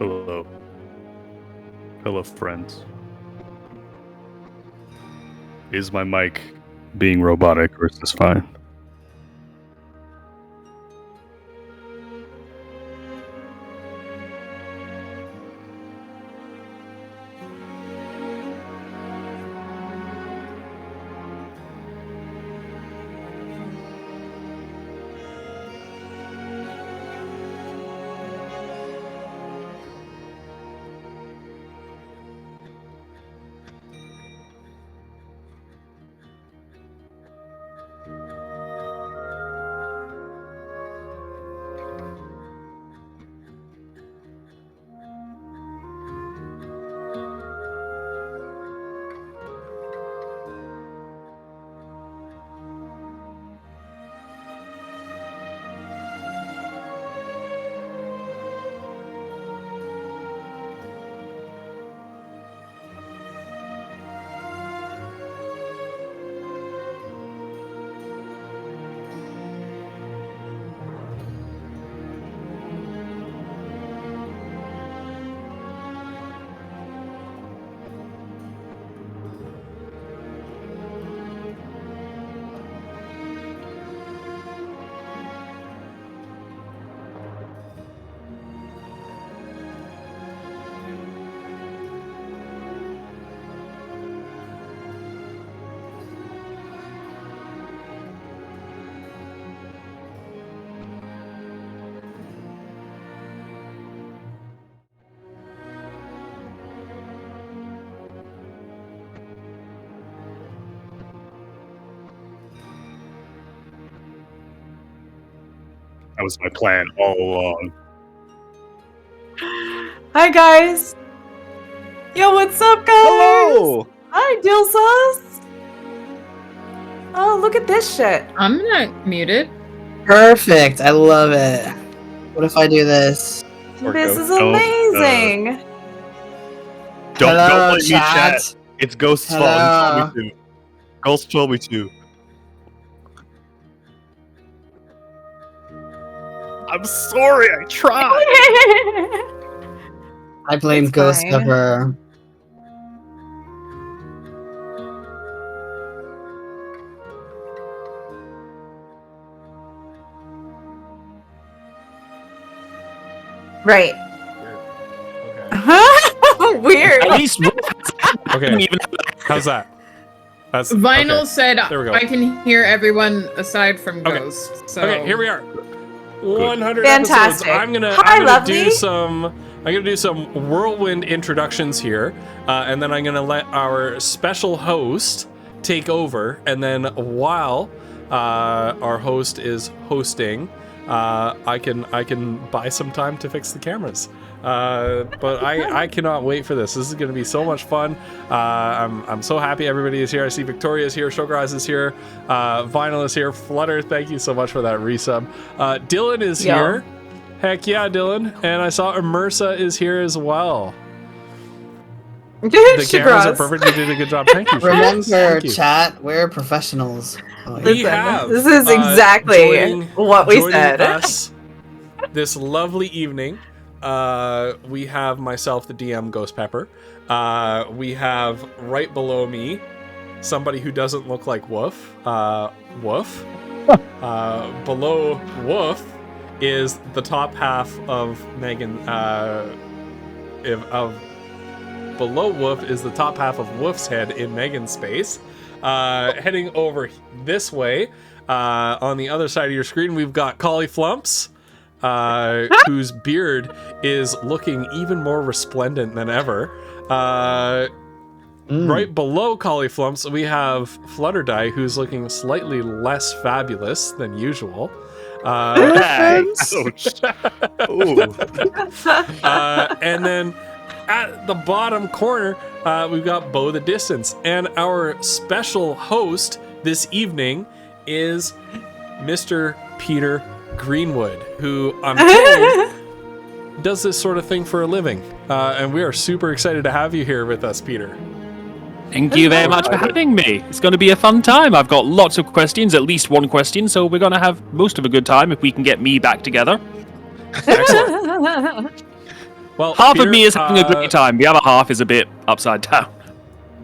Hello. Hello, friends. Is my mic being robotic or is this fine? That was my plan all along. Hi guys. Yo, what's up, guys? Hello. Hi, Dill Sauce. Oh, look at this shit. I'm not muted. Perfect. I love it. What if I do this? This is Don't, amazing. Don't Hello, blame me, chat. It's Ghost's fault. Hello. He told me to. Ghost told me to. I'm sorry, I tried. I blame It's Ghost fine. Pepper. Right. Okay. Weird. At least Okay. How's that? That's Vinyl okay. said There we go. I can hear everyone aside from Okay. Ghost. So Okay, here we are. 100 Fantastic. episodes. I'm Hi, gonna lovely. do some whirlwind introductions here, and then I'm gonna let our special host take over. And then while our host is hosting, I can buy some time to fix the cameras. But I cannot wait for this. This is going to be so much fun. I'm so happy everybody is here. I see Victoria is here, Showgraz is here, Vinyl is here, Flutter, thank you so much for that resub. Dylan is Yo. here. Heck yeah, Dylan. And I saw Immersa is here as well. The cameras are Shagraz. perfect. You did a good job. Thank you. Showgraz. Remember, Thank you. chat, we're professionals. Oh, yeah. We Listen, have, this is exactly joining- what we joining said. us this lovely evening. We have myself, the DM, Ghost Pepper. We have right below me somebody who doesn't look like Woof. Woof. Below Woof is the top half of Megan. Below Woof is the top half of Woof's head in Megan's space. Heading over this way, on the other side of your screen, we've got Collie Flumps, whose beard is looking even more resplendent than ever. Right below Collie Flumps, we have Flutterdye, who's looking slightly less fabulous than usual. Ouch. Ooh. And then at the bottom corner, we've got Bo the Distance. And our special host this evening is Mr. Peter Greenwood, who I'm told does this sort of thing for a living. And we are super excited to have you here with us, Peter. Thank you very much for having me. It's going to be a fun time. I've got lots of questions, at least one question, so we're going to have most of a good time if we can get me back together. Excellent. Well, Half Peter, of me is having a great time. The other half is a bit upside down.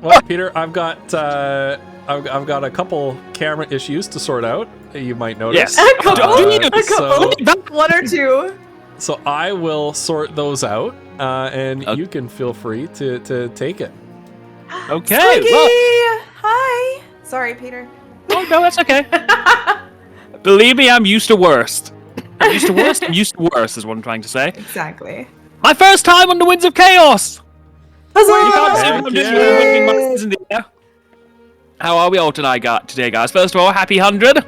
Well, Peter, I've got a couple camera issues to sort out. You might notice. Yes. A couple. So, One or two. so I will sort those out, and Okay. you can feel free to take it. Okay. Squeaky! Well, Hi. Sorry, Peter. oh, no, that's okay. Believe me, I'm used to worst. I'm used to worst. I'm used to worse, is what I'm trying to say. Exactly. My first time on the Winds of Chaos. You can't see Heck what I'm just yeah. waving my hands in the air. How are we all today, guys? First of all, happy 100.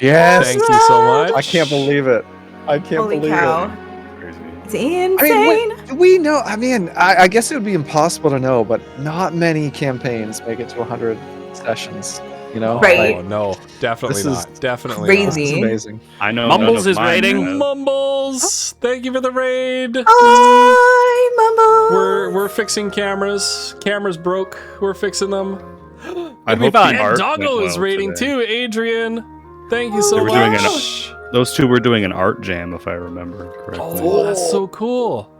Yes. Thank you so much. I can't believe it. I can't Holy believe cow. it. Crazy. It's insane. I mean, we know. I mean, I guess it would be impossible to know, but not many campaigns make it to 100 sessions. You know, Right. Oh no, definitely This is not. Definitely Like, crazy. this is amazing. I know. Mumbles none of is mine rating. have. not. Mumbles, thank you for the raid. Hi, Mumble. We're fixing cameras. Cameras broke. We're fixing them. I be hope fine. the And art Doggo went is well rating today. too. Adrian, thank you so They were doing much. Those two were doing an art jam, if I remember correctly. Oh, that's so cool.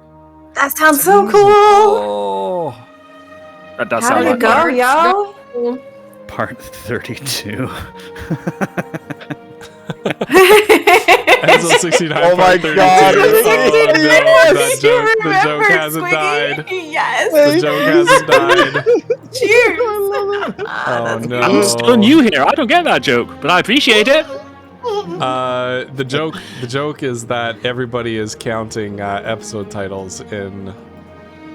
That sounds so cool. Oh. That does How sound did like it go, yo? Part 32. Episode 69. Oh my part 32. God. Oh, no, that You joke, the joke remembered, hasn't Squiggy? died. Yes. The joke hasn't died. Cheers. Oh That's no. I'm still new here. I don't get that joke, but I appreciate it. The joke is that everybody is counting episode titles in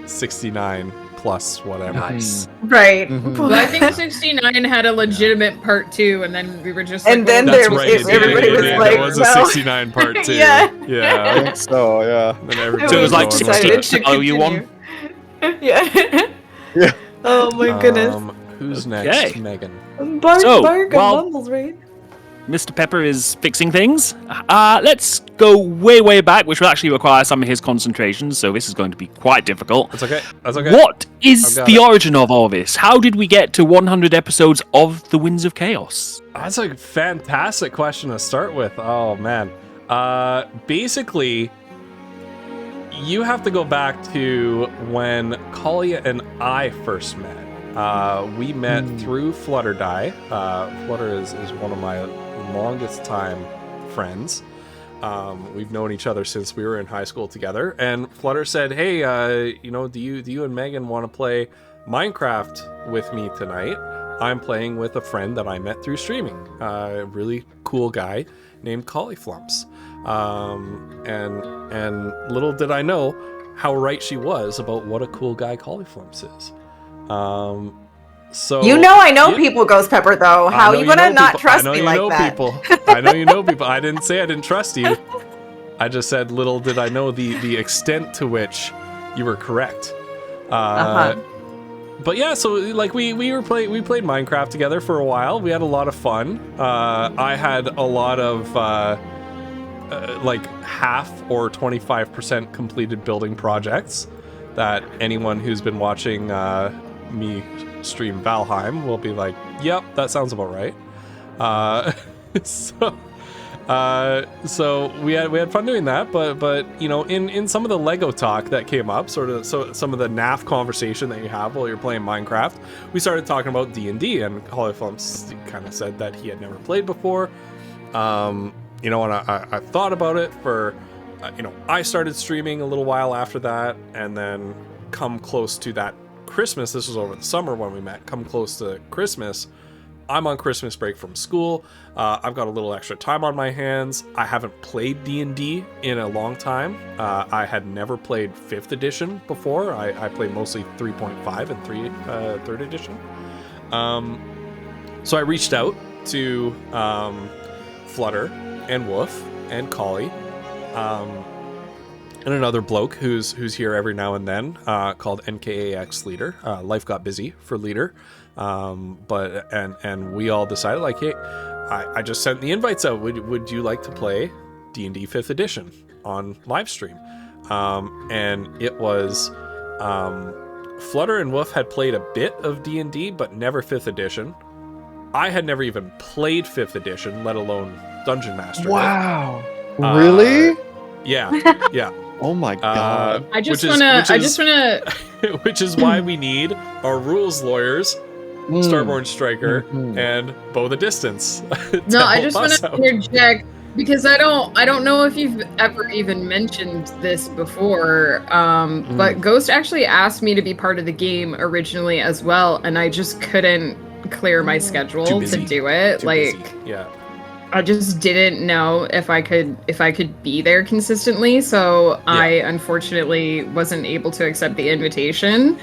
69 plus whatever. Nice. Right. Mhm. Well, I think 69 had a legitimate part 2, and then we were just And then That's there- right. it- it did, everybody it was did. like, there was a no. 69 part 2. Yeah. I Yeah. think so. Yeah. And everybody So it was like going 60 with it. to Oh, you won? Yeah. Yeah. Oh my goodness. Who's Okay. next? Megan. Bark, So, bark, well- Mumbles, right? Mr. Pepper is fixing things. Let's go way back, which will actually require some of his concentration, so this is going to be quite difficult. That's okay. That's okay. What is I've got the it. origin of all this? How did we get to 100 episodes of The Winds of Chaos? That's a fantastic question to start with. Oh man. Basically, you have to go back to when Kalia and I first met. We met through Flutter Die. Flutter is one of my longest time friends. We've known each other since we were in high school together. And Flutter said, "Hey, do you and Megan want to play Minecraft with me tonight? I'm playing with a friend that I met through streaming. A really cool guy named Cauliflumps." And little did I know how right she was about what a cool guy Cauliflumps is. So I know yeah. people, Ghost Pepper, though. I How know you gonna know not people. trust I know me you like know that? people. I know you know people. I didn't say I didn't trust you. I just said little did I know the extent to which you were correct. But yeah, so like we played Minecraft together for a while. We had a lot of fun. I had a lot of like half or 25% completed building projects that anyone who's been watching me stream Valheim will be like, yep, that sounds about right. So we had fun doing that, but in some of the Lego talk that came up, so some of the NAF conversation that you have while you're playing Minecraft, we started talking about D&D, and Cauliflumps kind of said that he had never played before. And I thought about it for, I started streaming a little while after that, and then come close to that Christmas, this was over the summer when we met, come close to Christmas, I'm on Christmas break from school. I've got a little extra time on my hands. I haven't played D&D in a long time. I had never played 5th edition before. I played mostly 3.5 and 3rd edition. So I reached out to Flutter and Woof and Collie and another bloke who's here every now and then called NKAX Leader. Life got busy for Leader. But we all decided, like, hey, I just sent the invites out. Would you like to play D&D 5th edition on live stream? And it was Flutter and Woof had played a bit of D&D, but never 5th edition. I had never even played 5th edition, let alone Dungeon Master. Wow. Really? Yeah, yeah. Oh my god. I just which is- wanna. which I is- just wanna. which is why we need our rules lawyers, Mm. Starborn Striker, Mhm. and Bow the Distance. to No, I help just us want out. to interject because I don't know if you've ever even mentioned this before. But Ghost actually asked me to be part of the game originally as well, and I just couldn't clear my schedule Too to busy. do it. Too Like busy. Yeah. I just didn't know if I could be there consistently, so I unfortunately wasn't able to accept the invitation.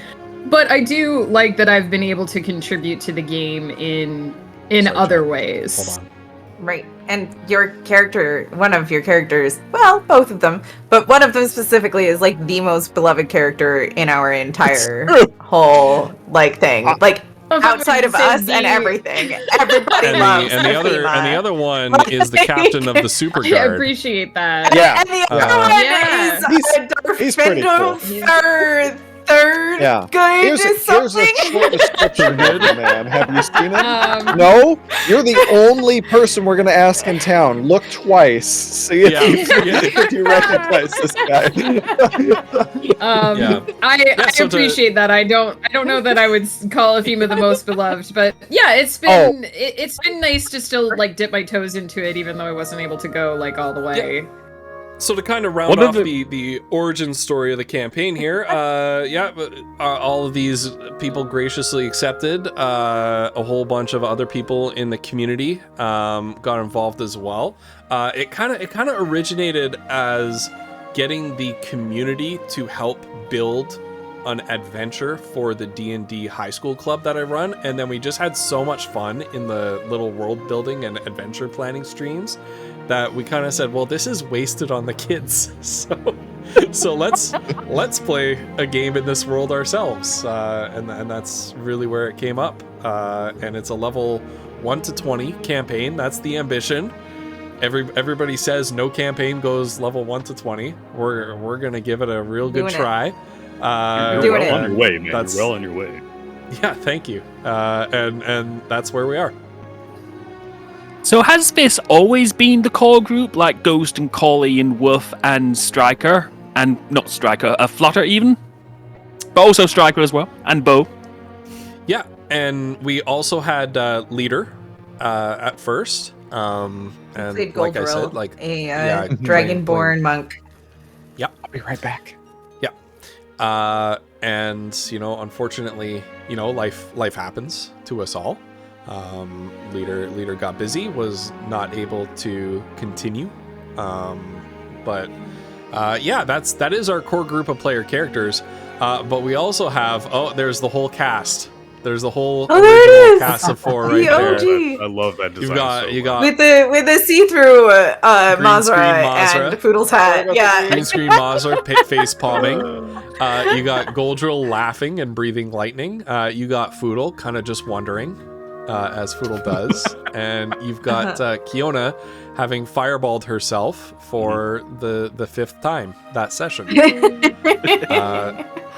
But I do like that I've been able to contribute to the game in Sorry, other Jen. ways. Hold on. Right. And your character, one of your characters, well, both of them, but one of them specifically is like the most beloved character in our entire whole like thing. Like outside of us and everything. Everybody loves And the other one is the captain of the Super I Guard. appreciate that. Yeah. And the other one Yeah. is He's pretty cool. third Yeah. good Here's a something. short description here, man. Have you seen it? Um, No, you're the only person we're gonna ask in town. Look twice, see if, Yeah. if you recognize this guy. Yeah. I so to- appreciate that. I don't know that I would call Afima the most beloved, but yeah, it's Oh. been it's been nice to still like dip my toes into it, even though I wasn't able to go like all the way. So to kind of round What are off the origin story of the campaign here, all of these people graciously accepted. A whole bunch of other people in the community got involved as well. It kind of originated as getting the community to help build an adventure for the D&D high school club that I run, and then we just had so much fun in the little world building and adventure planning streams that we kind of said, well, this is wasted on the kids, so let's play a game in this world ourselves, and that's really where it came up. And it's a level 1 to 20 campaign. That's the ambition. Everybody says no campaign goes level 1 to 20. We're gonna give it a real good Doing it. try. You're Doing well it. on your way, man. That's- You're well on your way. Yeah, thank you. And that's where we are. So has this always been the core group, like Ghost and Collie and Wolf and Striker, and not Striker, Flutter even, but also Striker as well, and Bow. Yeah, and we also had Leader at first. And Played like I Goldrill, said, like a yeah, dragonborn monk. I'll be right back. and unfortunately, life happens to us all. Leader got busy, was not able to continue. But that is our core group of player characters. But we also have there's the whole cast. There's the whole Oh, there it original is! cast of 4 The right there. OG. I love that design. You so got With the see-through Green Mazra screen Mazra. and Poodle's hat. Yeah. green screen Mazur face palming. You got Goldrill laughing and breathing lightning. You got Foodle kind of just wondering, as Foodle does, and you've got Kiona having fireballed herself for the 5th time that session.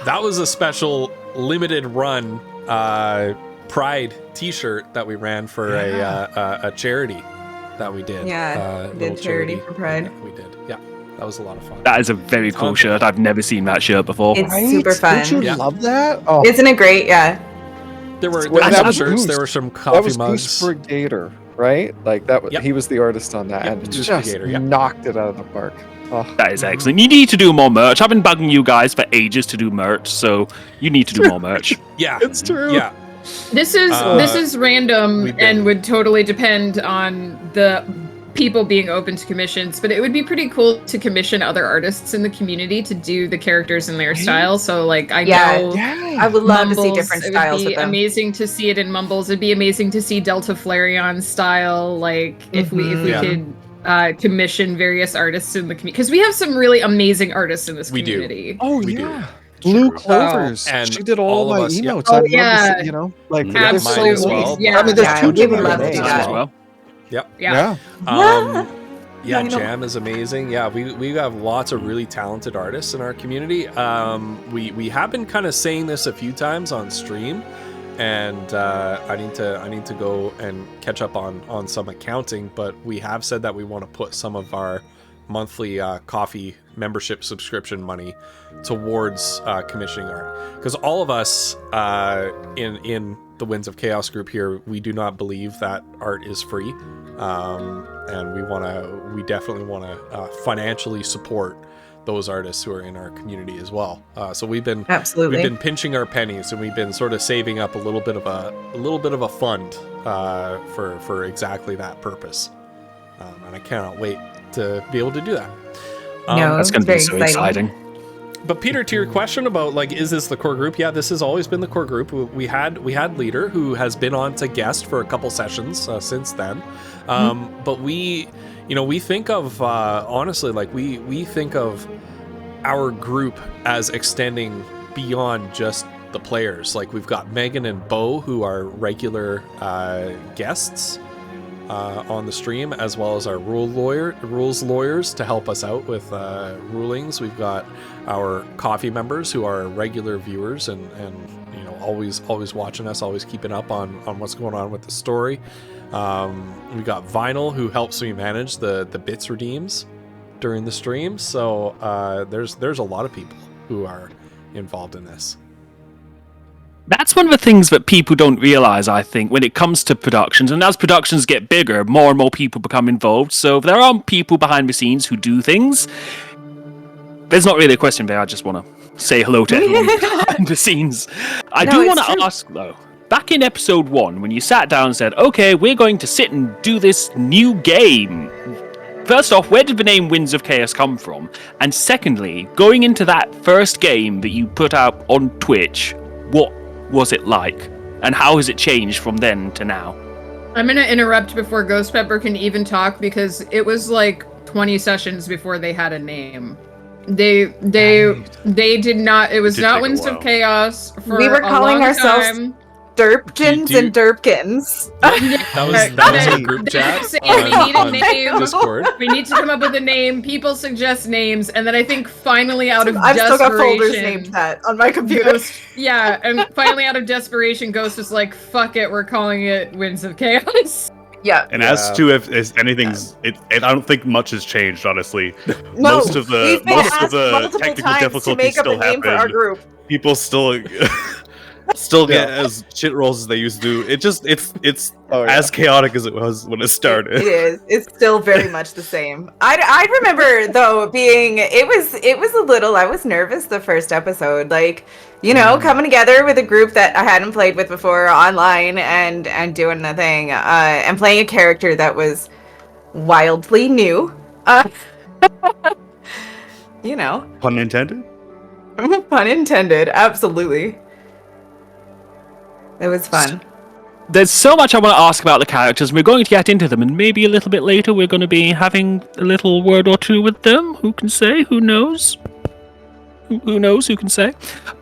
That was a special limited run Pride T-shirt that we ran for a charity that we did. Yeah, we did little charity for Pride. We did. Yeah, that was a lot of fun. That is a very cool shirt. I've never seen that shirt before. It's super fun. Don't you Yeah. love that? Oh, Isn't it great? Yeah. There were Well, that some was shirts. Goose. There were some that coffee was mugs. Goose Brigader, right? Like that. Yep. He was the artist on that, Yep, and Goose just Brigader, yep. knocked it out of the park. Oh, That is excellent. You need to do more merch. I've been bugging you guys for ages to do merch, so you need to do more merch. Yeah, it's true. yeah. This is random we've been- and would totally depend on the people being open to commissions, but it would be pretty cool to commission other artists in the community to do the characters in their style. So like I Yeah. know I would love to see Mumbles, different it styles would be of them. amazing to see it in Mumbles. It'd be amazing to see Delta Flareon style. Like if we Yeah. could commission various artists in the community, because we have some really amazing artists in this We do. community. Oh We do. yeah. Blue True. Clovers. And she did all all of my us, yeah. emotes. Oh, I'd love to yeah. see, like Yeah, there's mine so as many. well. Yeah. I mean, there's Yeah, two we would different love to names do as that. well. Yep. Yeah. Yeah, Yeah, you know- Jam is amazing. Yeah, we have lots of really talented artists in our community. We have been kind of saying this a few times on stream, and I need to go and catch up on some accounting. But we have said that we want to put some of our monthly coffee membership subscription money towards commissioning art, because all of us in the Winds of Chaos group here, we do not believe that art is free, and we definitely want to financially support those artists who are in our community as well. So we've been pinching our pennies, and we've been sort of saving up a little bit of a fund for exactly that purpose. And I cannot wait to be able to do that. No, That's going to be very so exciting. But Peter, to your question about like, is this the core group? Yeah, this has always been the core group. We had Leader, who has been on to guest for a couple sessions since then. But we think of honestly, like we think of our group as extending beyond just the players. Like, we've got Megan and Bo, who are regular guests on the stream, as well as our rules lawyers to help us out with rulings. We've got our coffee members, who are regular viewers and always watching us, always keeping up on what's going on with the story. We got Vinyl, who helps me manage the bits redeems during the stream. So there's a lot of people who are involved in this. That's one of the things that people don't realize, I think, when it comes to productions. And as productions get bigger, more and more people become involved. So if there are people behind the scenes who do things, there's not really a question there. I just want to say hello to everyone behind the scenes. I do want to ask, though, back in episode 1, when you sat down and said, okay, we're going to sit and do this new game. First off, where did the name Winds of Chaos come from? And secondly, going into that first game that you put out on Twitch, what was it like? And how has it changed from then to now? I'm going to interrupt before Ghost Pepper can even talk, because it was like 20 sessions before they had a name. They did not, it was not Winds of Chaos for we were calling ourselves time. Derpkins and Derpkins. That was our group chat on Discord. We need to come up with a name. People suggest names, and then I think finally out of I've desperation, still got folders named that on my computer. Ghost, yeah, and finally out of desperation, Ghost was like, "Fuck it, we're calling it Winds of Chaos." Yeah. And as to if anything's, I don't think much has changed, honestly. No, most of the technical difficulties still happen. People still get as shit rolls as they used to do. It's as chaotic as it was when it started. It is. It's still very much the same. I remember though being it was a little, I was nervous the first episode, like, coming together with a group that I hadn't played with before online and doing the thing and playing a character that was wildly new. Pun intended? Pun intended, absolutely. It was fun. There's so much I want to ask about the characters. We're going to get into them, and maybe a little bit later we're going to be having a little word or two with them. Who can say? Who knows? Who knows? Who can say?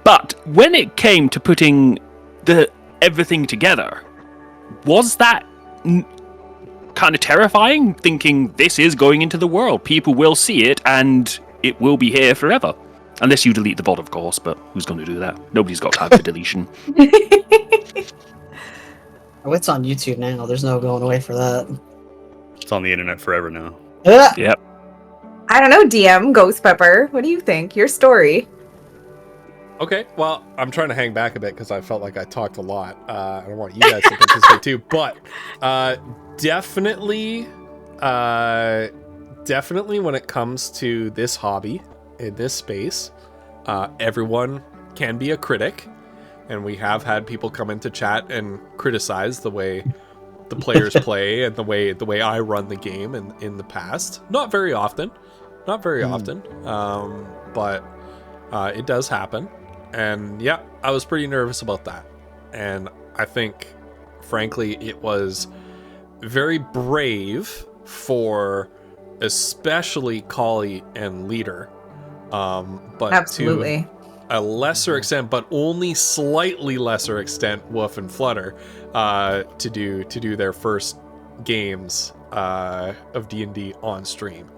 But when it came to putting everything together, was that kind of terrifying? Thinking this is going into the world, people will see it, and it will be here forever. Unless you delete the VOD, of course, but who's going to do that? Nobody's got time for deletion. Oh, it's on YouTube now. There's no going away for that. It's on the internet forever now. Yep. I don't know, DM, Ghost Pepper. What do you think? Your story. Okay, well, I'm trying to hang back a bit because I felt like I talked a lot. I don't want you guys to participate too, but definitely when it comes to this hobby, in this space, everyone can be a critic, and we have had people come into chat and criticize the way the players play and the way I run the game in the past. Not very often, but it does happen. And yeah, I was pretty nervous about that, and I think, frankly, it was very brave for especially Kali and Leader. But absolutely, to a lesser extent, but only slightly lesser extent, Woof and Flutter, to do their first games of D&D on stream.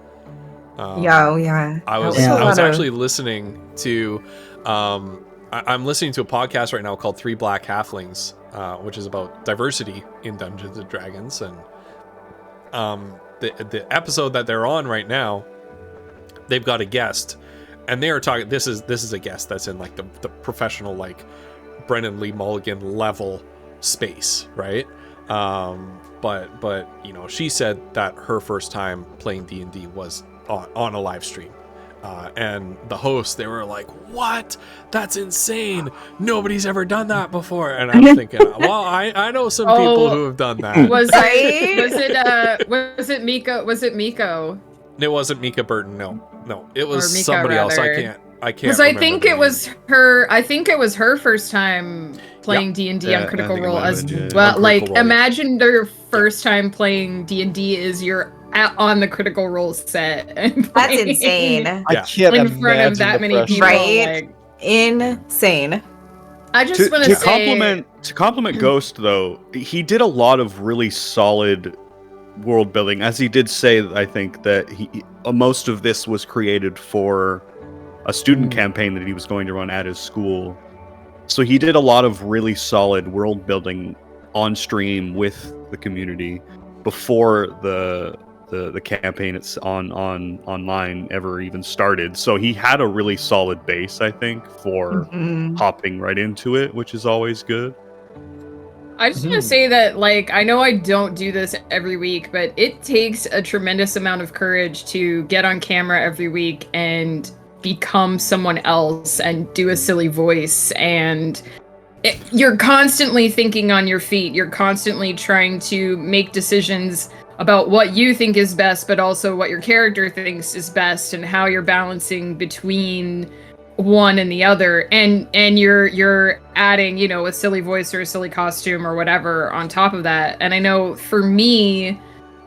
Yeah. I was actually listening to I'm listening to a podcast right now called 3 Black Halflings, which is about diversity in Dungeons and Dragons, and the episode that they're on right now they've got a guest, and they are talking. This is a guest that's in like the professional, like Brennan Lee Mulligan level space, right? But you know, she said that her first time playing D&D was on a live stream. And the hosts, they were like, "What? That's insane! Nobody's ever done that before." And I'm thinking, well, I know some people who have done that. Was it Miko? Was it Miko? It wasn't Mika Burton. No, it was Mika, somebody else. rather. I can't. Because I think it was her. I think it was her first time playing D&D on Critical Role as well. Like, imagine their first time playing D&D is you're on the Critical Role set. And That's insane. I can't in front of that many people. Right? Like, insane. I just want to say to compliment Ghost though, he did a lot of really solid world building. As he did say, I think that most of this was created for a student campaign that he was going to run at his school. So he did a lot of really solid world building on stream with the community before the campaign it's on online ever even started. So he had a really solid base, I think, for hopping right into it, which is always good. I just want to say that, like, I know I don't do this every week, but it takes a tremendous amount of courage to get on camera every week and become someone else and do a silly voice. And you're constantly thinking on your feet. You're constantly trying to make decisions about what you think is best, but also what your character thinks is best, and how you're balancing between one and the other, and you're adding, you know, a silly voice or a silly costume or whatever on top of that. And I know for me,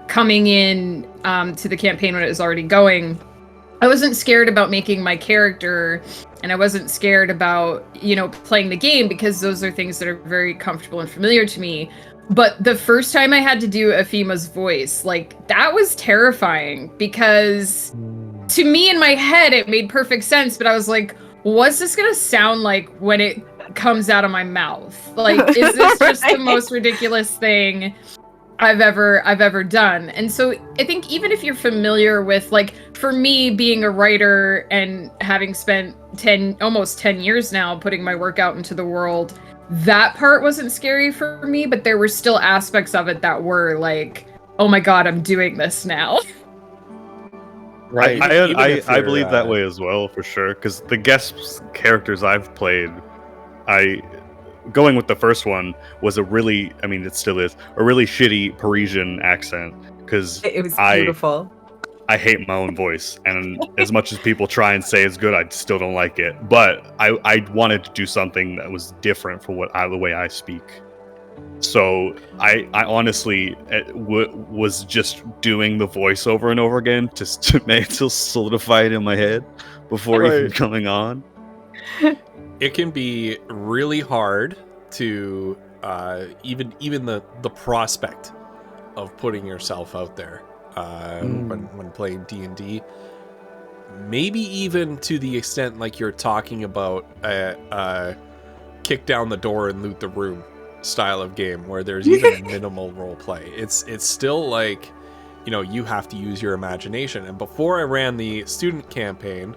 coming in to the campaign when it was already going, I wasn't scared about making my character, and I wasn't scared about, you know, playing the game, because those are things that are very comfortable and familiar to me. But the first time I had to do Efima's voice, like, that was terrifying, because to me in my head it made perfect sense, but I was like, what's this gonna sound like when it comes out of my mouth? Like, is this just the most ridiculous thing I've ever done? And so I think even if you're familiar with, like, for me being a writer and having spent almost 10 years now putting my work out into the world, that part wasn't scary for me, but there were still aspects of it that were like, oh my god, I'm doing this now. Right. I believe that way as well, for sure, because the guest characters I've played, going with the first one was a really, I mean, it still is, a really shitty Parisian accent, because it was beautiful. I hate my own voice, and as much as people try and say it's good, I still don't like it. But I wanted to do something that was different for the way I speak. So I honestly was just doing the voice over and over again just to solidify it in my head before even coming on. It can be really hard to even the prospect of putting yourself out there when playing D&D. Maybe even to the extent like you're talking about kick down the door and loot the room style of game, where there's even minimal role play. It's still like, you know, you have to use your imagination. And before I ran the student campaign,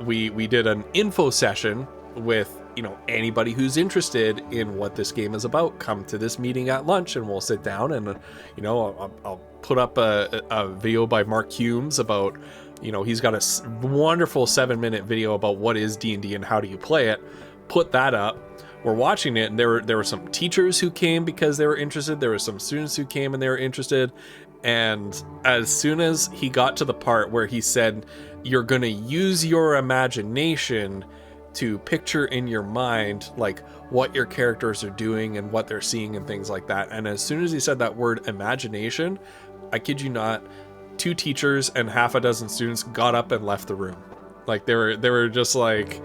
we did an info session with, you know, anybody who's interested in what this game is about. Come to this meeting at lunch and we'll sit down and, you know, I'll put up a video by Mark Humes about, you know, he's got a wonderful 7-minute video about what is D&D and how do you play it. Put that up. We're watching it, and there were some teachers who came because they were interested. There were some students who came and they were interested. And as soon as he got to the part where he said, you're going to use your imagination to picture in your mind, like, what your characters are doing and what they're seeing and things like that. And as soon as he said that word imagination, I kid you not, 2 teachers and half a dozen students got up and left the room. Like, they were just like,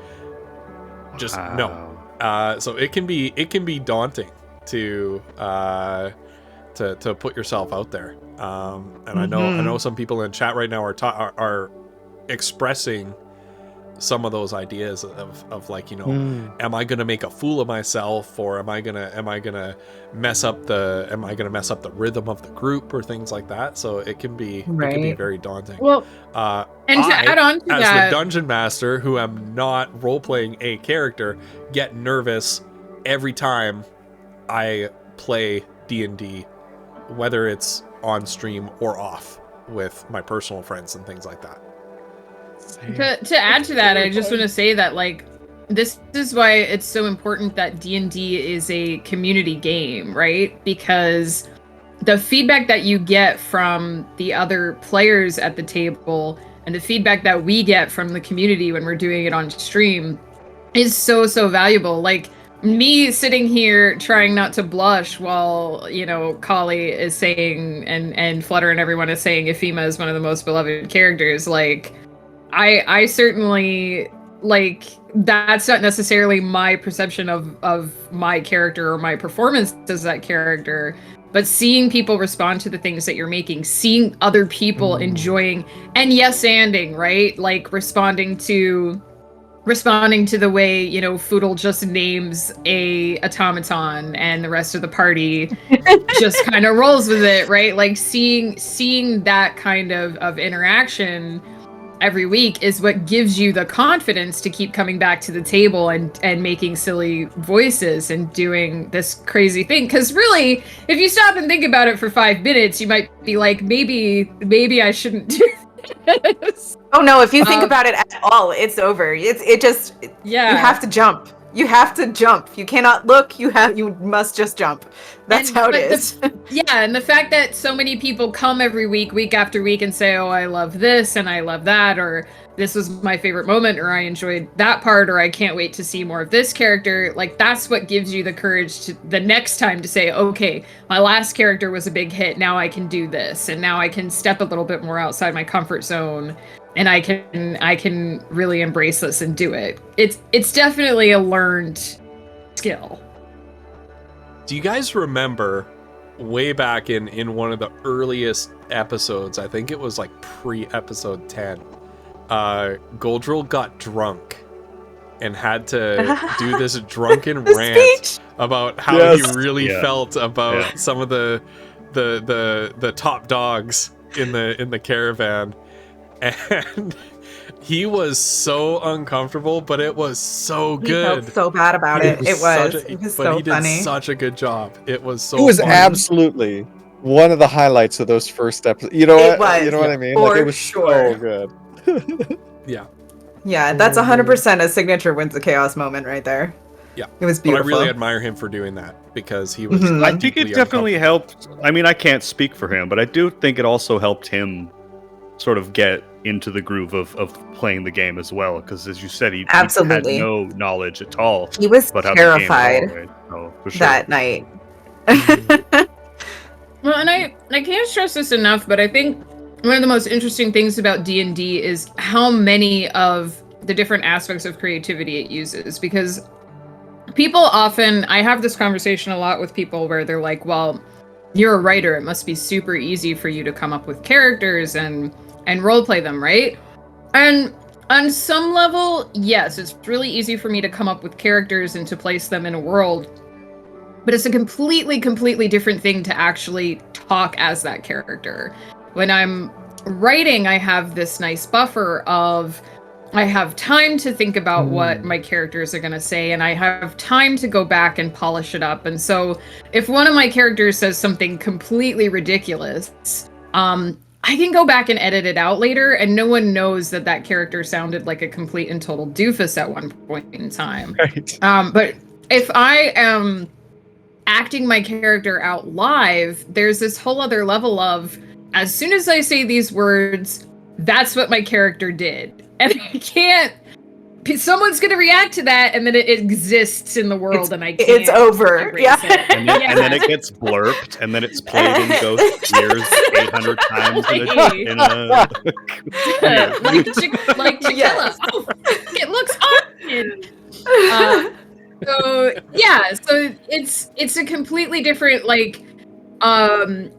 just no. So it can be daunting to put yourself out there. And I know some people in chat right now are expressing some of those ideas of like, you know, am I gonna make a fool of myself, or am I gonna mess up the rhythm of the group or things like that. So it can be very daunting. Well, and to add on to as that, the dungeon master, who am not role playing a character, get nervous every time I play D&D, whether it's on stream or off with my personal friends and things like that. To add to that, I just want to say that, like, this is why it's so important that D&D is a community game, right? Because the feedback that you get from the other players at the table and the feedback that we get from the community when we're doing it on stream is so valuable. Like, me sitting here trying not to blush while, you know, Kali is saying and Flutter and everyone is saying Ephema is one of the most beloved characters, like, I certainly, like, that's not necessarily my perception of my character or my performance as that character, but seeing people respond to the things that you're making, seeing other people enjoying and yes-anding, right? Like responding to the way, you know, Foodle just names a automaton and the rest of the party just kind of rolls with it, right? Like seeing that kind of interaction every week is what gives you the confidence to keep coming back to the table and making silly voices and doing this crazy thing. Because really, if you stop and think about it for 5 minutes, you might be like, maybe I shouldn't do this. Oh no, if you think about it at all, it's over. You have to jump. You have to jump. You cannot look. You must just jump. That's how it is. And the fact that so many people come every week after week, and say, "Oh, I love this and I love that," or "This was my favorite moment," or "I enjoyed that part," or "I can't wait to see more of this character." Like, that's what gives you the courage to the next time to say, "Okay, my last character was a big hit. Now I can do this, and now I can step a little bit more outside my comfort zone." And I can really embrace this and do it. It's definitely a learned skill. Do you guys remember way back in one of the earliest episodes, I think it was like pre-episode 10, Goldrill got drunk and had to do this drunken rant speech? about how he really felt about some of the top dogs in the caravan. And he was so uncomfortable, but it was so good. He felt so bad about it. It was so funny. Did such a good job. It was so. It was funny. Absolutely one of the highlights of those first episodes. You know what? You know what I mean? Like, it was so good. Yeah. Yeah, that's 100% a signature Winds of Chaos moment right there. Yeah, it was beautiful. But I really admire him for doing that, because he was. I think it definitely helped. I mean, I can't speak for him, but I do think it also helped him sort of get into the groove of playing the game as well, because as you said, he had no knowledge at all. He was terrified that night. Well, and I can't stress this enough, but I think one of the most interesting things about D&D is how many of the different aspects of creativity it uses. Because people often, I have this conversation a lot with people where they're like, well, you're a writer, it must be super easy for you to come up with characters and roleplay them, right? And on some level, yes, it's really easy for me to come up with characters and to place them in a world. But it's a completely different thing to actually talk as that character. When I'm writing, I have this nice buffer of, I have time to think about what my characters are going to say, and I have time to go back and polish it up. And so if one of my characters says something completely ridiculous, I can go back and edit it out later, and no one knows that that character sounded like a complete and total doofus at one point in time. Right. But if I am acting my character out live, there's this whole other level of, as soon as I say these words, that's what my character did. And I can't, someone's going to react to that, and then it exists in the world, and I can't. It's over. Yeah. And then it gets blurped, and then it's played in Ghost ears 800 times in a like Chiquilla. Yes. Oh, it looks awesome. So it's a completely different, like,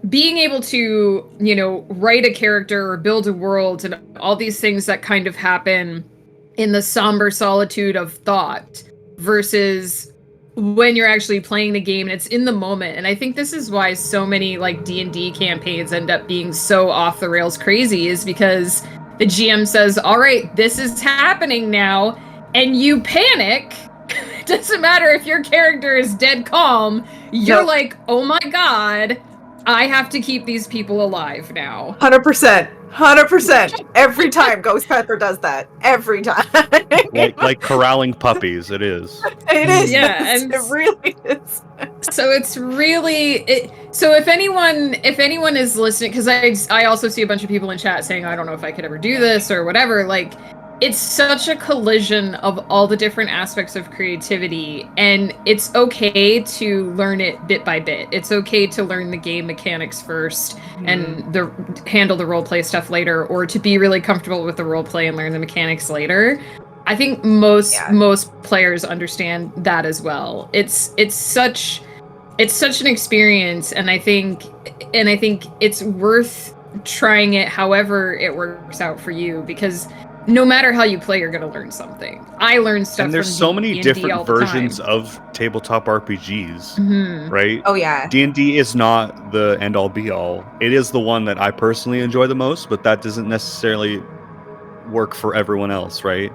being able to, you know, write a character or build a world and all these things that kind of happen in the somber solitude of thought versus when you're actually playing the game and it's in the moment. And I think this is why so many like D&D campaigns end up being so off the rails crazy, is because the GM says, all right, this is happening now, and you panic. It doesn't matter if your character is dead calm. You're like, oh my God, I have to keep these people alive now. 100%. 100%. Every time Ghost Panther does that. Every time. like corralling puppies, it is. It is. Yeah, and it really is. So it's really so if anyone is listening, because I also see a bunch of people in chat saying, I don't know if I could ever do this or whatever, like, it's such a collision of all the different aspects of creativity, and it's okay to learn it bit by bit. It's okay to learn the game mechanics first and handle the roleplay stuff later, or to be really comfortable with the roleplay and learn the mechanics later. I think most players understand that as well. It's such an experience, and I think it's worth trying it however it works out for you, because no matter how you play, you're going to learn something. I learned stuff. And there's so many different versions of tabletop RPGs, right? Oh yeah. D&D is not the end-all be-all. It is the one that I personally enjoy the most, but that doesn't necessarily work for everyone else, right?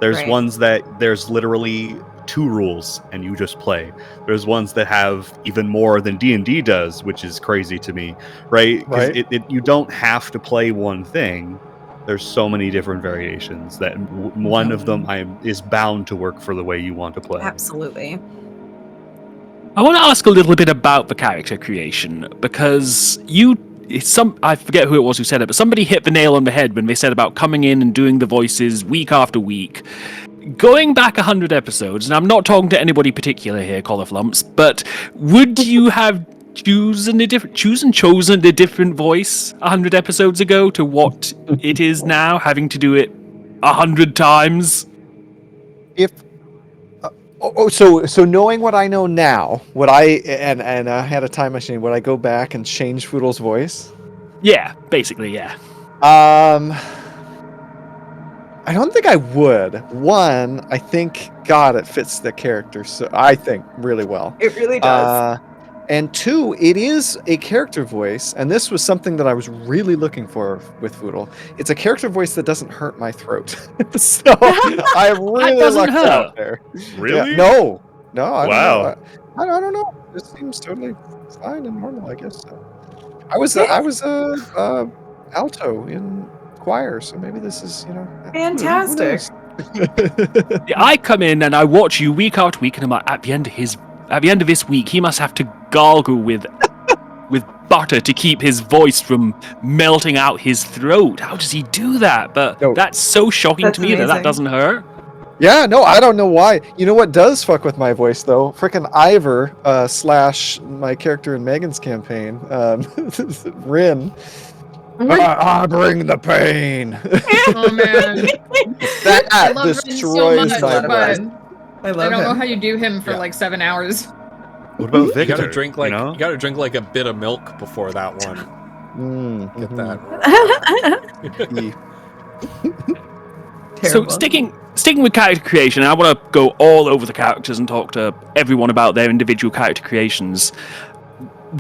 There's ones that there's literally 2 rules and you just play. There's ones that have even more than D&D does, which is crazy to me, right? Because you don't have to play one thing. There's so many different variations that one of them is bound to work for the way you want to play. Absolutely. I want to ask a little bit about the character creation, because I forget who it was who said it, but somebody hit the nail on the head when they said about coming in and doing the voices week after week. Going back 100 episodes, and I'm not talking to anybody particular here, Cauliflumps, but would you have chosen a different voice 100 episodes ago to what it is now, having to do it 100 times? So knowing what I know now, would I and I had a time machine, would I go back and change Foodle's voice? Yeah, basically, yeah. I don't think I would. One, I think, God, it fits the character, so I think really well. It really does. And 2, it is a character voice, and this was something that I was really looking for with Foodle. It's a character voice that doesn't hurt my throat. So I really lucked out there. Really? Yeah, no, I don't Wow. know. I don't know. It seems totally fine and normal, I guess. So. I was alto in choir, so maybe this is, fantastic. I come in and I watch you week after week, and I'm like, at the end of this week, he must have to gargle with butter to keep his voice from melting out his throat. How does he do that? But that's so shocking to me that doesn't hurt. Yeah, no, I don't know why. You know what does fuck with my voice, though? Frickin' Ivor / my character in Megan's campaign, Rin. I bring the pain. Oh, man. That destroys my voice. I don't know how you do him for like 7 hours. What about Victor? You gotta drink like a bit of milk before that one. Get that. So sticking with character creation, I want to go all over the characters and talk to everyone about their individual character creations.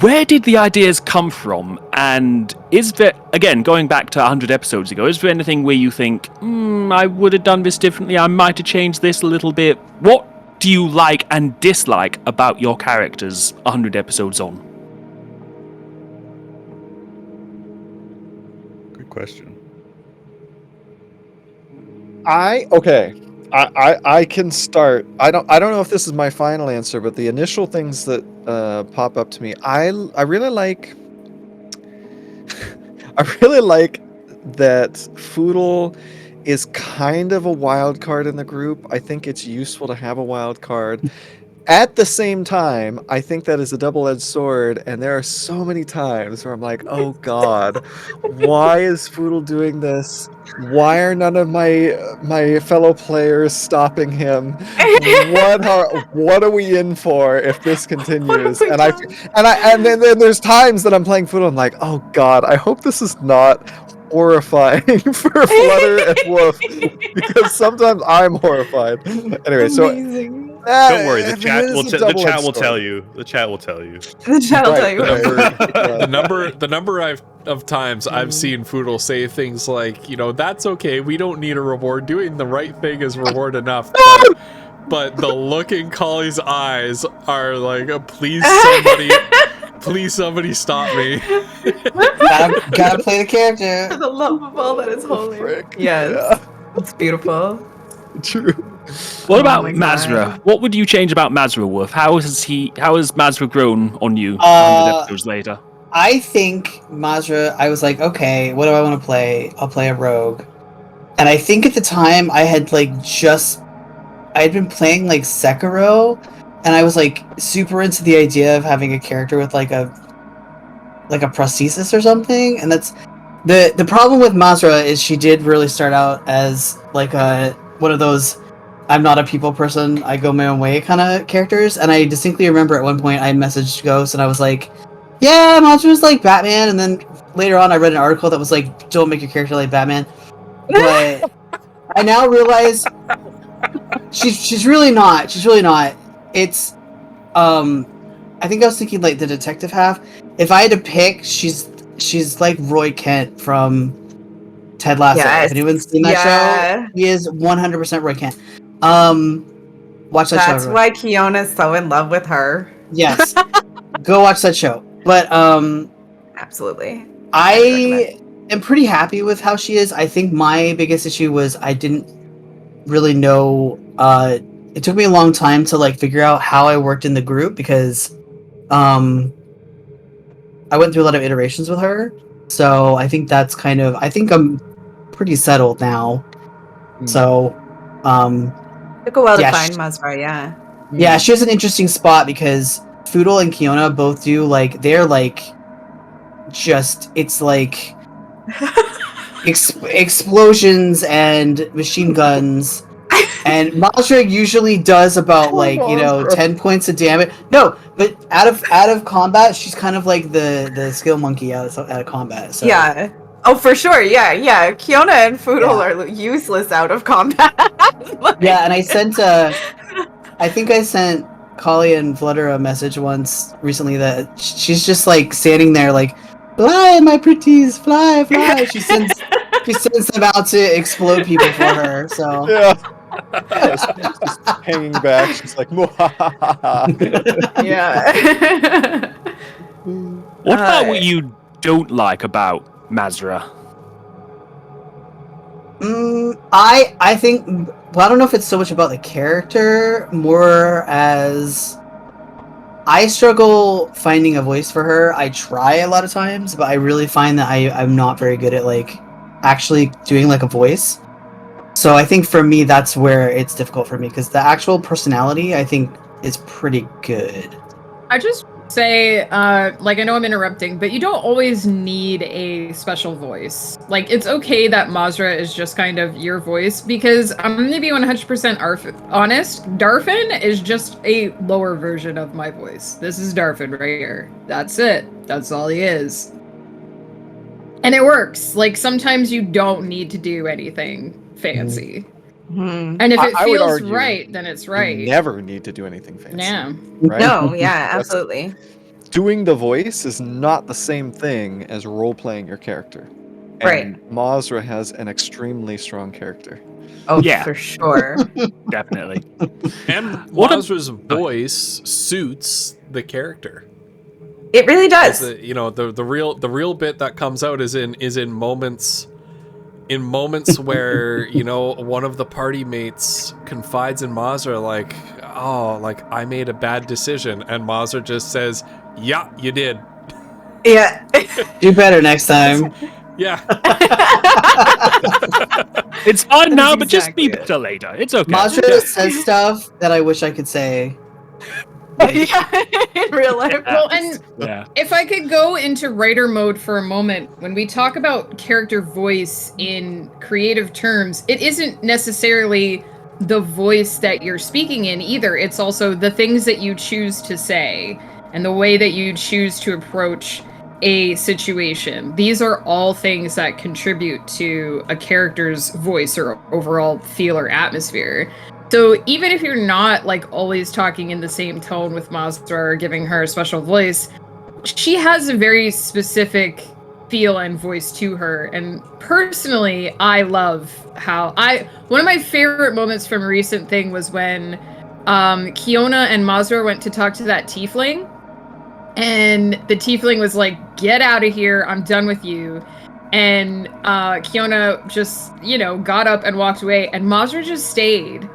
Where did the ideas come from? And is there, again, going back to 100 episodes ago, is there anything where you think, I would have done this differently, I might have changed this a little bit? What do you like and dislike about your characters 100 episodes on? Good question. I can start. I don't know if this is my final answer, but the initial things that pop up to me, I really like. I really like that Foodle is kind of a wild card in the group. I think it's useful to have a wild card. At the same time, I think that is a double-edged sword, and there are so many times where I'm like, oh God, why is Foodle doing this? Why are none of my fellow players stopping him? What are we in for if this continues? And then there's times that I'm playing Foodle, I'm like, oh God, I hope this is not horrifying for Flutter and Wolf because sometimes I'm horrified. Anyway, so don't worry, the chat will tell you. The chat will tell you. The chat will tell you. The number of times I've seen Foodle say things like, you know, that's okay, we don't need a reward. Doing the right thing is reward enough. But the look in Collie's eyes are like, please somebody stop me. gotta play the character. For the love of all that is holy. Frick. Yes. Yeah. It's beautiful. True. What about my Mazra? God. What would you change about Mazra, Wolf? How has Mazra grown on you 100 episodes later? I think Mazra, I was like, okay, what do I want to play? I'll play a rogue. And I think at the time I had been playing like Sekiro, and I was like super into the idea of having a character with like a prosthesis or something. And that's the problem with Mazra is she did really start out as like one of those I'm not a people person, I go my own way kind of characters. And I distinctly remember at one point I messaged Ghost and I was like, yeah, Mazra's like Batman. And then later on I read an article that was like, don't make your character like Batman. But I now realize she's really not. She's really not. It's I think I was thinking like the detective half. If I had to pick, she's like Roy Kent from Ted Lasso. Yes. If anyone's seen that show, he is 100% Roy Kent. Watch that show. That's why Kiona's so in love with her. Yes. Go watch that show. But absolutely. I am pretty happy with how she is. I think my biggest issue was I didn't really know it took me a long time to like figure out how I worked in the group because I went through a lot of iterations with her. So I think that's I think I'm pretty settled now. So took a while to find Mazra, yeah. Yeah, she has an interesting spot because Foodle and Kiona both do like they're like just it's like explosions and machine guns, and Mazra usually does about like 10 points of damage. No, but out of combat, she's kind of like the skill monkey out of combat. So. Yeah. Oh, for sure. Yeah. Kiona and Foodle are useless out of combat. Yeah, and I sent I think I sent Collie and Flutter a message once recently that she's just like standing there like, fly, my pretties, fly. She sends them out to explode people for her. So she's just hanging back. She's like, yeah. What about what you don't like about Mazra? I think, well, I don't know if it's so much about the character, more as I struggle finding a voice for her. I try a lot of times, but I really find that I'm not very good at like actually doing like a voice. So I think for me, that's where it's difficult for me because the actual personality I think is pretty good. I just say, like, I know I'm interrupting, but you don't always need a special voice. Like, it's okay that Mazra is just kind of your voice, because I'm gonna be 100% honest, Darfin is just a lower version of my voice. This is Darfin right here. That's it. That's all he is. And it works. Like, sometimes you don't need to do anything fancy. Mm-hmm. And if it feels right, then it's right. You never need to do anything fancy. Yeah. Right? No, yeah, absolutely. Doing the voice is not the same thing as role-playing your character. And Right. Mazra has an extremely strong character. Oh, Yeah. for sure. Definitely. And What a- Mazra's voice suits the character. It really does. The real bit that comes out is in moments where one of the party mates confides in Mazra like, oh, like I made a bad decision, and Mazra just says, yeah, you did. Yeah. Do better next time. Yeah. It's fine now, but just exactly be better later. It's okay. Mazra says stuff that I wish I could say. Yeah, in real life. Well, and Yeah. if I could go into writer mode for a moment, when we talk about character voice in creative terms, it isn't necessarily the voice that you're speaking in either. It's also the things that you choose to say and the way that you choose to approach a situation. These are all things that contribute to a character's voice or overall feel or atmosphere. So even if you're not like always talking in the same tone with Mazda or giving her a special voice, she has a very specific feel and voice to her. And personally, I love how one of my favorite moments from a recent thing was when Kiona and Mazda went to talk to that tiefling. And the tiefling was like, "Get out of here, I'm done with you." And Kiona just, got up and walked away, and Mazda just stayed.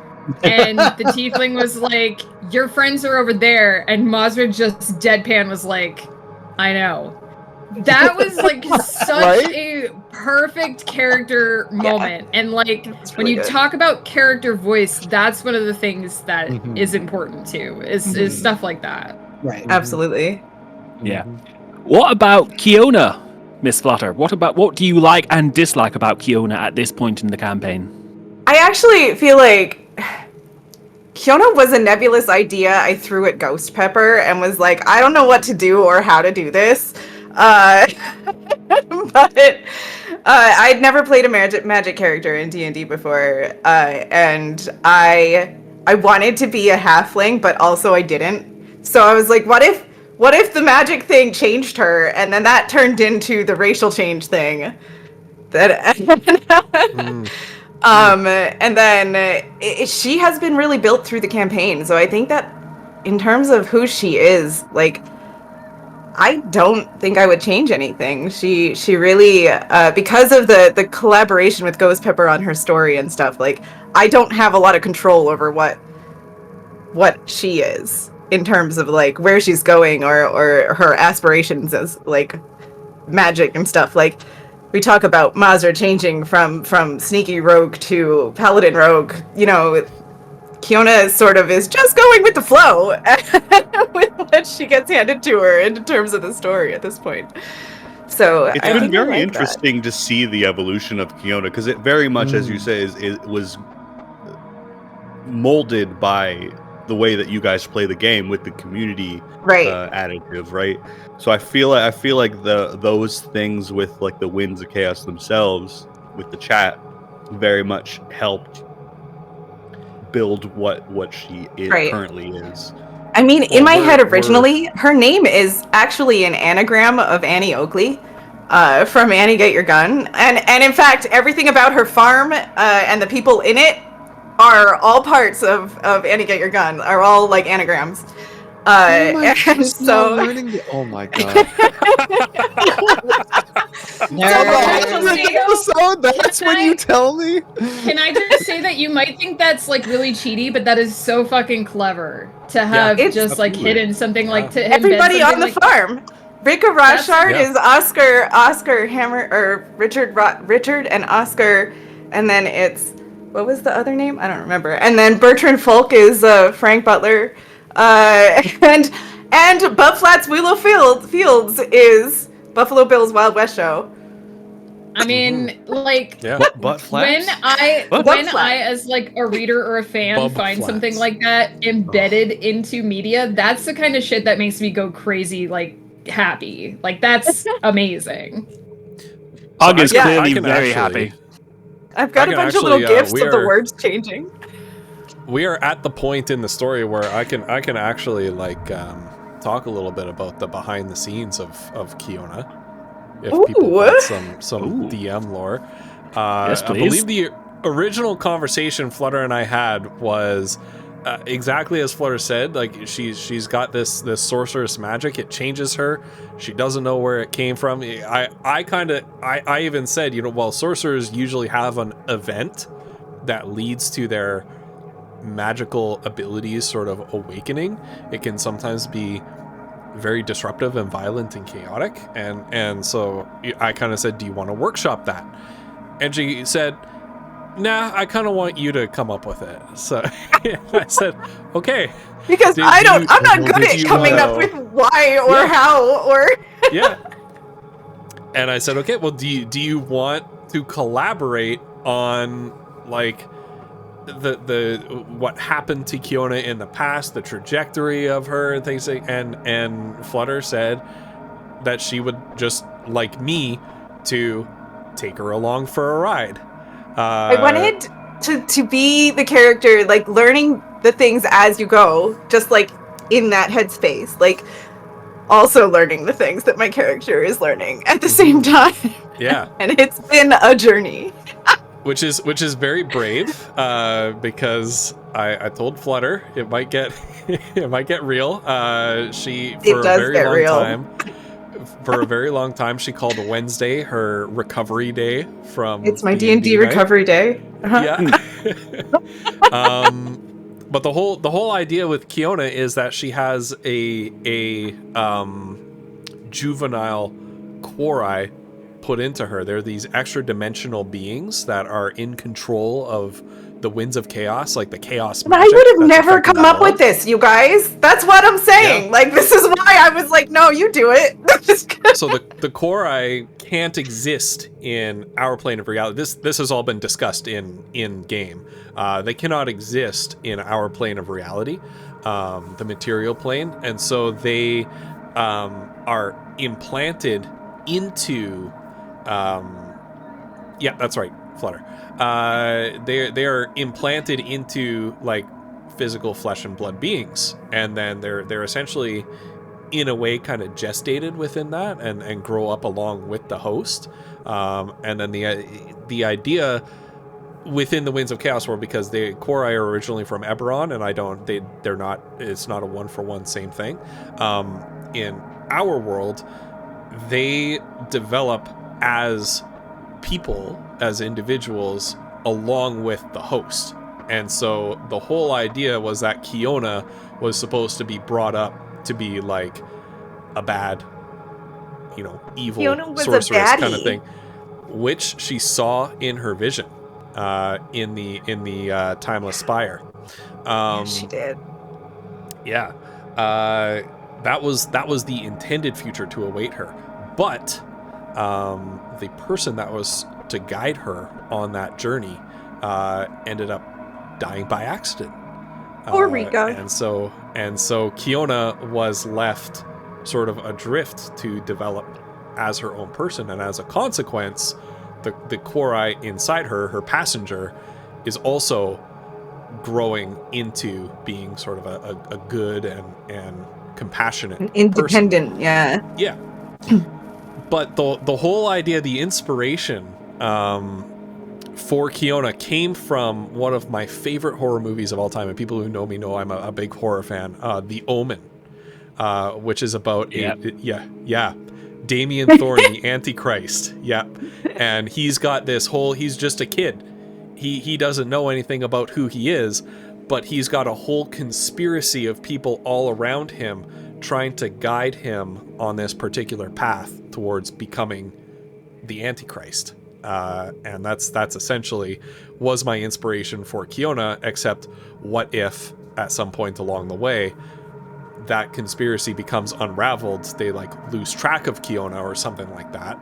And the tiefling was like, "Your friends are over there," and Mazda just deadpan was like, "I know." That was like such a perfect character moment. And like when you talk about character voice, that's one of the things that is important too, is stuff like that. Right. Absolutely. Yeah. What about Kiona, Miss Flutter? What do you like and dislike about Kiona at this point in the campaign? I actually feel like Kiona was a nebulous idea I threw at Ghost Pepper and was like, I don't know what to do or how to do this. But I'd never played a magic character in D&D before, and I wanted to be a halfling, but also I didn't. So I was like, what if the magic thing changed her, and then that turned into the racial change thing? And then she has been really built through the campaign. So I think that in terms of who she is, like, I don't think I would change anything. She really, because of the collaboration with Ghost Pepper on her story and stuff, like, I don't have a lot of control over what she is in terms of like where she's going or her aspirations as like magic and stuff. Like, we talk about Mazda changing from sneaky rogue to paladin rogue. Kiona sort of is just going with the flow with what she gets handed to her in terms of the story at this point. So it's been very interesting to see the evolution of Kiona, because it very much, as you say, it was molded by the way that you guys play the game with the community additive, right? So I feel like those things with like the Winds of Chaos themselves with the chat very much helped build what she currently is. I mean, in my head originally, her name is actually an anagram of Annie Oakley from Annie Get Your Gun. And in fact, everything about her farm and the people in it are all parts of Annie Get Your Gun, are all like anagrams. Oh my god. That's when you tell me. Can I just say that you might think that's like really cheaty, but that is so fucking clever to have just like hidden something like to everybody on the farm. Rika Rothschild is Oscar Hammer, or Richard and Oscar, and then it's, what was the other name? I don't remember. And then Bertrand Folk is Frank Butler. And Bub Flats Willow Fields is Buffalo Bill's Wild West Show. I mean, like, Butt Flats? when I as like a reader or a fan find something like that embedded into media, that's the kind of shit that makes me go crazy, like happy. Like, that's amazing. Hug is clearly very happy. I've got a bunch of little gifs of the words changing. We are at the point in the story where I can actually like talk a little bit about the behind the scenes of Kiona, if people want some DM lore. Yes, I believe the original conversation Flutter and I had was exactly as Flutter said. Like, she's got this sorceress magic. It changes her. She doesn't know where it came from. I even said, well, sorcerers usually have an event that leads to their magical abilities sort of awakening. It can sometimes be very disruptive and violent and chaotic, and so I kind of said, do you want to workshop that? And she said, nah, I kind of want you to come up with it. So I said, okay, because I'm not good at coming up with why or how or yeah. And I said, okay, well, do you want to collaborate on like the what happened to Kiona in the past, the trajectory of her and things like, and Flutter said, that she would just like me to take her along for a ride. I wanted to be the character, like learning the things as you go, just like in that headspace, like also learning the things that my character is learning at the same time. Yeah. And it's been a journey. Which is very brave, because I told Flutter it might get real. For a very long time, she called Wednesday her recovery day from. It's my D&D recovery day. Yeah. But the whole idea with Kiona is that she has a juvenile Quori put into her. They're these extra dimensional beings that are in control of the winds of chaos, like the chaos magic. I would have never come up with this, you guys. That's what I'm saying. Yeah. Like, this is why I was like, no, you do it. So the Quori can't exist in our plane of reality. This has all been discussed in game. They cannot exist in our plane of reality, the material plane, and so they are implanted into. Yeah, that's right, Flutter. They are implanted into like physical flesh and blood beings, and then they're essentially in a way kind of gestated within that and grow up along with the host. And then the idea within the Winds of Chaos world, because the Quori are originally from Eberron, and they're not, it's not a one-for-one same thing. In our world, they develop as people, as individuals, along with the host. And so the whole idea was that Kiona was supposed to be brought up to be like a bad, evil sorceress kind of thing, which she saw in her vision, in the Timeless Spire. Yes, she did. Yeah, that was the intended future to await her, but the person that was to guide her on that journey ended up dying by accident. Poor Rika. And so Kiona was left sort of adrift to develop as her own person, and as a consequence, the Quori inside her passenger, is also growing into being sort of a good and compassionate, independent person. Yeah. But the whole idea, the inspiration for Kiona came from one of my favorite horror movies of all time, and people who know me know I'm a big horror fan, The Omen, which is about Damien Thorne, the Antichrist. Yep. And he's got this whole, he's just a kid. He doesn't know anything about who he is, but he's got a whole conspiracy of people all around him trying to guide him on this particular path towards becoming the Antichrist. And that's essentially was my inspiration for Kiona, except what if at some point along the way that conspiracy becomes unraveled, they like lose track of Kiona or something like that,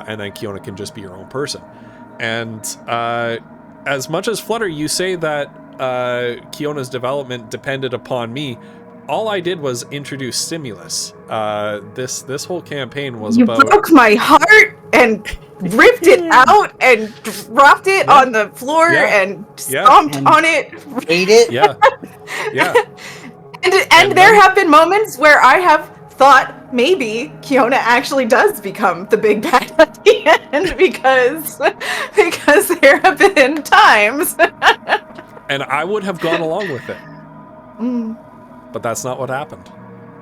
and then Kiona can just be her own person. And as much as Flutter, you say that Kiona's development depended upon me, all I did was introduce stimulus. This whole campaign was about... You broke my heart and ripped it out and dropped it on the floor and stomped on it. Ate it. Yeah. And there have been moments where I have thought maybe Kiona actually does become the big bad at the end because there have been times. And I would have gone along with it. Mm. But that's not what happened,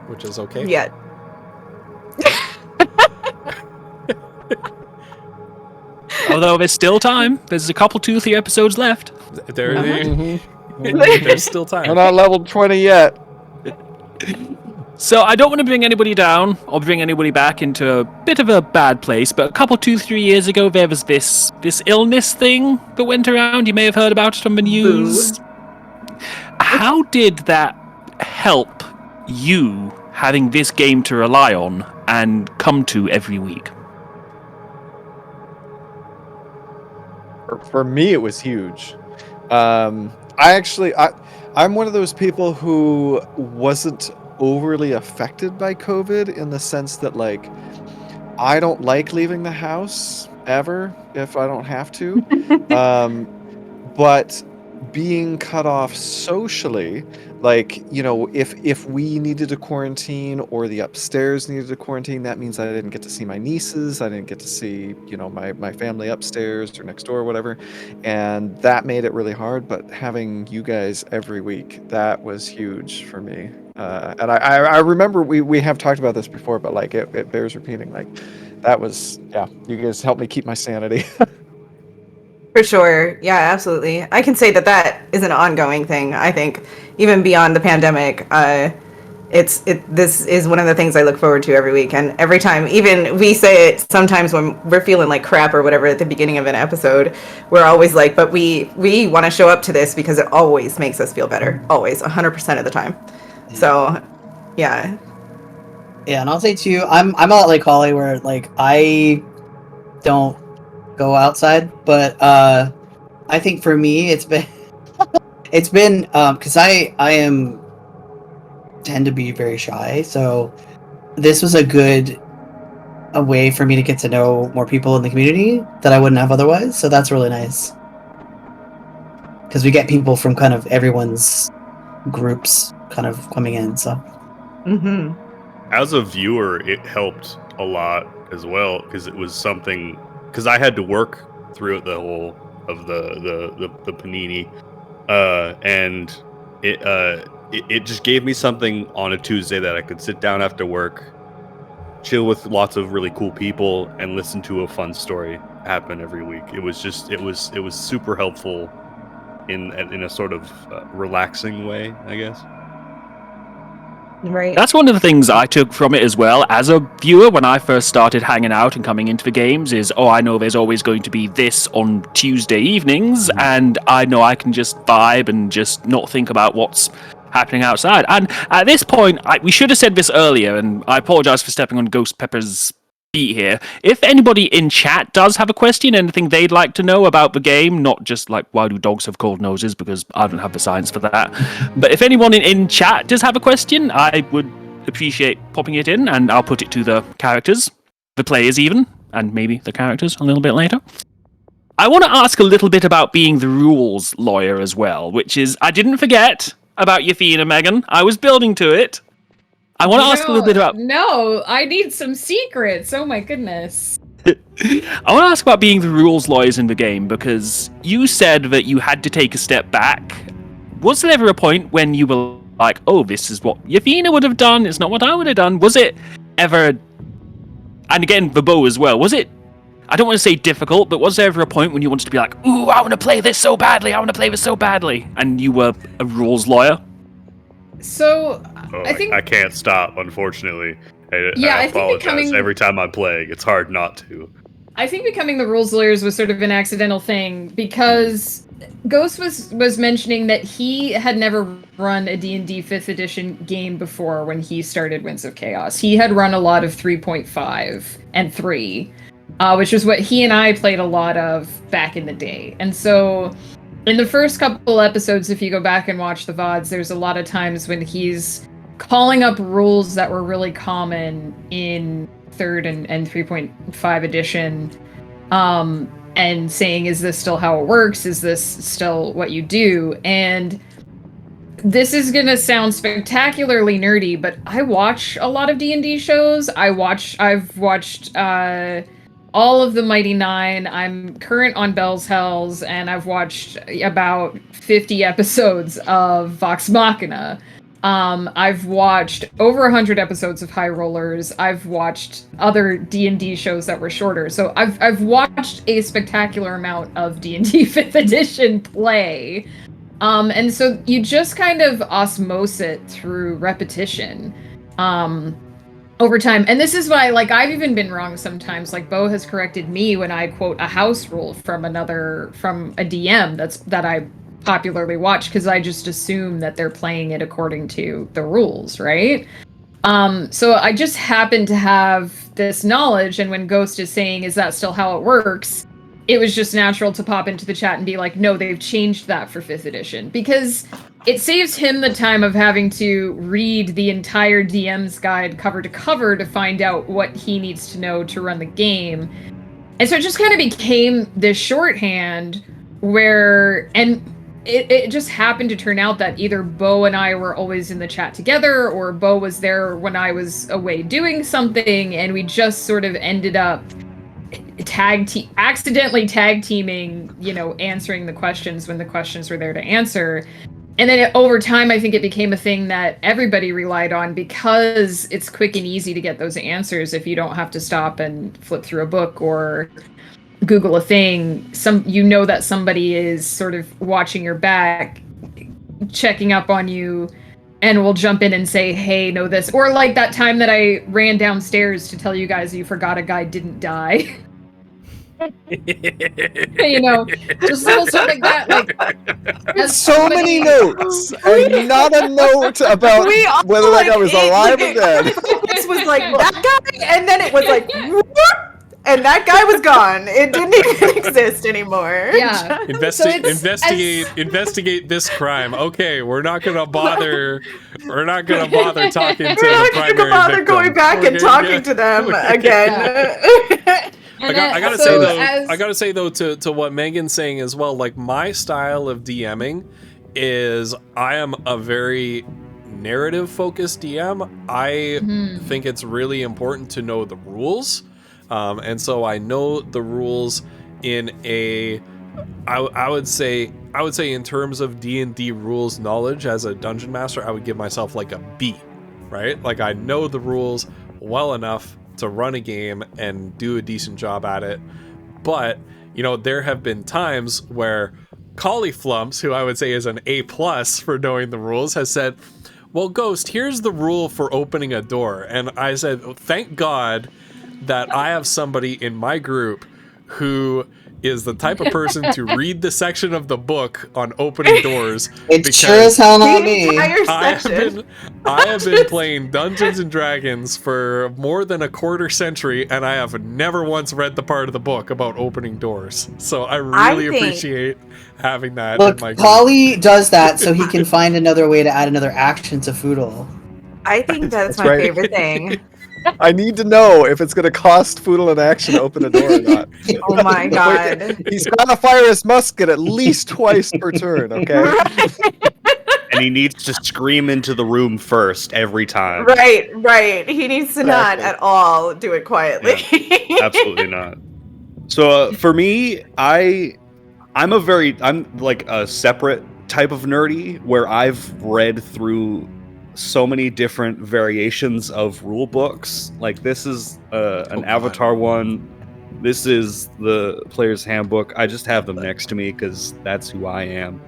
which is okay. Yet. Although there's still time. There's a couple, 2-3 episodes left. There's still time. We're not level 20 yet. So I don't want to bring anybody down or bring anybody back into a bit of a bad place, but a couple, 2-3 years ago, there was this illness thing that went around. You may have heard about it on the news. Boo. How did that help you having this game to rely on and come to every week? For me, it was huge. I'm one of those people who wasn't overly affected by COVID, in the sense that, like, I don't like leaving the house ever if I don't have to. But being cut off socially, like, you know, if we needed to quarantine or the upstairs needed to quarantine, that means I didn't get to see my nieces. I didn't get to see, you know, my family upstairs or next door or whatever. And that made it really hard. But having you guys every week, that was huge for me. And I remember we have talked about this before, but like it bears repeating. Like that was, yeah, you guys helped me keep my sanity. For sure. Yeah, absolutely. I can say that is an ongoing thing. I think even beyond the pandemic, this is one of the things I look forward to every week. And every time, even we say it sometimes when we're feeling like crap or whatever at the beginning of an episode, we're always like, but we want to show up to this because it always makes us feel better. Always, 100% of the time. So, yeah. Yeah, and I'll say too, I'm a lot like Holly, where like I don't go outside, but I think for me it's been because I tend to be very shy, so this was a way for me to get to know more people in the community that I wouldn't have otherwise. So that's really nice because we get people from kind of everyone's groups kind of coming in. So as a viewer, it helped a lot as well because it was something. Because I had to work through the whole of the panini, and it just gave me something on a Tuesday that I could sit down after work, chill with lots of really cool people, and listen to a fun story happen every week. It was super helpful in a sort of relaxing way, I guess. Right. That's one of the things I took from it as well as a viewer when I first started hanging out and coming into the games is, I know there's always going to be this on Tuesday evenings, and I know I can just vibe and just not think about what's happening outside. And at this point, we should have said this earlier, and I apologize for stepping on Ghost Pepper's feet here. If anybody in chat does have a question, anything they'd like to know about the game, not just like why do dogs have cold noses, because I don't have the science for that, but if anyone in chat does have a question, I would appreciate popping it in, and I'll put it to the characters, the players even, and maybe the characters a little bit later. I want to ask a little bit about being the rules lawyer as well, which is, I didn't forget about Yafina, Megan. I was building to it. I want to ask a little bit about... No, I need some secrets. Oh my goodness. I want to ask about being the rules lawyers in the game, because you said that you had to take a step back. Was there ever a point when you were like, oh, this is what Yafina would have done, it's not what I would have done? Was it ever... And again, the bow as well. Was it... I don't want to say difficult, but was there ever a point when you wanted to be like, ooh, I want to play this so badly, and you were a rules lawyer? So, I think... I can't stop, unfortunately. I apologize. Every time I'm playing, it's hard not to. I think becoming the rules lawyers was sort of an accidental thing, because Ghost was mentioning that he had never run a D&D 5th edition game before when he started Winds of Chaos. He had run a lot of 3.5 and 3, which is what he and I played a lot of back in the day. And so... in the first couple episodes, if you go back and watch the VODs, there's a lot of times when he's calling up rules that were really common in 3rd and 3.5 edition, and saying, is this still how it works? Is this still what you do? And this is gonna sound spectacularly nerdy, but I watch a lot of D&D shows. I've watched all of the Mighty Nine. I'm current on Bell's Hells, and I've watched about 50 episodes of Vox Machina. I've watched over 100 episodes of High Rollers. I've watched other D&D shows that were shorter. So I've watched a spectacular amount of D&D 5th edition play. And so you just kind of osmose it through repetition. Over time. And this is why, like, I've even been wrong sometimes. Like, Bo has corrected me when I quote a house rule from a DM that I popularly watch, because I just assume that they're playing it according to the rules, right? So I just happen to have this knowledge, and when Ghost is saying, is that still how it works? it was just natural to pop into the chat and be like, no, they've changed that for 5th edition. Because it saves him the time of having to read the entire DM's guide cover to cover to find out what he needs to know to run the game. And so it just kind of became this shorthand where, and it just happened to turn out that either Bo and I were always in the chat together, or Bo was there when I was away doing something, and we just sort of ended up accidentally tag teaming, you know, answering the questions when the questions were there to answer. And then over time, I think it became a thing that everybody relied on because it's quick and easy to get those answers if you don't have to stop and flip through a book or Google a thing. You know that somebody is sort of watching your back, checking up on you, and will jump in and say, hey, know this. Or like that time that I ran downstairs to tell you guys you forgot a guy didn't die. You know, just little stuff like that. Like, so many notes, and not a note about whether that guy was alive or dead. This was like that guy, and then it was like, whoop, and that guy was gone. It didn't even exist anymore. Yeah. Investigate this crime. Okay, we're not gonna bother. We're not gonna bother talking to the primary victim. We're not gonna bother going back and talking to them again. Yeah. I gotta say though to what Megan's saying as well, like my style of DMing is I am a very narrative focused DM. I think it's really important to know the rules. And so I know the rules in a I would say in terms of D&D rules knowledge as a dungeon master, I would give myself like a B, right? Like I know the rules well enough to run a game and do a decent job at it. But, you know, there have been times where Cauliflumps, who I would say is an A+ for knowing the rules, has said, well, Ghost, here's the rule for opening a door. And I said, thank God that I have somebody in my group who is the type of person to read the section of the book on opening doors. It's sure as hell not me. I have been playing Dungeons and Dragons for more than a quarter century, and I have never once read the part of the book about opening doors. So I really appreciate having that in my group. Polly does that so he can find another way to add another action to Foodle. I think that's my favorite thing. I need to know if it's going to cost Foodle an action to open a door or not. Oh my god. He's got to fire his musket at least twice per turn, okay? And he needs to scream into the room first every time. Right. He needs to not at all do it quietly. Yeah, absolutely not. So for me, I'm like a separate type of nerdy where I've read through so many different variations of rule books. Like this is an Avatar one. This is the Player's Handbook. I just have them next to me because that's who I am.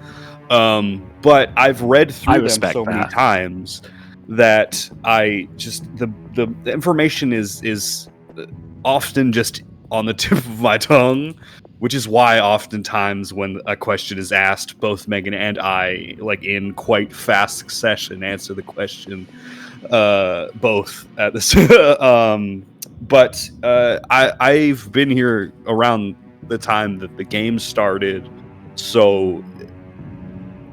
But I've read through them so many times that I just the information is often just on the tip of my tongue, which is why oftentimes when a question is asked, both Megan and I, like in quite fast succession, answer the question both at the but I've been here around the time that the game started, so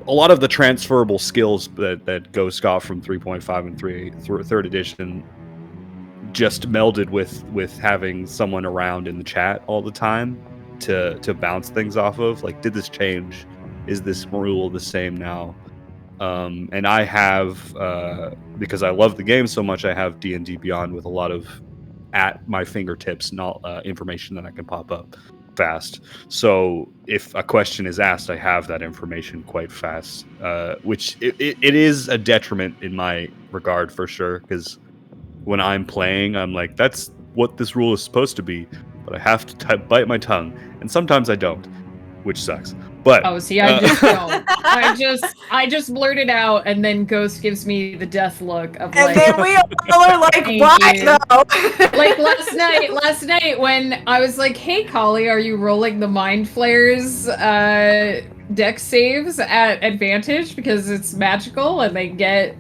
a lot of the transferable skills that Ghost got from 3.5 and 3rd edition just melded with having someone around in the chat all the time to bounce things off of. Like, did this change? Is this rule the same now? And I have, because I love the game so much, I have D&D Beyond with a lot of at my fingertips information that I can pop up fast. So if a question is asked, I have that information quite fast, which it is a detriment in my regard for sure, because when I'm playing, I'm like, that's what this rule is supposed to be, but I have to bite my tongue, and sometimes I don't, which sucks. But see, I just don't. I just blurt it out, and then Ghost gives me the death look of like. And then we all are like, "Why though?" Like last night when I was like, "Hey, Kali, are you rolling the Mind Flayers dex saves at advantage because it's magical and they get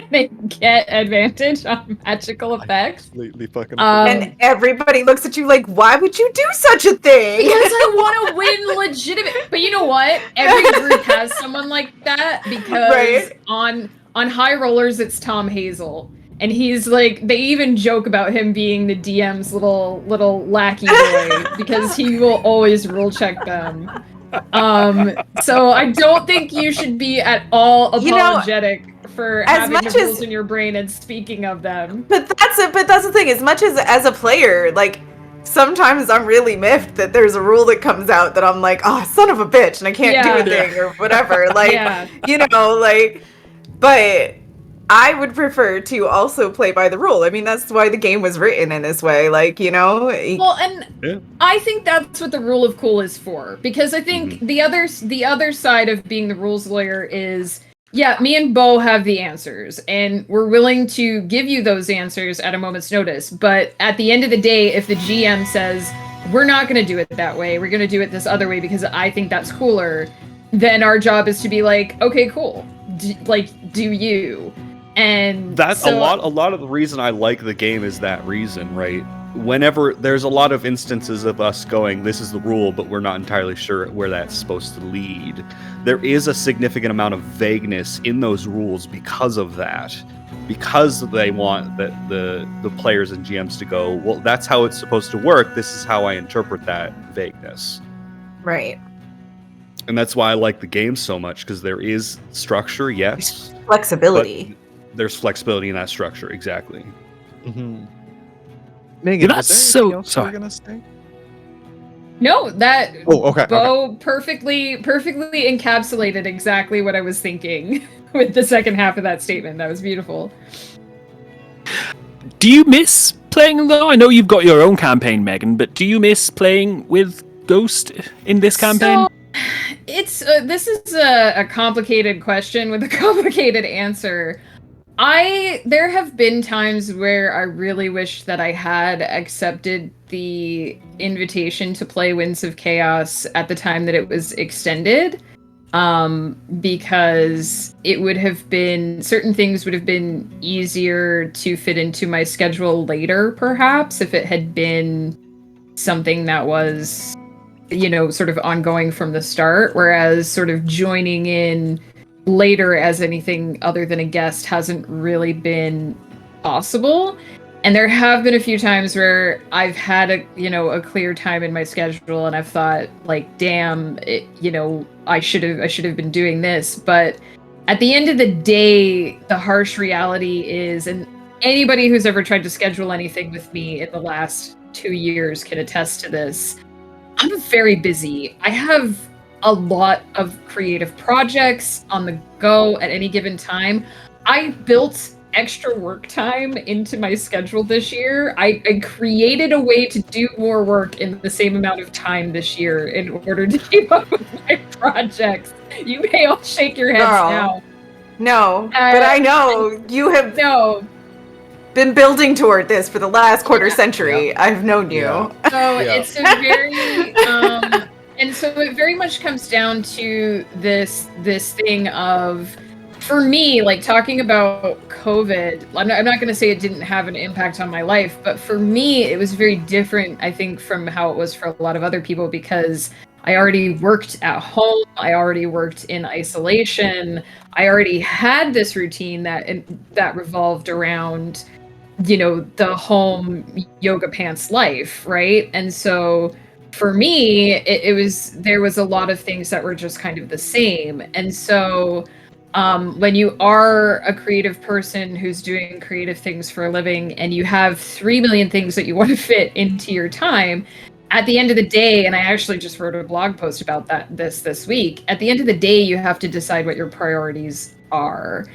they get advantage on magical effects. Completely fucking. And everybody looks at you like, why would you do such a thing? Because I want to win legitimate. But you know what? Every group has someone like that because on High Rollers it's Tom Hazel. And he's like, they even joke about him being the DM's little lackey boy because he will always rule check them. So I don't think you should be at all apologetic for having the rules in your brain and speaking of them. But that's it. But that's the thing. As much as a player, like sometimes I'm really miffed that there's a rule that comes out that I'm like, oh, son of a bitch, and I can't do a thing or whatever. Like, you know, like, but I would prefer to also play by the rule. I mean, that's why the game was written in this way, like, you know? Well, and I think that's what the rule of cool is for, because I think the other side of being the rules lawyer is, yeah, me and Bo have the answers, and we're willing to give you those answers at a moment's notice, but at the end of the day, if the GM says, we're not going to do it that way, we're going to do it this other way because I think that's cooler, then our job is to be like, okay, cool, do you? And that's a lot of the reason I like the game is that reason, right? Whenever there's a lot of instances of us going, this is the rule, but we're not entirely sure where that's supposed to lead. There is a significant amount of vagueness in those rules because of that. Because they want the players and GMs to go, well, that's how it's supposed to work. This is how I interpret that vagueness. Right. And that's why I like the game so much, because there is structure, yes. Flexibility. There's flexibility in that structure, exactly. Mm-hmm. Megan, that's so sorry. Gonna say? No, that okay. Bo perfectly encapsulated exactly what I was thinking with the second half of that statement. That was beautiful. Do you miss playing though? I know you've got your own campaign, Megan, but do you miss playing with Ghost in this campaign? So, it's this is a complicated question with a complicated answer. There have been times where I really wish that I had accepted the invitation to play Winds of Chaos at the time that it was extended, because it would have been, certain things would have been easier to fit into my schedule later, perhaps, if it had been something that was, you know, sort of ongoing from the start, whereas sort of joining in later as anything other than a guest hasn't really been possible. And there have been a few times where I've had a clear time in my schedule and I've thought, like, damn, I should have been doing this. But at the end of the day, the harsh reality is, and anybody who's ever tried to schedule anything with me in the last 2 years can attest to this, I'm very busy. I have a lot of creative projects on the go at any given time. I built extra work time into my schedule this year. I created a way to do more work in the same amount of time this year in order to keep up with my projects. You may all shake your heads now. No, but I know you have been building toward this for the last quarter century. I've known you. So it's a very and so it very much comes down to this thing of, for me, like, talking about COVID, I'm not going to say it didn't have an impact on my life, but for me, it was very different, I think, from how it was for a lot of other people, because I already worked at home, I already worked in isolation, I already had this routine that revolved around, the home yoga pants life, right? And so for me, there was a lot of things that were just kind of the same. And so when you are a creative person who's doing creative things for a living and you have 3 million things that you want to fit into your time, at the end of the day, and I actually just wrote a blog post about this week, at the end of the day, you have to decide what your priorities are.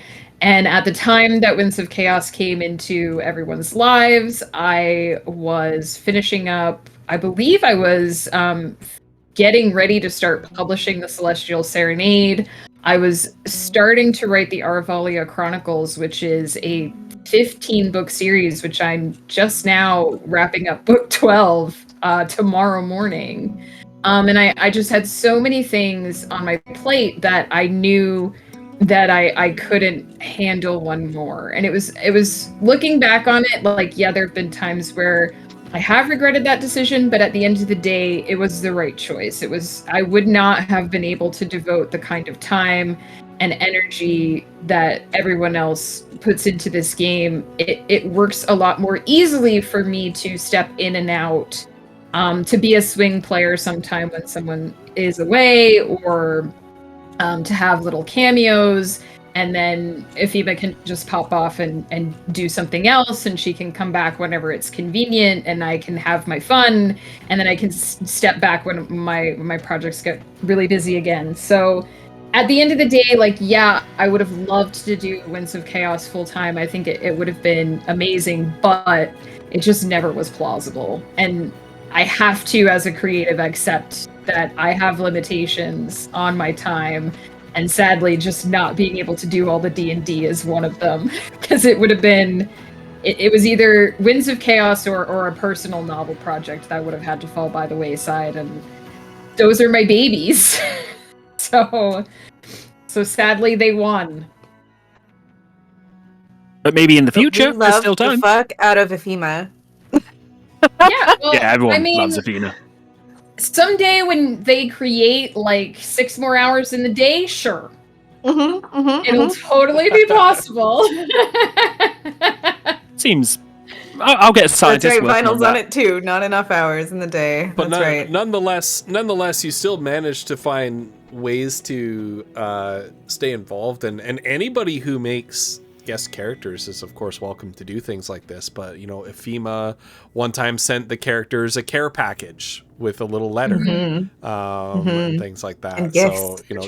And at the time that Winds of Chaos came into everyone's lives, I was finishing up, I believe I was getting ready to start publishing the Celestial Serenade. I was starting to write the Arvalia Chronicles, which is a 15-book series, which I'm just now wrapping up book 12 tomorrow morning. And I just had so many things on my plate that I knew that I couldn't handle one more. And it was looking back on it, like, yeah, there have been times where I have regretted that decision, but at the end of the day, it was the right choice. I would not have been able to devote the kind of time and energy that everyone else puts into this game. It works a lot more easily for me to step in and out, to be a swing player sometime when someone is away, or to have little cameos, and then Ifima can just pop off and do something else, and she can come back whenever it's convenient, and I can have my fun, and then I can step back when my projects get really busy again. So at the end of the day, like, yeah, I would have loved to do Winds of Chaos full time. I think it would have been amazing, but it just never was plausible. And I have to, as a creative, accept that I have limitations on my time, and sadly, just not being able to do all the D&D is one of them, because it would have been, it was either Winds of Chaos or a personal novel project that would have had to fall by the wayside, and those are my babies. So sadly, they won. But maybe in the future, there's still time. The fuck out of Ifima. Yeah, well, yeah, everyone loves Ifima. Someday when they create like 6 more hours in the day, sure. It'll totally be possible. Seems... I'll get a scientist. That's right, Vinyl's on it too. Not enough hours in the day. But That's right. Nonetheless, you still manage to find ways to stay involved, and anybody who makes guest characters is of course welcome to do things like this. But you know, Ifima one time sent the characters a care package with a little letter, and things like that. And so you know,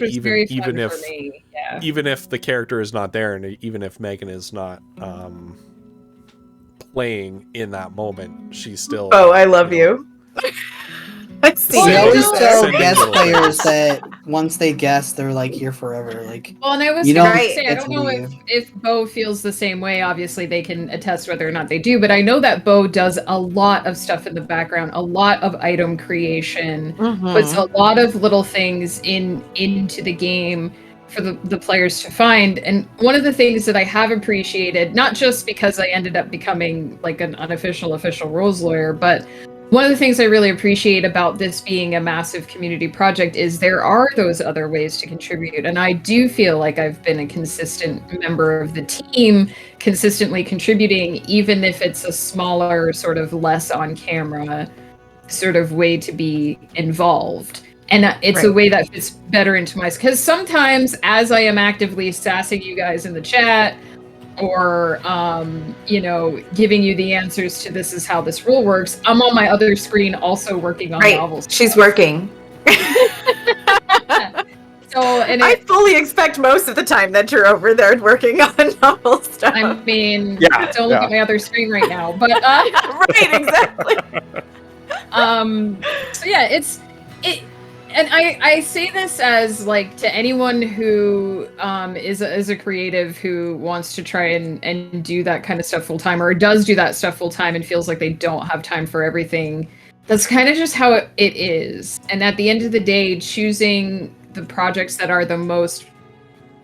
even if the character is not there, and even if Megan is not playing in that moment, she's still. Oh, I love you. I see. We always tell Sending guest little players that once they guest, they're like here forever. Like, well, and I was you going don't to say, I get don't to know leave. if Bo feels the same way. Obviously, they can attest whether or not they do, but I know that Bo does a lot of stuff in the background, a lot of item creation, puts a lot of little things into the game for the players to find. And one of the things that I have appreciated, not just because I ended up becoming like an unofficial official rules lawyer, but one of the things I really appreciate about this being a massive community project is there are those other ways to contribute. And I do feel like I've been a consistent member of the team, consistently contributing, even if it's a smaller, sort of less on camera sort of way to be involved. And it's a way that fits better into my... Because sometimes, as I am actively sassing you guys in the chat, or, you know, giving you the answers to this is how this rule works, I'm on my other screen also working on novels. She's working. I fully expect most of the time that you're over there working on novel stuff. I mean, don't look at my other screen right now, but... right, exactly. So yeah, and I say this as like to anyone who is a creative who wants to try and do that kind of stuff full time, or does do that stuff full time and feels like they don't have time for everything. That's kind of just how it is. And at the end of the day, choosing the projects that are the most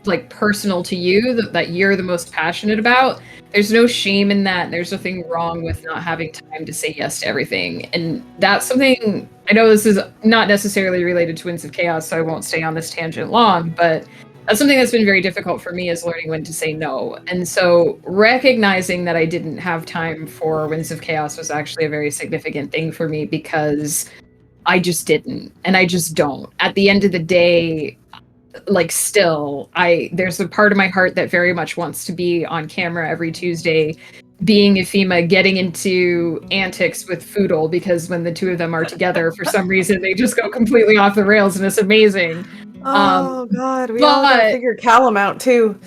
like personal to you, that you're the most passionate about, there's no shame in that. There's nothing wrong with not having time to say yes to everything. And that's something, I know this is not necessarily related to Winds of Chaos, so I won't stay on this tangent long, but that's something that's been very difficult for me, is learning when to say no. And so recognizing that I didn't have time for Winds of Chaos was actually a very significant thing for me, because I just didn't, and I just don't. At the end of the day, like, still, there's a part of my heart that very much wants to be on camera every Tuesday, being Ifima, getting into antics with Foodle, because when the two of them are together, for some reason, they just go completely off the rails, and it's amazing. Oh God, we all gotta figure Callum out too.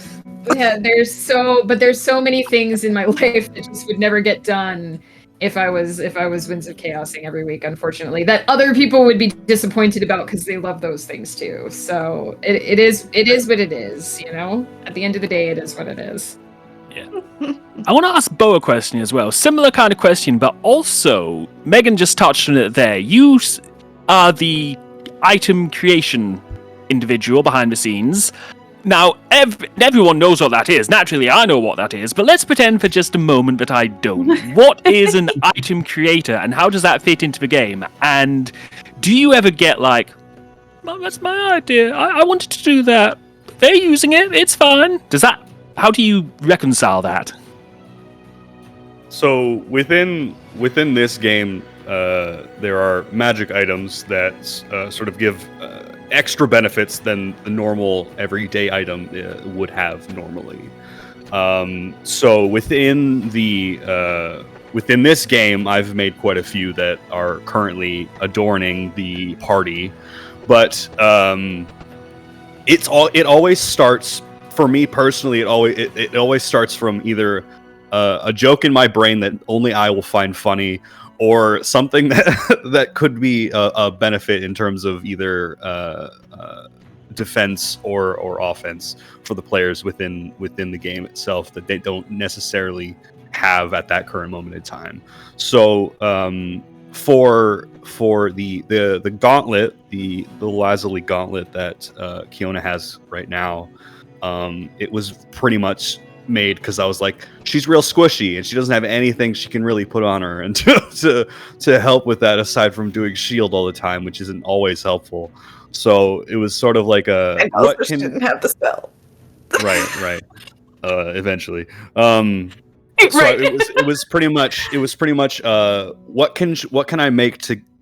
Yeah, there's so many things in my life that just would never get done if I was Winds of Chaosing every week, unfortunately, that other people would be disappointed about, because they love those things too. So it is what it is, you know? At the end of the day, it is what it is. Yeah. I want to ask Bo a question as well. Similar kind of question, but also, Megan just touched on it there. You are the item creation individual behind the scenes. Now, everyone knows what that is. Naturally, I know what that is, but let's pretend for just a moment that I don't. What is an item creator, and how does that fit into the game? And do you ever get like, well, that's my idea, I wanted to do that. They're using it, it's fine. How do you reconcile that? So within this game, there are magic items that sort of give extra benefits than the normal everyday item would have normally. So within this game, I've made quite a few that are currently adorning the party, but it always starts, for me personally, it always starts from either a joke in my brain that only I will find funny, or something that could be a benefit in terms of either defense or offense for the players within the game itself that they don't necessarily have at that current moment in time. So for the gauntlet, the Lazuli gauntlet that Kiona has right now, it was pretty much made because I was like, she's real squishy and she doesn't have anything she can really put on her, and to help with that aside from doing shield all the time, which isn't always helpful. So it was sort of like and also she didn't have the spell. Right. Eventually. So it was pretty much what can I make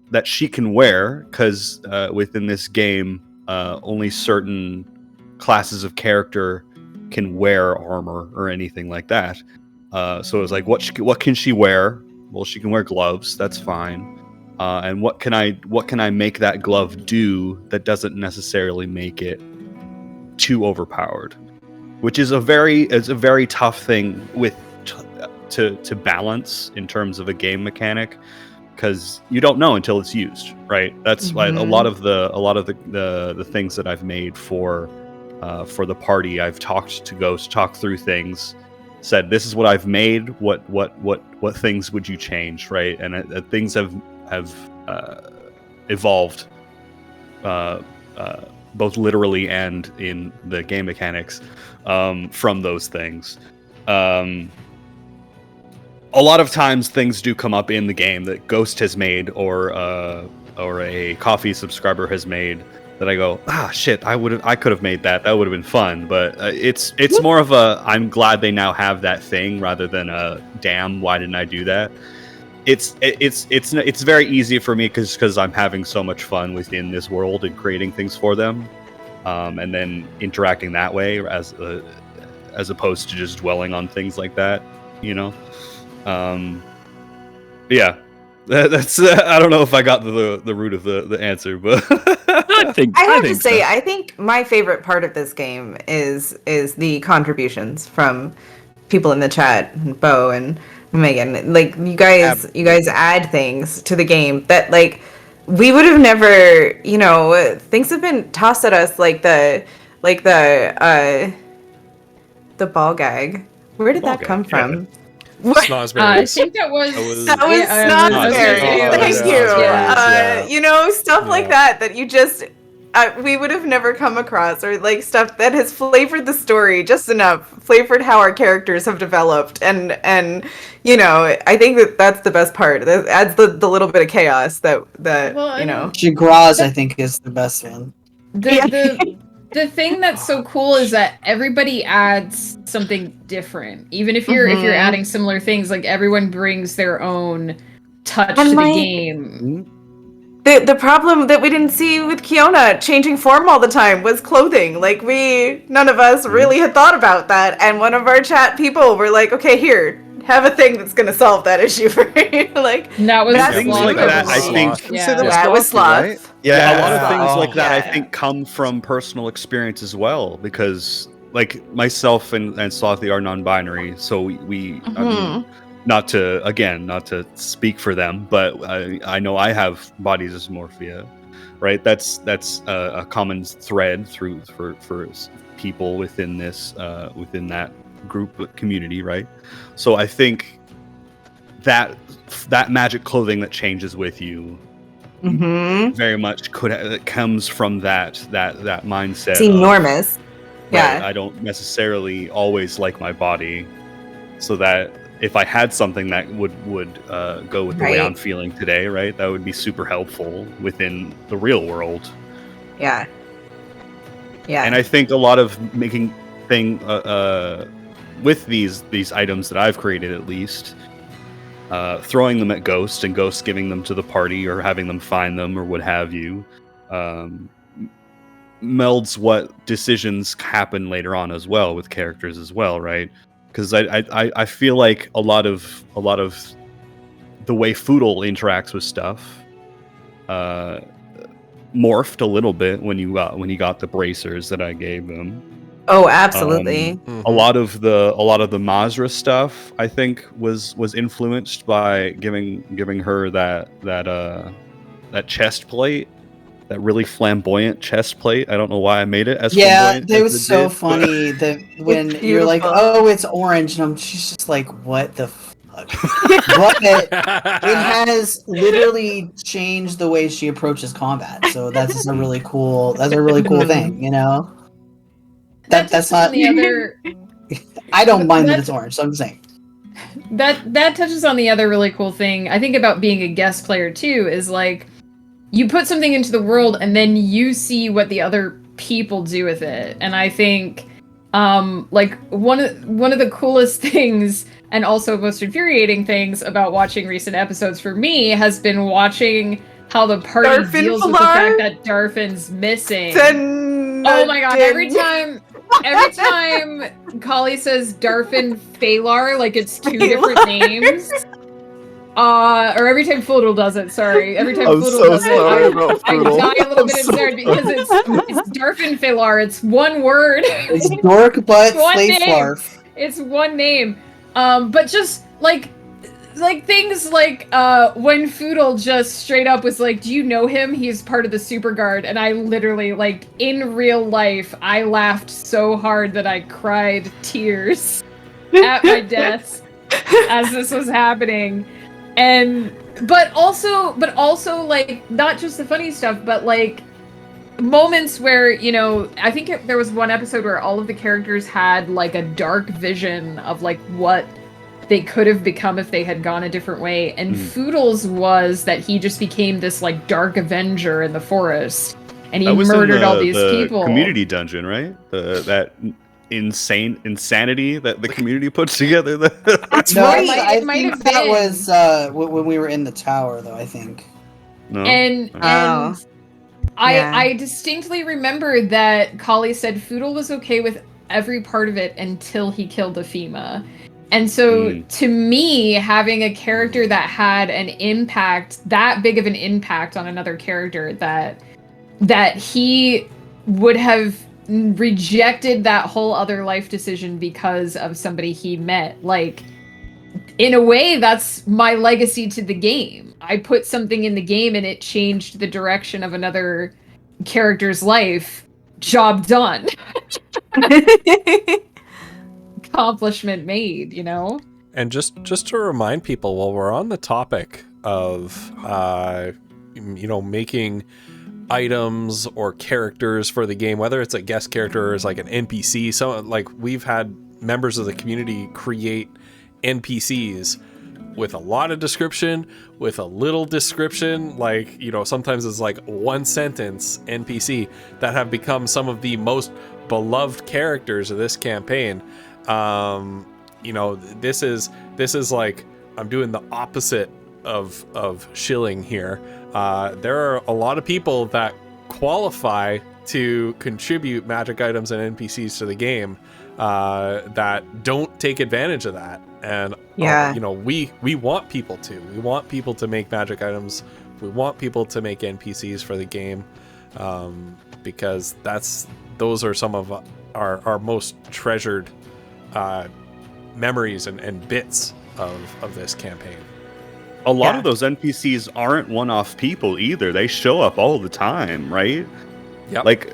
that she can wear, because within this game only certain classes of character can wear armor or anything like that. So it was like, what can she wear? Well, she can wear gloves. That's fine. And what can I make that glove do that doesn't necessarily make it too overpowered? Which is a very tough thing to balance in terms of a game mechanic, because you don't know until it's used, right? That's why a lot of the things that I've made for the party, I've talked to Ghost, talked through things, said this is what I've made. What things would you change, right? And things have evolved, both literally and in the game mechanics, from those things. A lot of times things do come up in the game that Ghost has made or a coffee subscriber has made that I go, shit, I could have made that. That would have been fun. But it's more of a, I'm glad they now have that thing rather than a, damn, why didn't I do that? It's very easy for me because I'm having so much fun within this world and creating things for them, and then interacting that way as opposed to just dwelling on things like that, you know. Yeah, that's I don't know if I got the root of the answer, but I think my favorite part of this game is the contributions from people in the chat, Bo and Megan. Like you guys add things to the game that like we would have never, you know, things have been tossed at us like the ball gag. Where did that come from? Snozzberry. I think that was Snozzberry. Thank you. Yeah. You know, stuff like that you just we would have never come across, or like stuff that has flavored the story just enough, flavored how our characters have developed, and you know, I think that's the best part. That adds the little bit of chaos that you know. Jigraz, I think, is the best one. The thing that's so cool is that everybody adds something different. Even if you're adding similar things, like everyone brings their own touch to the game. The problem that we didn't see with Kiona changing form all the time was clothing. Like none of us really had thought about that, and one of our chat people were like, "Okay, here, have a thing that's gonna solve that issue for you." Like that was things like that. I think that was Sloth. Right? Yeah, a lot of things like that I think come from personal experience as well, because like myself and Slothy are non-binary, so we I mean, not to speak for them, but I know I have body dysmorphia, right? That's a common thread for people within this within that group community, right? So I think that magic clothing that changes with you very much comes from that mindset. It's enormous. Yeah. I don't necessarily always like my body, so that if I had something that would go with the way I'm feeling today, right, that would be super helpful within the real world. Yeah. Yeah. And I think a lot of making with these items that I've created, at least, throwing them at Ghost and Ghost giving them to the party or having them find them or what have you, melds what decisions happen later on as well with characters as well, right? Because I feel like a lot of the way Foodle interacts with stuff morphed a little bit when you got the bracers that I gave him. Oh, absolutely. A lot of the Mazra stuff, I think, was influenced by giving her that chest plate, that really flamboyant chest plate. I don't know why I made it as flamboyant. Yeah, it was so funny that when you're like, "Oh, it's orange," and she's just like, "What the fuck?" But it has literally changed the way she approaches combat. So that's a really cool thing, you know. That's not the other. I don't mind that it's orange. So I'm saying that touches on the other really cool thing I think about being a guest player too. Is like you put something into the world and then you see what the other people do with it. And I think like one of the coolest things and also most infuriating things about watching recent episodes for me has been watching how the party deals with the fact that Darfin's missing. Oh my god, every time Kali says Darfin Phalar, like it's two different names. Or every time Foodle does it, sorry. Every time Foodle does it, I die a little bit inside because it's Darfin Phalar. It's one word. It's dork butt flarf. It's one name. But just like things like when Foodle just straight up was like, "Do you know him? He's part of the Super Guard." And I literally, like, in real life, I laughed so hard that I cried tears at my desk as this was happening. But also like not just the funny stuff, but like moments where, you know, I think there was one episode where all of the characters had like a dark vision of like what they could have become if they had gone a different way. And Foodle's was that he just became this like dark avenger in the forest, and he murdered all these people. Community dungeon, right? That insanity that the community puts together. That's no, right. I think that was when we were in the tower, though. I think. No. And I distinctly remember that Kali said Foodle was okay with every part of it until he killed Ephema. And so to me, having a character that had an impact, that big of an impact on another character, that he would have rejected that whole other life decision because of somebody he met. Like, in a way, that's my legacy to the game. I put something in the game and it changed the direction of another character's life. Job done. Accomplishment made, you know? And just to remind people, while we're on the topic of making items or characters for the game, whether it's a guest character or it's like an NPC, so like we've had members of the community create NPCs with a lot of description, with a little description, like, you know, sometimes it's like one sentence NPC that have become some of the most beloved characters of this campaign. You know, this is like, I'm doing the opposite of shilling here. There are a lot of people that qualify to contribute magic items and NPCs to the game that don't take advantage of that. And you know, we want people to. We want people to make magic items. We want people to make NPCs for the game, because those are some of our most treasured memories and bits of this campaign. A lot of those NPCs aren't one-off people either. They show up all the time, right? Yeah. Like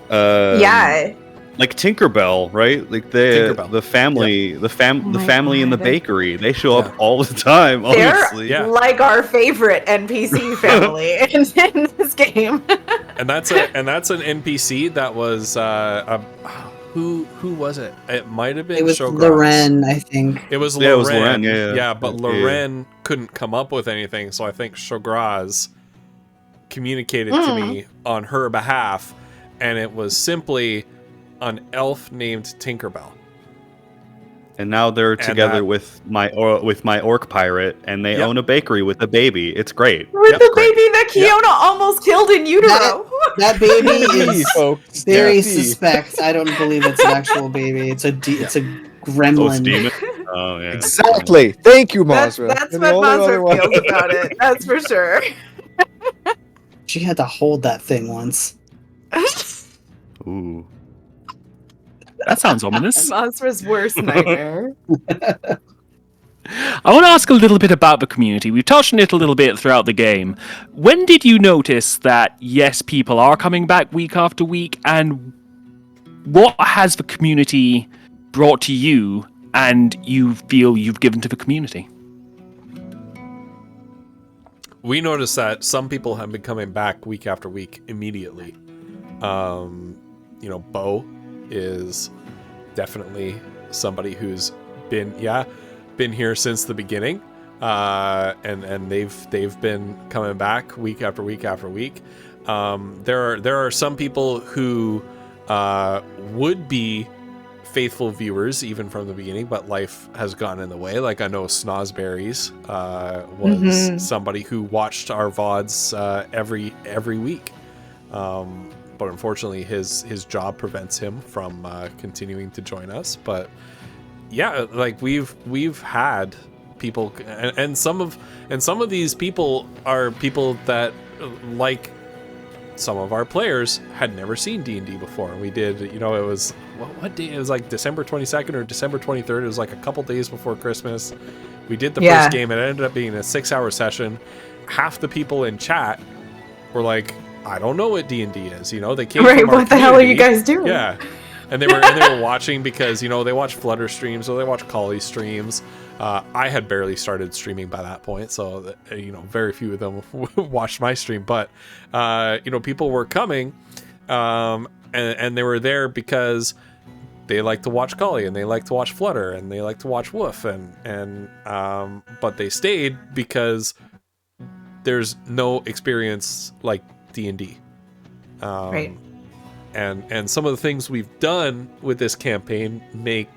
like Tinkerbell, right? Like the family, the family in the bakery. They show up all the time. Honestly, they're like our favorite NPC family in this game. and that's an NPC that was Who was it? It might have been It was Shogras. Loren, I think. It was Yeah, Loren. it was Loren, yeah. but Loren couldn't come up with anything, so I think Shogras communicated to me on her behalf, and it was simply an elf named Tinkerbell. And now they're together with my orc pirate, and they own a bakery with a baby. It's great. With the baby that Kiona almost killed in utero. That baby is folks. very suspect. I don't believe it's an actual baby. It's a gremlin. Demon. Oh yeah. Exactly. Thank you, Mazra. That's You're what the only one Mazra who- feels about it. That's for sure. She had to hold that thing once. Ooh. That sounds ominous. Mazra's worst nightmare. I want to ask a little bit about the community. We've touched on it a little bit throughout the game. When did you notice that, yes, people are coming back week after week, and what has the community brought to you and you feel you've given to the community? We noticed that some people have been coming back week after week immediately. Bo is definitely somebody who's been here since the beginning, and they've been coming back week after week after week. There are some people who would be faithful viewers even from the beginning, but life has gotten in the way. Like I know Snozberries was somebody who watched our VODs every week. But unfortunately his job prevents him from continuing to join us. But yeah, like we've had people, and some of these people are people that, like some of our players, had never seen D&D before. We did, it was what day? It was like December 22nd or December 23rd. It was like a couple days before Christmas. We did the first game. It ended up being a 6-hour session. Half the people in chat were like, I don't know what D&D is. They came Right, from our what the hell are you community. guys doing? Yeah. And they were watching because, they watch Flutter streams or they watch Collie streams. I had barely started streaming by that point, so very few of them watched my stream. But people were coming, and they were there because they like to watch Collie and they like to watch Flutter and they like to watch Woof, and but they stayed because there's no experience like D&D. Right. And some of the things we've done with this campaign make,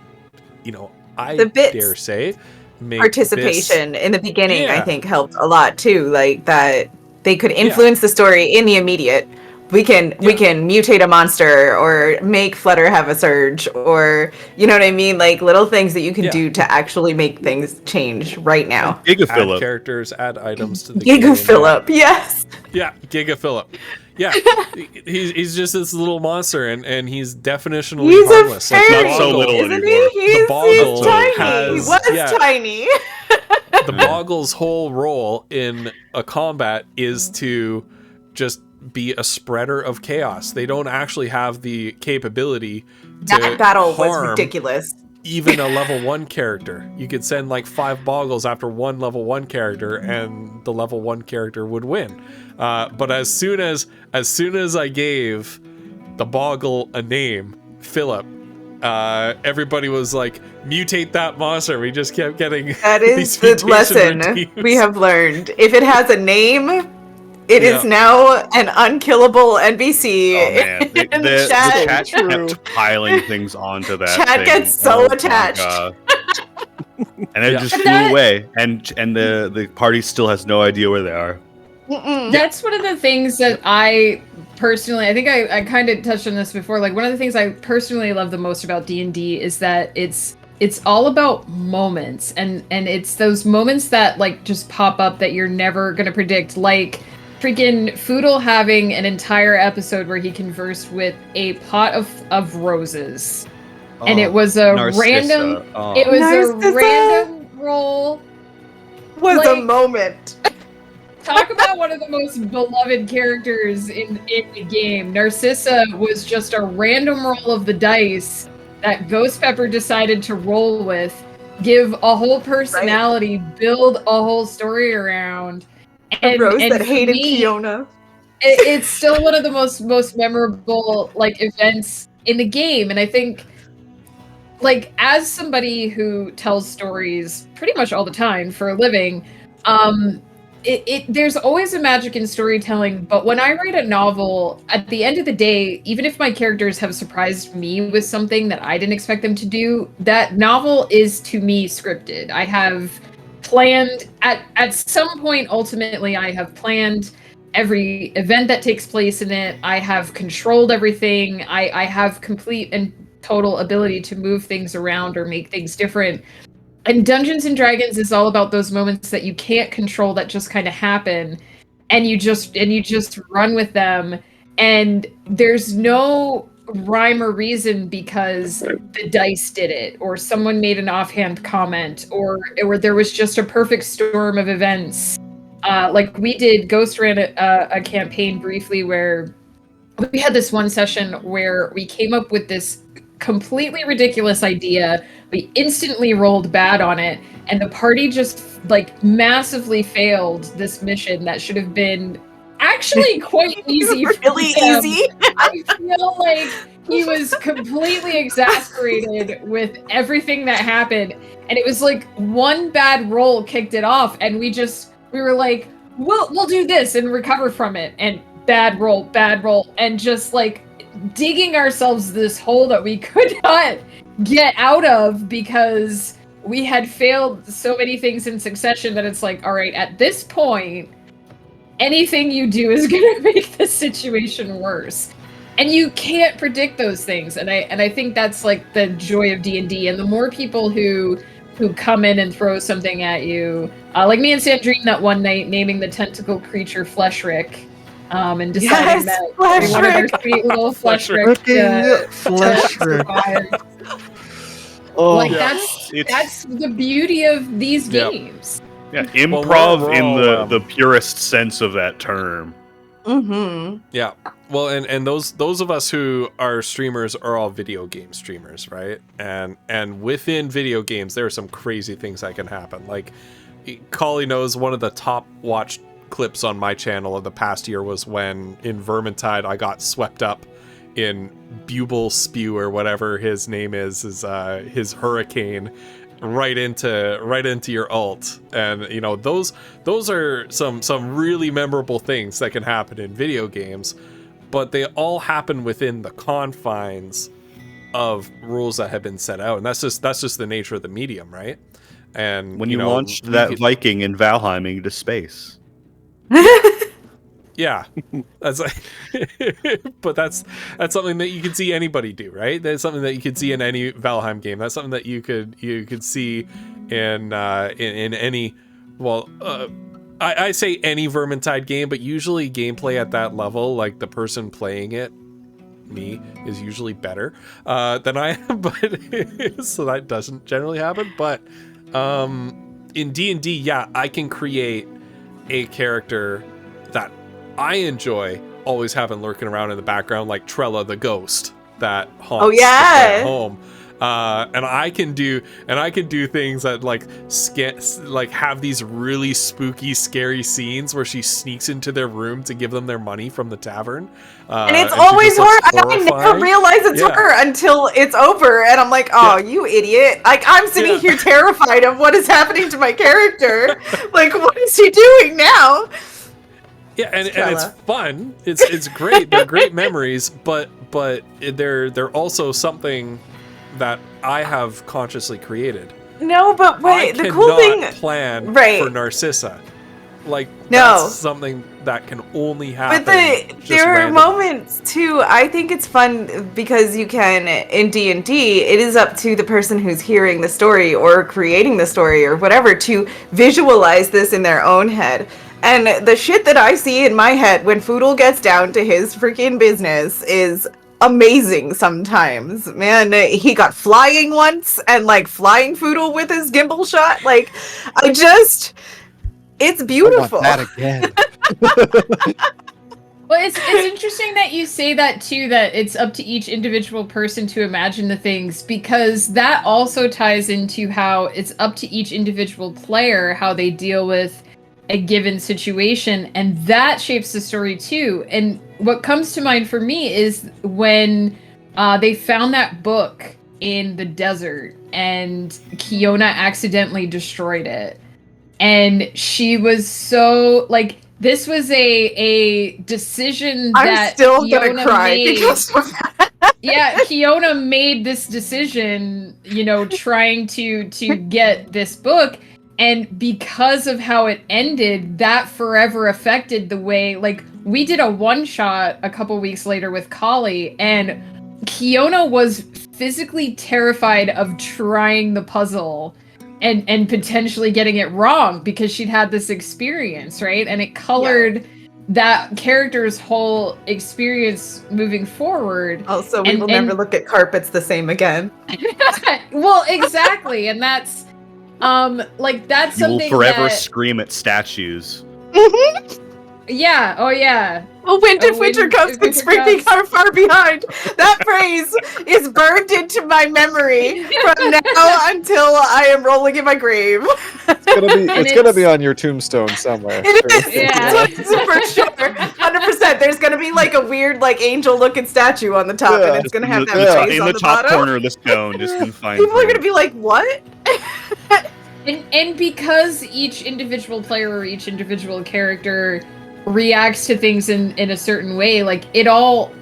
I The bits. dare say, make Participation in the beginning, I Yeah. think, helped a lot too. Like that they could influence the story in the immediate. We can mutate a monster or make Flutter have a surge, or you know what I mean, like little things that you can do to actually make things change right now. Add Giga characters, add items to the game. Giga Phillip, yes. Yeah, Giga Phillip. Yeah, he's just this little monster, and he's definitionally He's harmless. a fairy, not so little isn't anymore. he? He's Boggle tiny. has- He was yeah. tiny. The Boggle's whole role in a combat is to just be a spreader of chaos. They don't actually have the capability to That battle was harm ridiculous. even a level 1 character. You could send like 5 Boggles after one level 1 character, and the level 1 character would win. But as soon as I gave the Boggle a name, Philip, everybody was like, mutate that monster. We just kept getting That these is the mutation lesson routines. we have learned. If it has a name, it is now an unkillable NPC. Oh man, in the chat. chat kept piling things onto that. Chat thing. gets so Oh my attached. God. And it Yeah. just And flew that- away, and the party still has no idea where they are. That's one of the things that I personally, I think I kind of touched on this before. Like one of the things I personally love the most about D&D is that it's all about moments, and it's those moments that like just pop up that you're never gonna predict. Like freaking Foodle having an entire episode where he conversed with a pot of roses, and it was a Narcissa. random. Oh. It was Narcissa. a random roll. Was a Like- moment. Talk about one of the most beloved characters in the game. Narcissa was just a random roll of the dice that Ghost Pepper decided to roll with, give a whole personality, build a whole story around. A rose that for hated me, Kiona. it's still one of the most memorable like events in the game. And I think, like, as somebody who tells stories pretty much all the time for a living, there's always a magic in storytelling. But when I write a novel, at the end of the day, even if my characters have surprised me with something that I didn't expect them to do, that novel is to me scripted. I have planned at some point, ultimately, I have planned every event that takes place in it. I have controlled everything. I have complete and total ability to move things around or make things different. And Dungeons and Dragons is all about those moments that you can't control that just kind of happen, and you just run with them, and there's no rhyme or reason because the dice did it, or someone made an offhand comment, or there was just a perfect storm of events. Like Ghost ran a campaign briefly where we had this one session where we came up with this completely ridiculous idea. We instantly rolled bad on it, and the party just like massively failed this mission that should have been actually quite easy. Really easy. I feel like he was completely exasperated with everything that happened, and it was like one bad roll kicked it off, and we were like, we'll do this and recover from it, and bad roll, and just like digging ourselves this hole that we could not get out of because we had failed so many things in succession that it's like, all right, at this point, anything you do is going to make the situation worse. And you can't predict those things. And I think that's like the joy of D&D. And the more people who come in and throw something at you, like me and Sandrine that one night naming the tentacle creature Fleshrick, and deciding that we wanted our sweet little Fleshrick Fleshrick. Oh, like that's the beauty of these games. Yeah, improv in the purest sense of that term. Mm-hmm. Yeah. Well, and those of us who are streamers are all video game streamers, right? And within video games, there are some crazy things that can happen. Like, Collie knows one of the top watched clips on my channel of the past year was when in Vermintide I got swept up in Bubble Spew or whatever his name is his hurricane right into your ult. And you know, those are some really memorable things that can happen in video games, but they all happen within the confines of rules that have been set out, and that's just the nature of the medium, right? And when you launched that Viking in Valheim into space. Yeah, that's like, but that's something that you can see anybody do, right? That's something that you could see in any Valheim game. That's something that you could see in any. Well, I say any Vermintide game, but usually gameplay at that level, like the person playing it, me, is usually better than I am. But so that doesn't generally happen. But in D&D, yeah, I can create a character that I enjoy always having lurking around in the background, like Trella the ghost that haunts the home. And I can do things that like have these really spooky, scary scenes where she sneaks into their room to give them their money from the tavern. And it's always her. I never realize it's her until it's over, and I'm like, "Oh, you idiot!" Like I'm sitting here terrified of what is happening to my character. Like, what is he doing now? Yeah, and it's fun. It's great. They're great memories, but they're also something that I have consciously created. No, but wait, the cool thing plan for Narcissa. Like that's something that can only happen. But there are moments too. I think it's fun because you can in D&D. It is up to the person who's hearing the story or creating the story or whatever to visualize this in their own head. And the shit that I see in my head when Foodle gets down to his freaking business is amazing sometimes. Man, he got flying once and like flying Foodle with his gimbal shot. Like, it's beautiful. I want that again. Well, it's interesting that you say that too, that it's up to each individual person to imagine the things, because that also ties into how it's up to each individual player how they deal with a given situation, and that shapes the story too. And what comes to mind for me is when they found that book in the desert, and Kiona accidentally destroyed it. And she was so like, this was a decision that I'm still Kiona gonna cry made. because of that. Yeah, Kiona made this decision, you know, trying to get this book, and because of how it ended, that forever affected the way, like, we did a one-shot a couple weeks later with Kali, and Kiona was physically terrified of trying the puzzle and potentially getting it wrong because she'd had this experience, right? And it colored that character's whole experience moving forward. Also, we will never look at carpets the same again. Well, exactly, and that's like, that's You will something forever that... scream at statues. Yeah, oh yeah. If winter comes and spring be far behind. That phrase is burned into my memory from now until I am rolling in my grave. It's gonna be on your tombstone somewhere. It is, Yeah. for sure. 100%. There's gonna be like a weird, like, angel-looking statue on the top, and it's gonna have that face in on the the top bottom. corner of the stone. Just in fine People are print. gonna be like, "What?" And because each individual player or each individual character reacts to things in a certain way, like, it all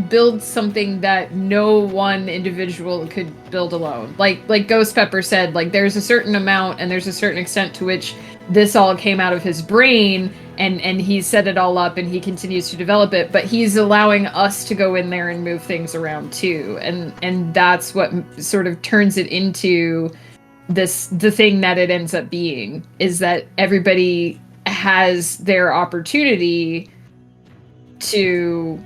builds something that no one individual could build alone. Like Ghost Pepper said, like, there's a certain amount and there's a certain extent to which this all came out of his brain, and he set it all up and he continues to develop it, but he's allowing us to go in there and move things around too, and that's what sort of turns it into the thing that it ends up being, is that everybody has their opportunity to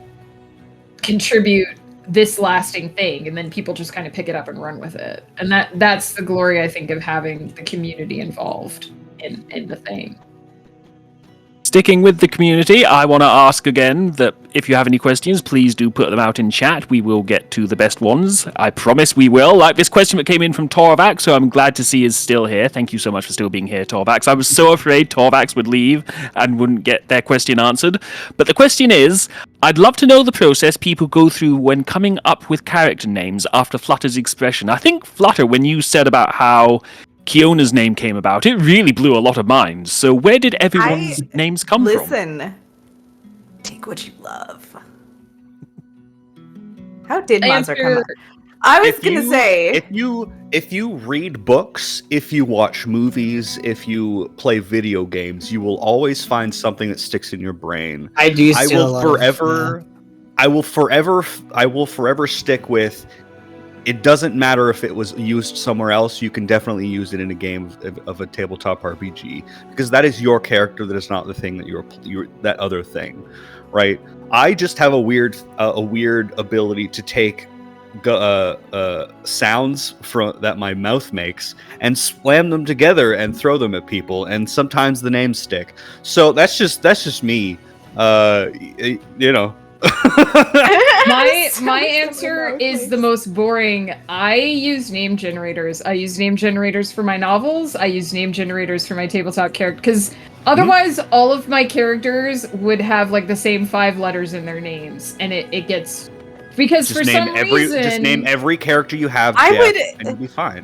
contribute this lasting thing, and then people just kind of pick it up and run with it. And that's the glory, I think, of having the community involved in the thing. Sticking with the community, I want to ask again that if you have any questions, please do put them out in chat. We will get to the best ones. I promise we will. Like this question that came in from Torvax, so I'm glad to see is still here. Thank you so much for still being here, Torvax. I was so afraid Torvax would leave and wouldn't get their question answered. But the question is, I'd love to know the process people go through when coming up with character names after Flutter's expression. I think, Flutter, when you said about how Kiona's name came about, it really blew a lot of minds. So where did everyone's names come from? Listen, take what you love. How did Monster come up? I was gonna say, if you read books, if you watch movies, if you play video games, you will always find something that sticks in your brain. I do. I will forever stick with. It doesn't matter if it was used somewhere else. You can definitely use it in a game of a tabletop RPG, because that is your character. That is not the thing that you're that other thing, right? I just have a weird ability to take sounds that my mouth makes and slam them together and throw them at people, and sometimes the names stick. So that's just me. You know. My answer is the most boring. I use name generators. I use name generators for my novels. I use name generators for my tabletop character, because otherwise all of my characters would have like the same 5 letters in their names, and it gets, because just for some reason just name every character you have, I Jeff, would, and you'll be fine.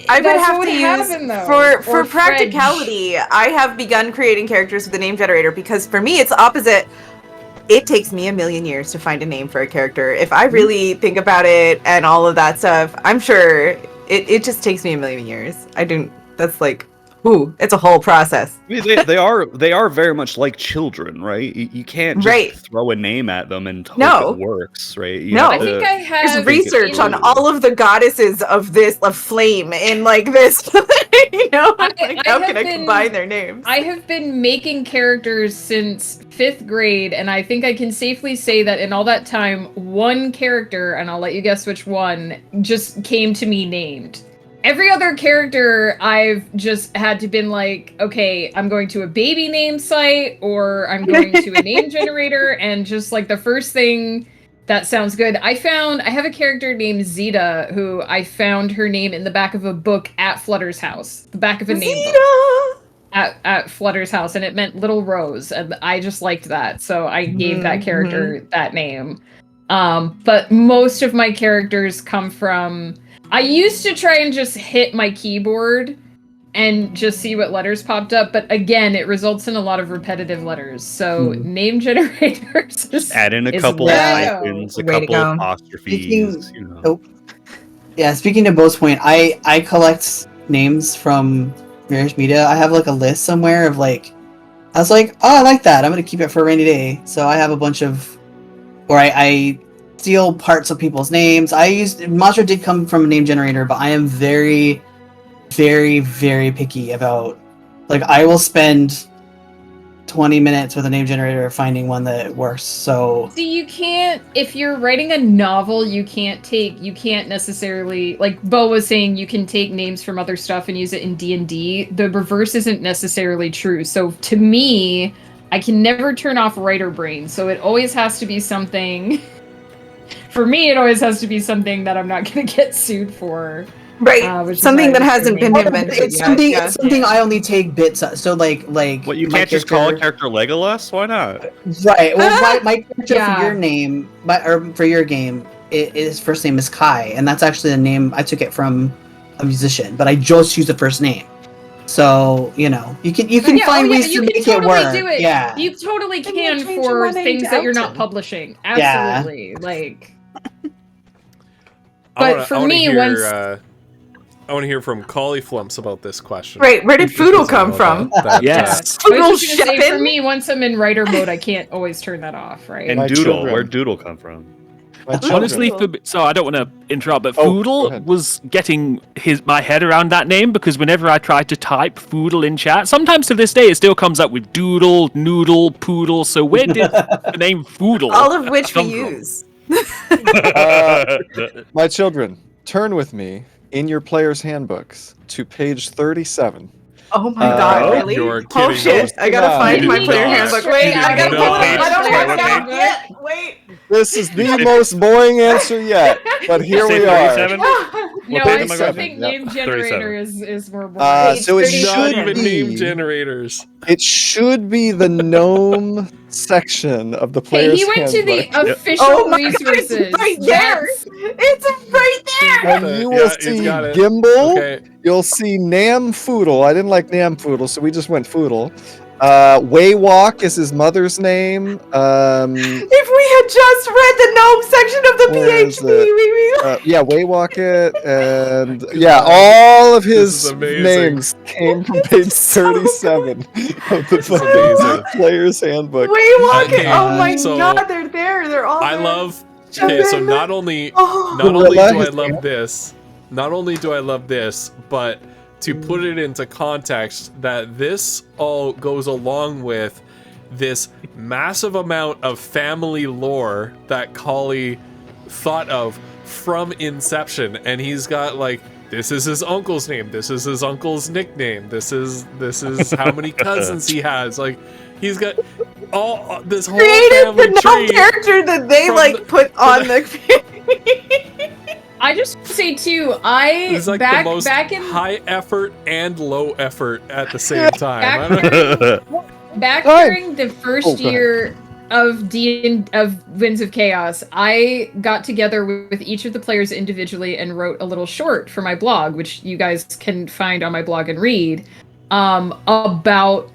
I would That's have what to would use happen, though. for Or practicality. I have begun creating characters with the name generator, because for me it's opposite. It takes me a million years to find a name for a character. If I really think about it and all of that stuff, I'm sure it just takes me a million years. That's like, it's a whole process. I mean, they are very much like children, right? You can't just throw a name at them and hope it works, right? I think I have There's research on all of the goddesses of flame in like this. You know, how can I combine their names? I have been making characters since 5th grade, and I think I can safely say that in all that time, one character, and I'll let you guess which one, just came to me named. Every other character, I've just had to been like, okay, I'm going to a baby name site, or I'm going to a name generator, and just like the first thing that sounds good. I have a character named Zeta, who I found her name in the back of a book at Flutter's house. The back of a name book at Flutter's house, and it meant Little Rose, and I just liked that, so I gave that character that name. But most of my characters come from. I used to try and just hit my keyboard and just see what letters popped up, but again, it results in a lot of repetitive letters. So name generators. Just add in a couple hyphens, a couple apostrophes. Yeah, speaking to Bo's point, I collect names from various media. I have like a list somewhere of like, I was like, oh, I like that. I'm gonna keep it for a rainy day. So I have a bunch of, or I steal parts of people's names. Mazra did come from a name generator, but I am very, very, very picky about, like, I will spend 20 minutes with a name generator finding one that works. So you can't, if you're writing a novel, you can't necessarily, like Bo was saying, you can take names from other stuff and use it in D&D. The reverse isn't necessarily true. So to me, I can never turn off writer brain. So it always has to be something, for me, it always has to be something that I'm not going to get sued for. Right, something that hasn't been invented. It's something I only take bits of. So like what, you can't just call a character Legolas? Why not? Right. Well, my character for your name, or for your game, his first name is Kai, and that's actually the name I took it from a musician, but I just use the first name. So you know, you can find ways to make it work. Yeah, you totally can for things that you're not publishing. Absolutely, like. But for me, once. I want to hear from Cauliflumps about this question. Right, where did Foodle come from? Yes. For me, once I'm in writer mode, I can't always turn that off, right? And Doodle, where'd Doodle come from? Honestly, so I don't want to interrupt, but Foodle was getting my head around that name because whenever I tried to type Foodle in chat, sometimes to this day it still comes up with Doodle, Noodle, Poodle. So where did the name Foodle? All of which we use. My children, turn with me in your player's handbooks to page 37. Oh my god, really? You're oh shit, I gotta find my player handbook. Wait, I gotta pull it up. I don't have it out yet. Wait. This is the most boring answer yet, but here we are. No, I still think name generator is more boring. So it should not even be name generators. It should be the gnome section of the player's handbook. He went to the official resources. It's right there. It's right there. And you will see Gimbal. Okay. You'll see Nam Foodle. I didn't like Nam Foodle, so we just went Foodle. Waywalk is his mother's name. If we had just read the gnome section of the PhD, yeah, Waywalk it, and yeah, all of his names came from page 37 of the player's handbook. Waywalk it. Oh my god, they're there. They're all there. I love. Okay, so not only do I love this, but to put it into context, that this all goes along with this massive amount of family lore that Kali thought of from inception, and he's got like, this is his uncle's name, this is his uncle's nickname, this is how many cousins he has, like he's got all this whole family the gnome character that they put on the I just say too, it's like the most back in high effort and low effort at the same time. Back during the first year of Winds of Chaos, I got together with each of the players individually and wrote a little short for my blog, which you guys can find on my blog and read, about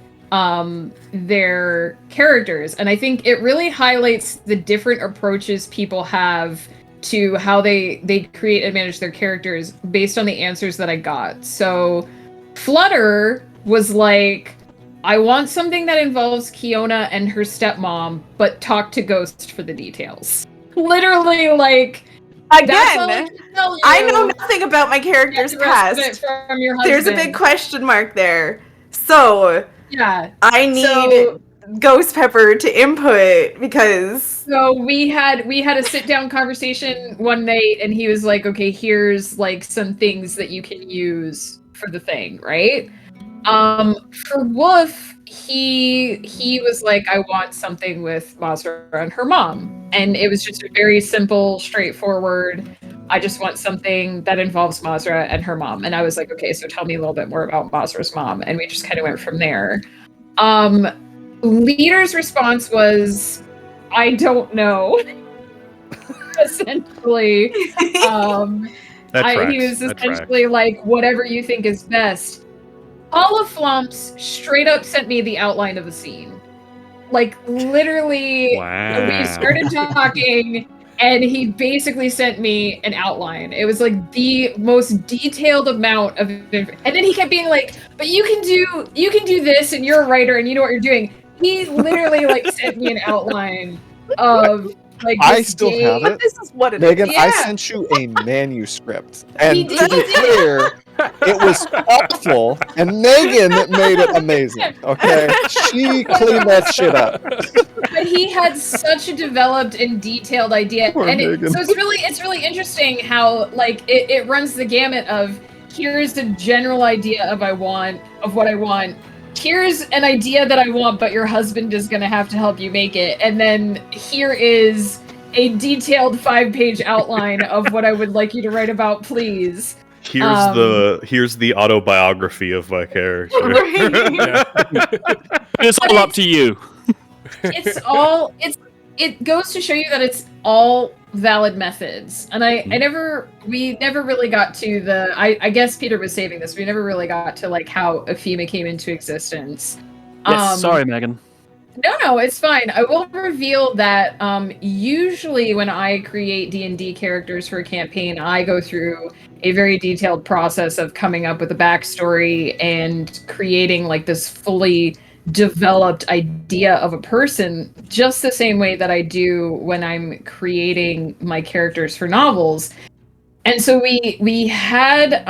their characters. And I think it really highlights the different approaches people have to how they create and manage their characters based on the answers that I got. So Flutter was like, I want something that involves Kiona and her stepmom, but talk to Ghost for the details. Literally, like, again, I know nothing about my character's past. There's a big question mark there. So yeah, I need Ghost Pepper to input, because so we had a sit down conversation one night, and he was like, okay, here's like some things that you can use for the thing, right? For Wolf, he was like, I want something with Mazra and her mom, and it was just a very simple, straightforward, I just want something that involves Mazra and her mom. And I was like, okay, so tell me a little bit more about Mazra's mom, and we just kind of went from there. Leader's response was, I don't know. essentially. He was essentially like, whatever you think is best. Paula Flumps straight up sent me the outline of the scene. Like, literally, we started talking, and he basically sent me an outline. It was like the most detailed amount of, and then he kept being like, "But you can do this, and you're a writer, and you know what you're doing." He literally like sent me an outline of like. I still have it. This is what it Megan, is. I sent you a manuscript, and to be clear, it was awful, and Megan made it amazing. Okay, she cleaned that shit up. But he had such a developed and detailed idea, Poor and Megan. so it's really interesting how like it runs the gamut of here's the general idea of what I want. Here's an idea that I want, but your husband is going to have to help you make it. And then here is a detailed 5-page outline of what I would like you to write about, please. Here's the autobiography of my character. It's all up to you. It goes to show you that it's all valid methods. And we never really got to I guess Peter was saving this. We never really got to like how Ephema came into existence. Yes, sorry, Megan. No, it's fine. I will reveal that usually when I create D&D characters for a campaign, I go through a very detailed process of coming up with a backstory and creating like this fully developed idea of a person, just the same way that I do when I'm creating my characters for novels. And so we had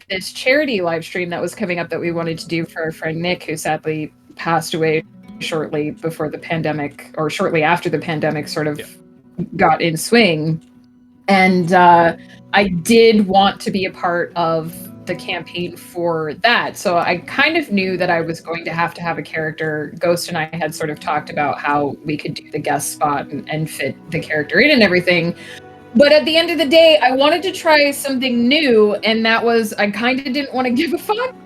this charity live stream that was coming up that we wanted to do for our friend Nick, who sadly passed away shortly before the pandemic, or shortly after the pandemic sort of got in swing. And I did want to be a part of the campaign for that. So I kind of knew that I was going to have a character. Ghost and I had sort of talked about how we could do the guest spot and fit the character in and everything. But at the end of the day, I wanted to try something new, and that was I kind of didn't want to give a fuck.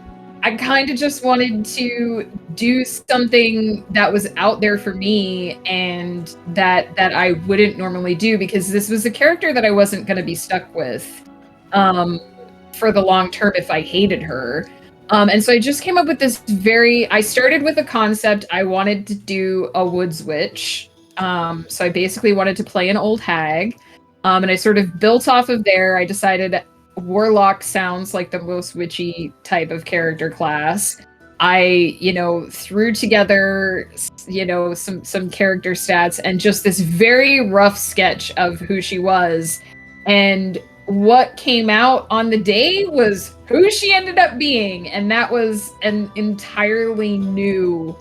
I kind of just wanted to do something that was out there for me and that I wouldn't normally do, because this was a character that I wasn't going to be stuck with for the long term if I hated her. And so I just came up with this I started with a concept. I wanted to do a woods witch. So I basically wanted to play an old hag. And I sort of built off of there. I decided warlock sounds like the most witchy type of character class. I, threw together, some character stats and just this very rough sketch of who she was. And what came out on the day was who she ended up being. And that was an entirely new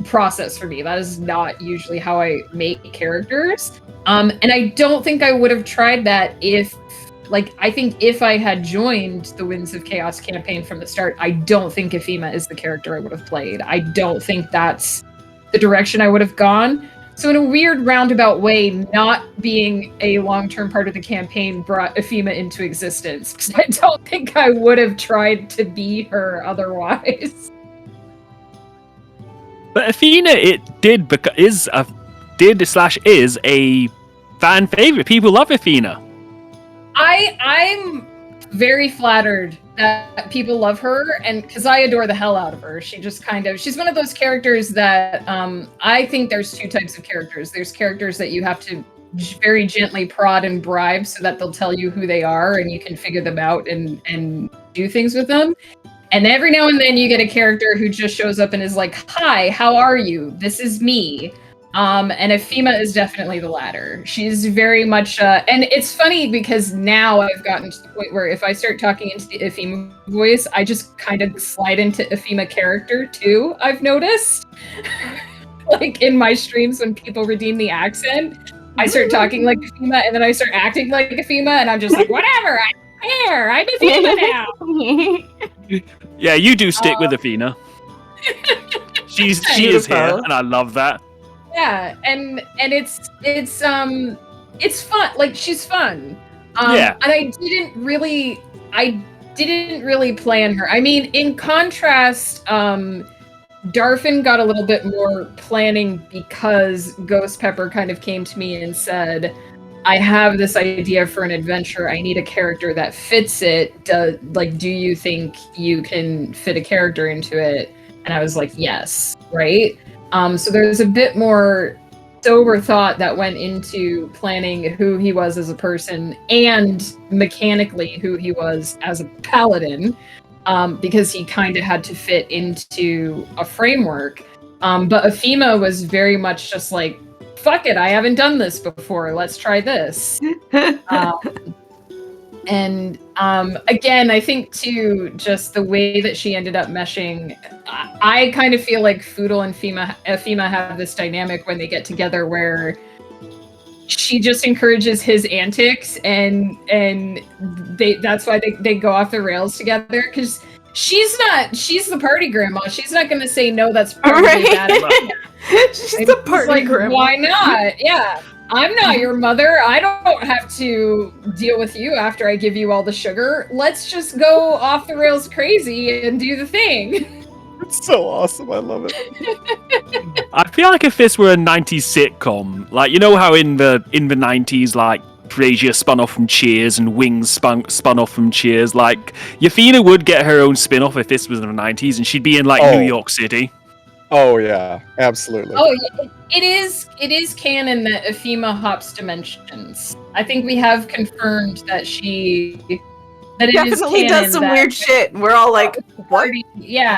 process for me. That is not usually how I make characters. And I don't think I would have tried that I think if I had joined the Winds of Chaos campaign from the start, I don't think Ephema is the character I would have played. I don't think that's the direction I would have gone. So in a weird roundabout way, not being a long-term part of the campaign brought Ephema into existence, because I don't think I would have tried to be her otherwise. But Athena, is a fan favorite. People love Athena. I'm very flattered that people love her, and because I adore the hell out of her. She's one of those characters that I think there's two types of characters. There's characters that you have to very gently prod and bribe so that they'll tell you who they are and you can figure them out and do things with them. And every now and then you get a character who just shows up and is like, "Hi, how are you? This is me." And Ephema is definitely the latter. She's very much, and it's funny because now I've gotten to the point where if I start talking into the Ephema voice, I just kind of slide into Ephema character too, I've noticed. Like in my streams when people redeem the accent, I start talking like Ephema and then I start acting like Ephema and I'm just like, whatever, I don't care, I'm Ephema now. Yeah, you do stick with Athena. She is here, and I love that. Yeah, and it's fun. Like she's fun. Yeah. And I didn't really plan her. I mean, in contrast, Darfin got a little bit more planning because Ghost Pepper kind of came to me and said, I have this idea for an adventure. I need a character that fits it. Do you think you can fit a character into it? And I was like, yes, right? So there's a bit more sober thought that went into planning who he was as a person and mechanically who he was as a paladin, because he kind of had to fit into a framework. But Ephema was very much just like, fuck it, I haven't done this before, let's try this. And again, I think too, just the way that she ended up meshing, I kind of feel like Foodle and Ephema have this dynamic when they get together where she just encourages his antics, and that's why they go off the rails together, because she's the party grandma. She's not going to say no, that's probably bad. She's the party grandma. Why not? Yeah. I'm not your mother. I don't have to deal with you after I give you all the sugar. Let's just go off the rails crazy and do the thing. It's so awesome. I love it. I feel like if this were a 90s sitcom, like, you know how in the 90s, like, Frasier spun off from Cheers and Wings spun off from Cheers, like, Yafina would get her own spin-off if this was in the 90s, and she'd be in, like, New York City. Oh yeah, absolutely. Oh, it is canon that Ephema hops dimensions. I think we have confirmed that it definitely does some weird shit. We're all like, what? Yeah,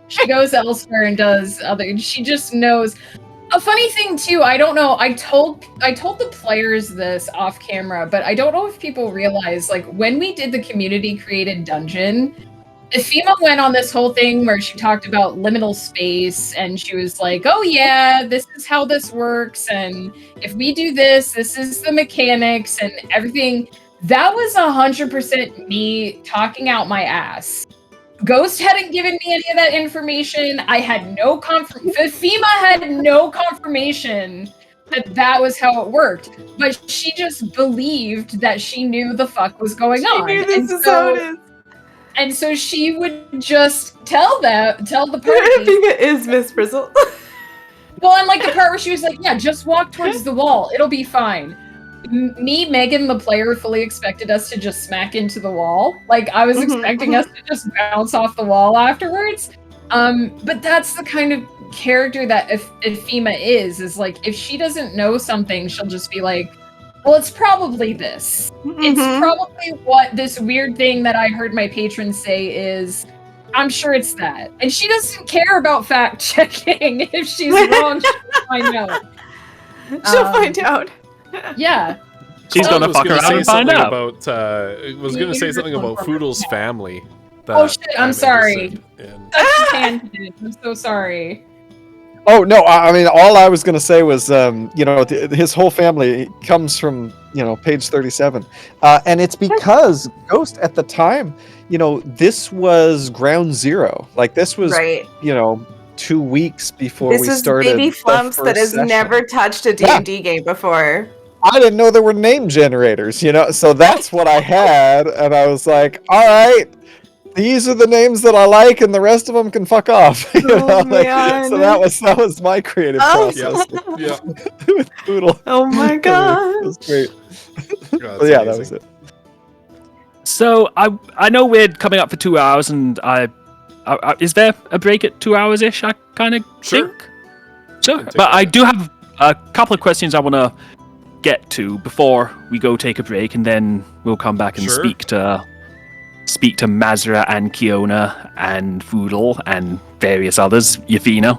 she goes elsewhere and does other. She just knows. A funny thing too, I don't know. I told the players this off camera, but I don't know if people realize, like, when we did the community created dungeon, Ephema went on this whole thing where she talked about liminal space, and she was like, oh yeah, this is how this works, and if we do this, this is the mechanics and everything. That was 100% me talking out my ass. Ghost hadn't given me any of that information. I had no Ephema had no confirmation that was how it worked, but she just believed that she knew the fuck was going on. She knew this is how it is. And so she would just tell the party. I think it is Miss Frizzle. Well, and like the part where she was like, yeah, just walk towards the wall. It'll be fine. Me, Megan, the player, fully expected us to just smack into the wall. Like, I was expecting us to just bounce off the wall afterwards. But that's the kind of character that Ephema is like, if she doesn't know something, she'll just be like, well, it's probably this. It's probably what this weird thing that I heard my patrons say is, I'm sure it's that. And she doesn't care about fact checking. If she's wrong, she'll find out. She'll find out. Yeah. She's gonna fuck around and find out. Was gonna say something about Foodle's family. Oh shit, I'm sorry. I'm so sorry. Oh no! I mean, all I was going to say was, his whole family comes from, page 37, and it's because Ghost at the time, this was ground zero. Like, this was, 2 weeks before we started. This is baby Flumps that has never touched a D&D game before. I didn't know there were name generators, so that's what I had, and I was like, all right. These are the names that I like, and the rest of them can fuck off. So that was my creative process. Yeah. With Poodle. Oh my god, it was great. God, that was it. So I know we're coming up for 2 hours, and is there a break at 2 hours ish? I kind of think. Sure, but I do have a couple of questions I want to get to before we go take a break, and then we'll come back and speak to Mazra and Kiona and Foodle and various others, Yafina.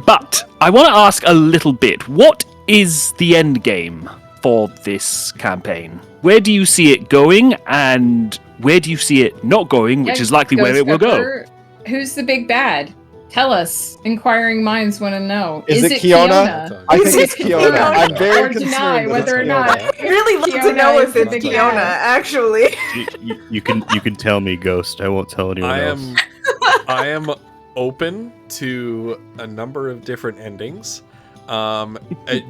But I want to ask a little bit, what is the end game for this campaign? Where do you see it going, and where do you see it not going, which is likely where it will go? Who's the big bad? Tell us. Inquiring minds want to know. Is it Kiona? I think it's Kiona. I'm very concerned. Deny whether or not. I'd really love to know if it's Kiona, actually. You can tell me, Ghost. I won't tell anyone else. I am open to a number of different endings.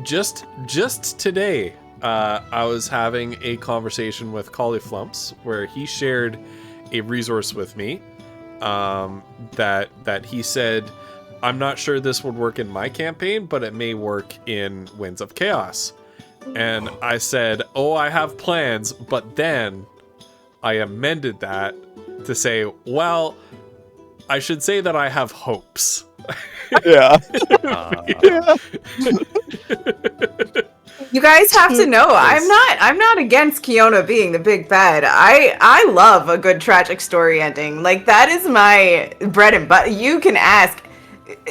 Just today, I was having a conversation with Cauliflumps where he shared a resource with me. That he said, I'm not sure this would work in my campaign, but it may work in Winds of Chaos. And I said, "Oh, I have plans," but then I amended that to say, "Well, I should say that I have hopes." Yeah. You guys have to know, I'm not against Kiona being the big bad. I love a good tragic story ending. Like, that is my bread and butter. You can ask.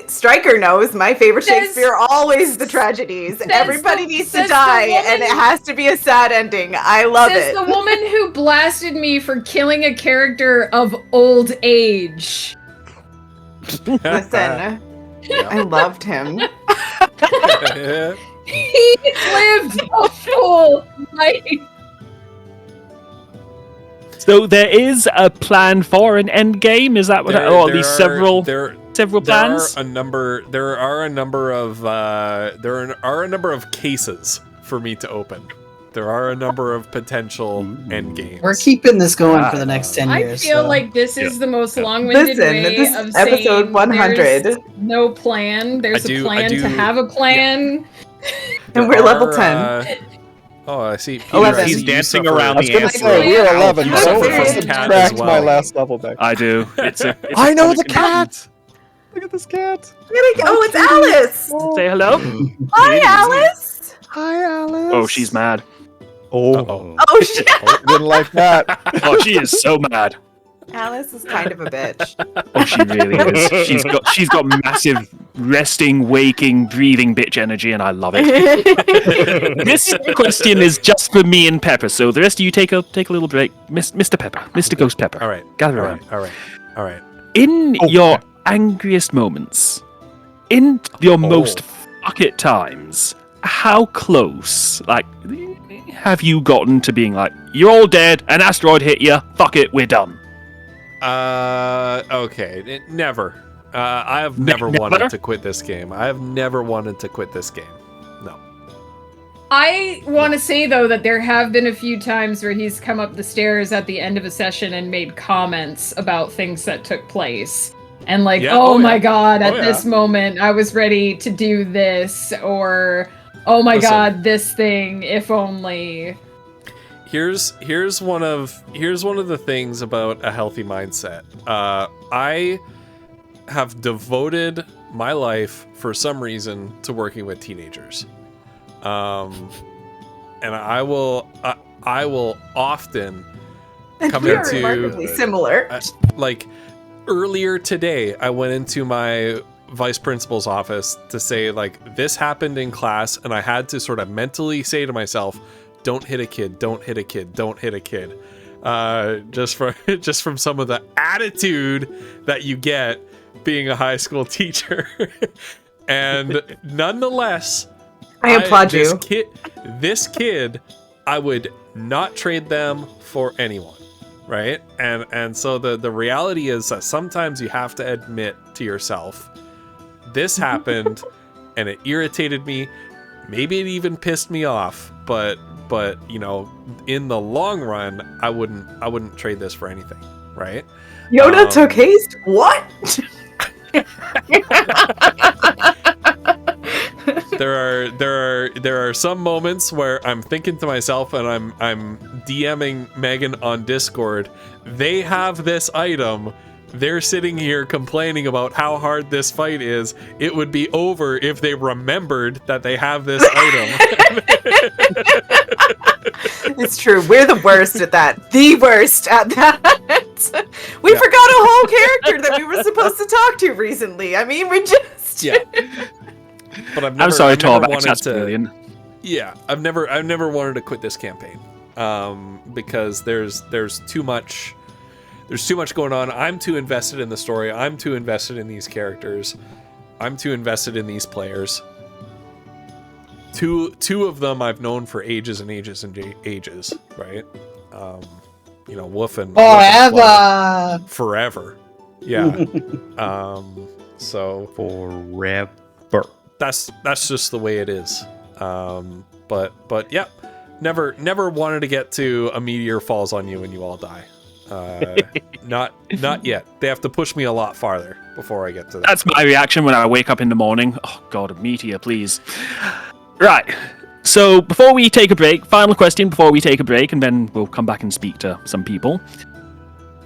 Stryker knows my favorite Shakespeare are always the tragedies. Everybody needs to die, and it has to be a sad ending. I love it. Says the woman who blasted me for killing a character of old age. Listen, I loved him. He lived a full life. So there is a plan for an end game. Is that what? Or at least several plans. There are a number of cases for me to open. There are a number of potential end games. We're keeping this going for the next 10 years. I feel like this is the most long-winded way of saying episode 100. There's no plan. There's a plan to have a plan. And we're level 10. Oh, I see. 11. He's dancing around I was the gonna answer. say we're 11, Yeah. so Yeah. I Cat as subtract well. my last level back. I do. I know the cat. Look at this cat. Oh, it's Alice! Say hello. Hi, Alice! Hi, Alice. Oh, she's mad. Oh, Oh, shit! didn't like that. Oh, she is so mad. Alice is kind of a bitch. Oh, she really is. She's got massive resting, waking, breathing bitch energy, and I love it. This question is just for me and Pepper, so the rest of you take a little break. Mr. Pepper, Mr. Ghost Pepper. All right. Gather around. All right. In your angriest moments, in your most fuck it times, how close, have you gotten to being like, you're all dead, an asteroid hit you, fuck it, we're done? Okay. Never. I have never wanted to quit this game. I have never wanted to quit this game. No. I want to say, though, that there have been a few times where he's come up the stairs at the end of a session and made comments about things that took place. And my God, at this moment, I was ready to do this, or, oh my God, this thing, if only. Here's one of the things about a healthy mindset. I have devoted my life for some reason to working with teenagers, and I will often come into remarkably similar. Like earlier today, I went into my vice principal's office to say, like, this happened in class, and I had to sort of mentally say to myself, don't hit a kid, don't hit a kid, don't hit a kid. Just from some of the attitude that you get being a high school teacher. And nonetheless, I applaud you. This kid, I would not trade them for anyone, right? And so the reality is that sometimes you have to admit to yourself, this happened, and it irritated me. Maybe it even pissed me off, but in the long run, I wouldn't trade this for anything, right? Yoda took haste? What? There are some moments where I'm thinking to myself, and I'm DMing Megan on Discord. They have this item. They're sitting here complaining about how hard this fight is. It would be over if they remembered that they have this item. It's true. We're the worst at that. The worst at that. We forgot a whole character that we were supposed to talk to recently. I mean, we just... Yeah. But I'm sorry, Tom. That's brilliant. Yeah, I've never wanted to quit this campaign. Because there's too much going on. I'm too invested in the story. I'm too invested in these characters. I'm too invested in these players. Two of them I've known for ages and ages and ages, right? Wolf and forever. Yeah. So forever. That's just the way it is. But yeah, never wanted to get to a meteor falls on you and you all die. Not yet. They have to push me a lot farther before I get to that. That's my reaction when I wake up in the morning. Oh God, a meteor, please. Right. So before we take a break, final question before we take a break, and then we'll come back and speak to some people.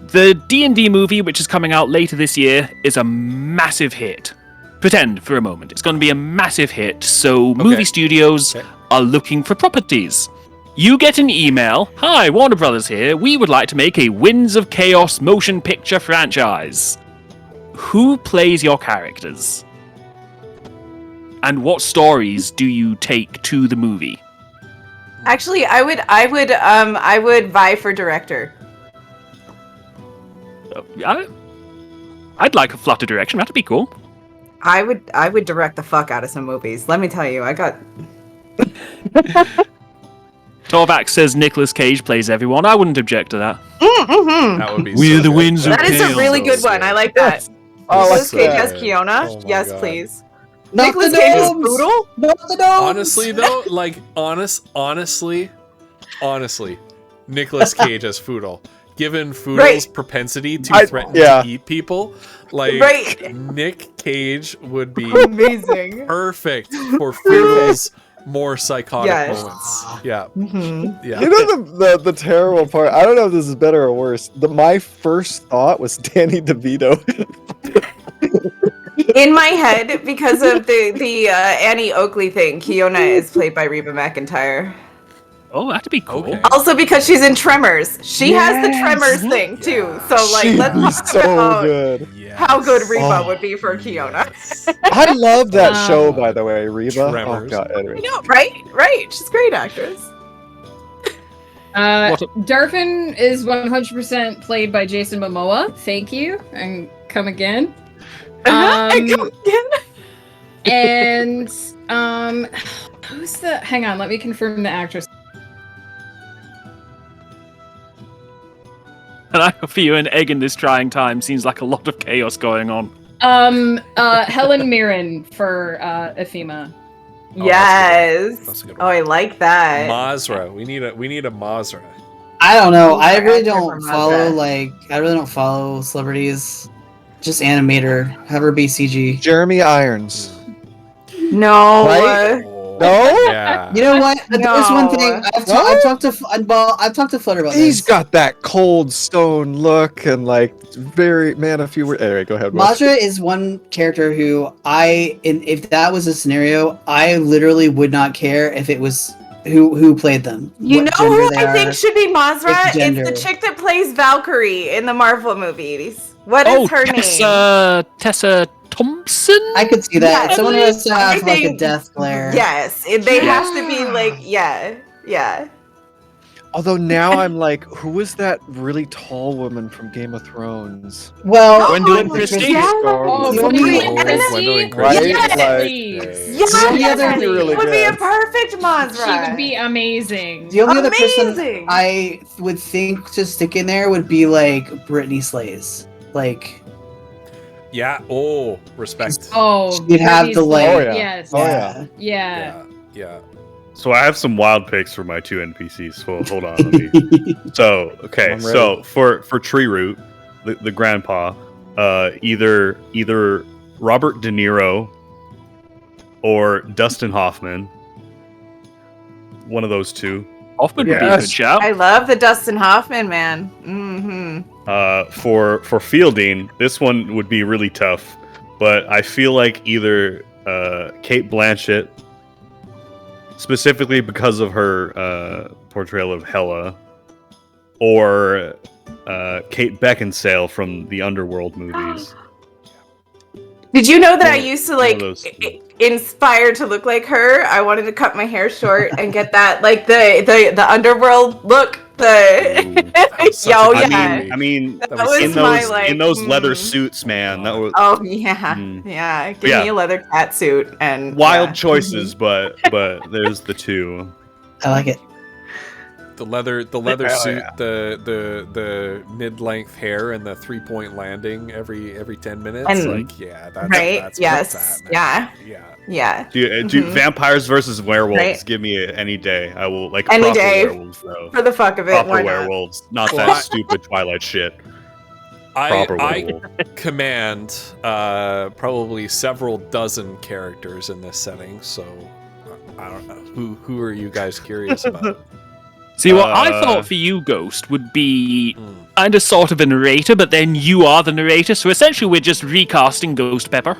The D&D movie, which is coming out later this year, is a massive hit. Pretend for a moment. It's going to be a massive hit, so movie studios are looking for properties. You get an email, "Hi, Warner Brothers here. We would like to make a Winds of Chaos motion picture franchise." Who plays your characters? And what stories do you take to the movie? Actually, I would vie for director. I'd like a Flutter direction. That'd be cool. I would direct the fuck out of some movies. Let me tell you, I got. Torvax says Nicolas Cage plays everyone. I wouldn't object to that. Mm-hmm. That would be We're so the good. winds of That is a chaos. really good one. I like that. Oh, Nicolas Cage that. as Kiona. Oh my Yes, God. please. Not Nicolas the Cage as gnomes! Poodle. Not the gnomes! Honestly, though, like honestly, Nicolas Cage as Foodle. Given Foodle's propensity to threaten to eat people, like Nick Cage would be Amazing. perfect for Foodle's more psychotic moments. Yeah, Mm-hmm. yeah. You know the terrible part. I don't know if this is better or worse. My first thought was Danny DeVito. In my head, because of the Annie Oakley thing, Kiona is played by Reba McEntire. Oh, that'd be cool. Okay. Also, because she's in Tremors, she has the Tremors thing too. So, like, She'd let's be talk so about good. how good Reba Oh. would be for Kiona. I love that show, by the way, Reba. Tremors. Oh god, anyway. I know, right? She's a great actress. Darfin is 100% played by Jason Momoa. Thank you, and come again. And who's the? Hang on, let me confirm the actress. And I offer you an egg in this trying time. Seems like a lot of chaos going on. Helen Mirren for Ephema. Oh, Yes. That's a good Oh, one. I like that. Mazra. We need a Mazra. I don't know. Who's I your really actor don't from follow Mazda? I really don't follow celebrities. Just animate her. Have her be CG. Jeremy Irons. No. Right? Oh, No? Yeah. You know what? There's one thing No. I've talked to Flutter about He's this. got that cold stone look and like very man a few words. Anyway, go ahead. Will. Majra is one character who if that was a scenario, I literally would not care if it was who played them. You what know gender who they I think are. should be Mazra? It's It's gender. the chick that plays Valkyrie in the Marvel movies. What is her name? Tessa Thompson? I could see that. Yeah, Someone who has to I have like a think- death glare. Yes, they have to be like, yeah. Although now I'm like, who is that really tall woman from Game of Thrones? Well, Gwendolyn Oh, Christie? yeah. The only- Gwendolyn Christie. Right? Like- Yes, The other that really would be a good. perfect Mazra. She would be amazing. The only other person Amazing. I would think to stick in there would be like Brittany Slays. Like, Yeah. Oh, respect. Oh, You'd have Brittany to, like- Slade, Oh, yeah. Yes. Oh, yeah. Yeah. Yeah. So I have some wild picks for my two NPCs. So hold on. Let me... So okay, I'm so for Tree Root, the grandpa, either Robert De Niro or Dustin Hoffman. One of those two. Hoffman would be a Yes. good shout. I love the Dustin Hoffman man. Mm-hmm. For Fielding, this one would be really tough, but I feel like either Kate Blanchett, specifically because of her portrayal of Hela, or Kate Beckinsale from the Underworld movies. Did you know that I One- used to one of like those. inspire to look like her? I wanted to cut my hair short and get that like the Underworld look. was such Yo, a good yeah. movie. I mean, That was in my, those like, in those leather mm. suits, man, that was Oh yeah, Mm. yeah. Give Yeah. me a leather cat suit and wild yeah. choices, but there's the two. I like it. The leather Hell suit, yeah. the mid-length hair, and the 3-point landing every 10 minutes. And- like, yeah, that's right? That's Yes. that, man. Yeah. Yeah. Yeah. Do Mhm. vampires versus werewolves? Right. Give me it any day. I will like Any proper day. werewolves though. For the fuck of it, Proper why not? werewolves, not Well, that I- stupid Twilight shit. I Proper werewolf. command probably several dozen characters in this setting, so I don't know. Who are you guys curious about? See, what I thought for you, Ghost, would be kind of sort of a narrator, but then you are the narrator. So essentially, we're just recasting Ghost Pepper.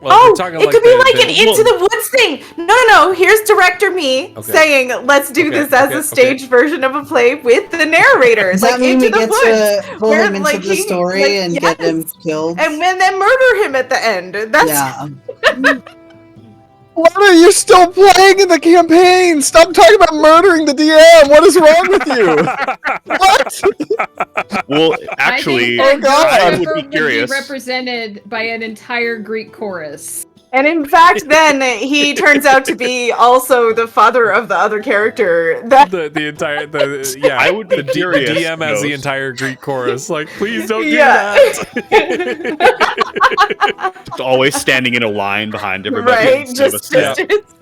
Well, it could be like an Into the Woods thing. No. Here's director me saying, "Let's do this as a staged version of a play with the narrator." Does like that mean Into we the get Woods, to pull him into the story and get him killed? and then murder him at the end. That's Why are you still playing in the campaign? Stop talking about murdering the DM. What is wrong with you? What? Well, actually, I would be curious. Represented by an entire Greek chorus. And in fact, then he turns out to be also the father of the other character. The entire I would be curious. The DM has the entire Greek chorus. Like, please don't do that. Just always standing in a line behind everybody. Right, just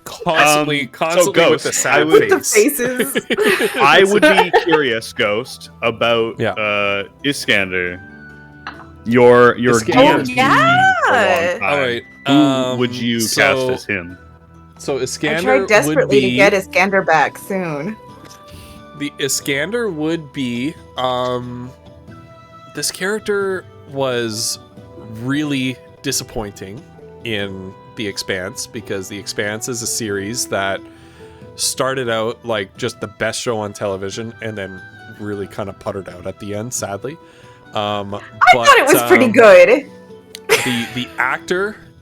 constantly Ghost, with the sad face. the faces. I would be curious, Ghost, about Iskander. Your Iskander. DM. All right. Who would you cast as him? So Iskander I tried desperately would be, to get Iskander back soon. The Iskander would be this character was really disappointing in The Expanse, because The Expanse is a series that started out like just the best show on television and then really kind of puttered out at the end, sadly. I thought it was pretty good.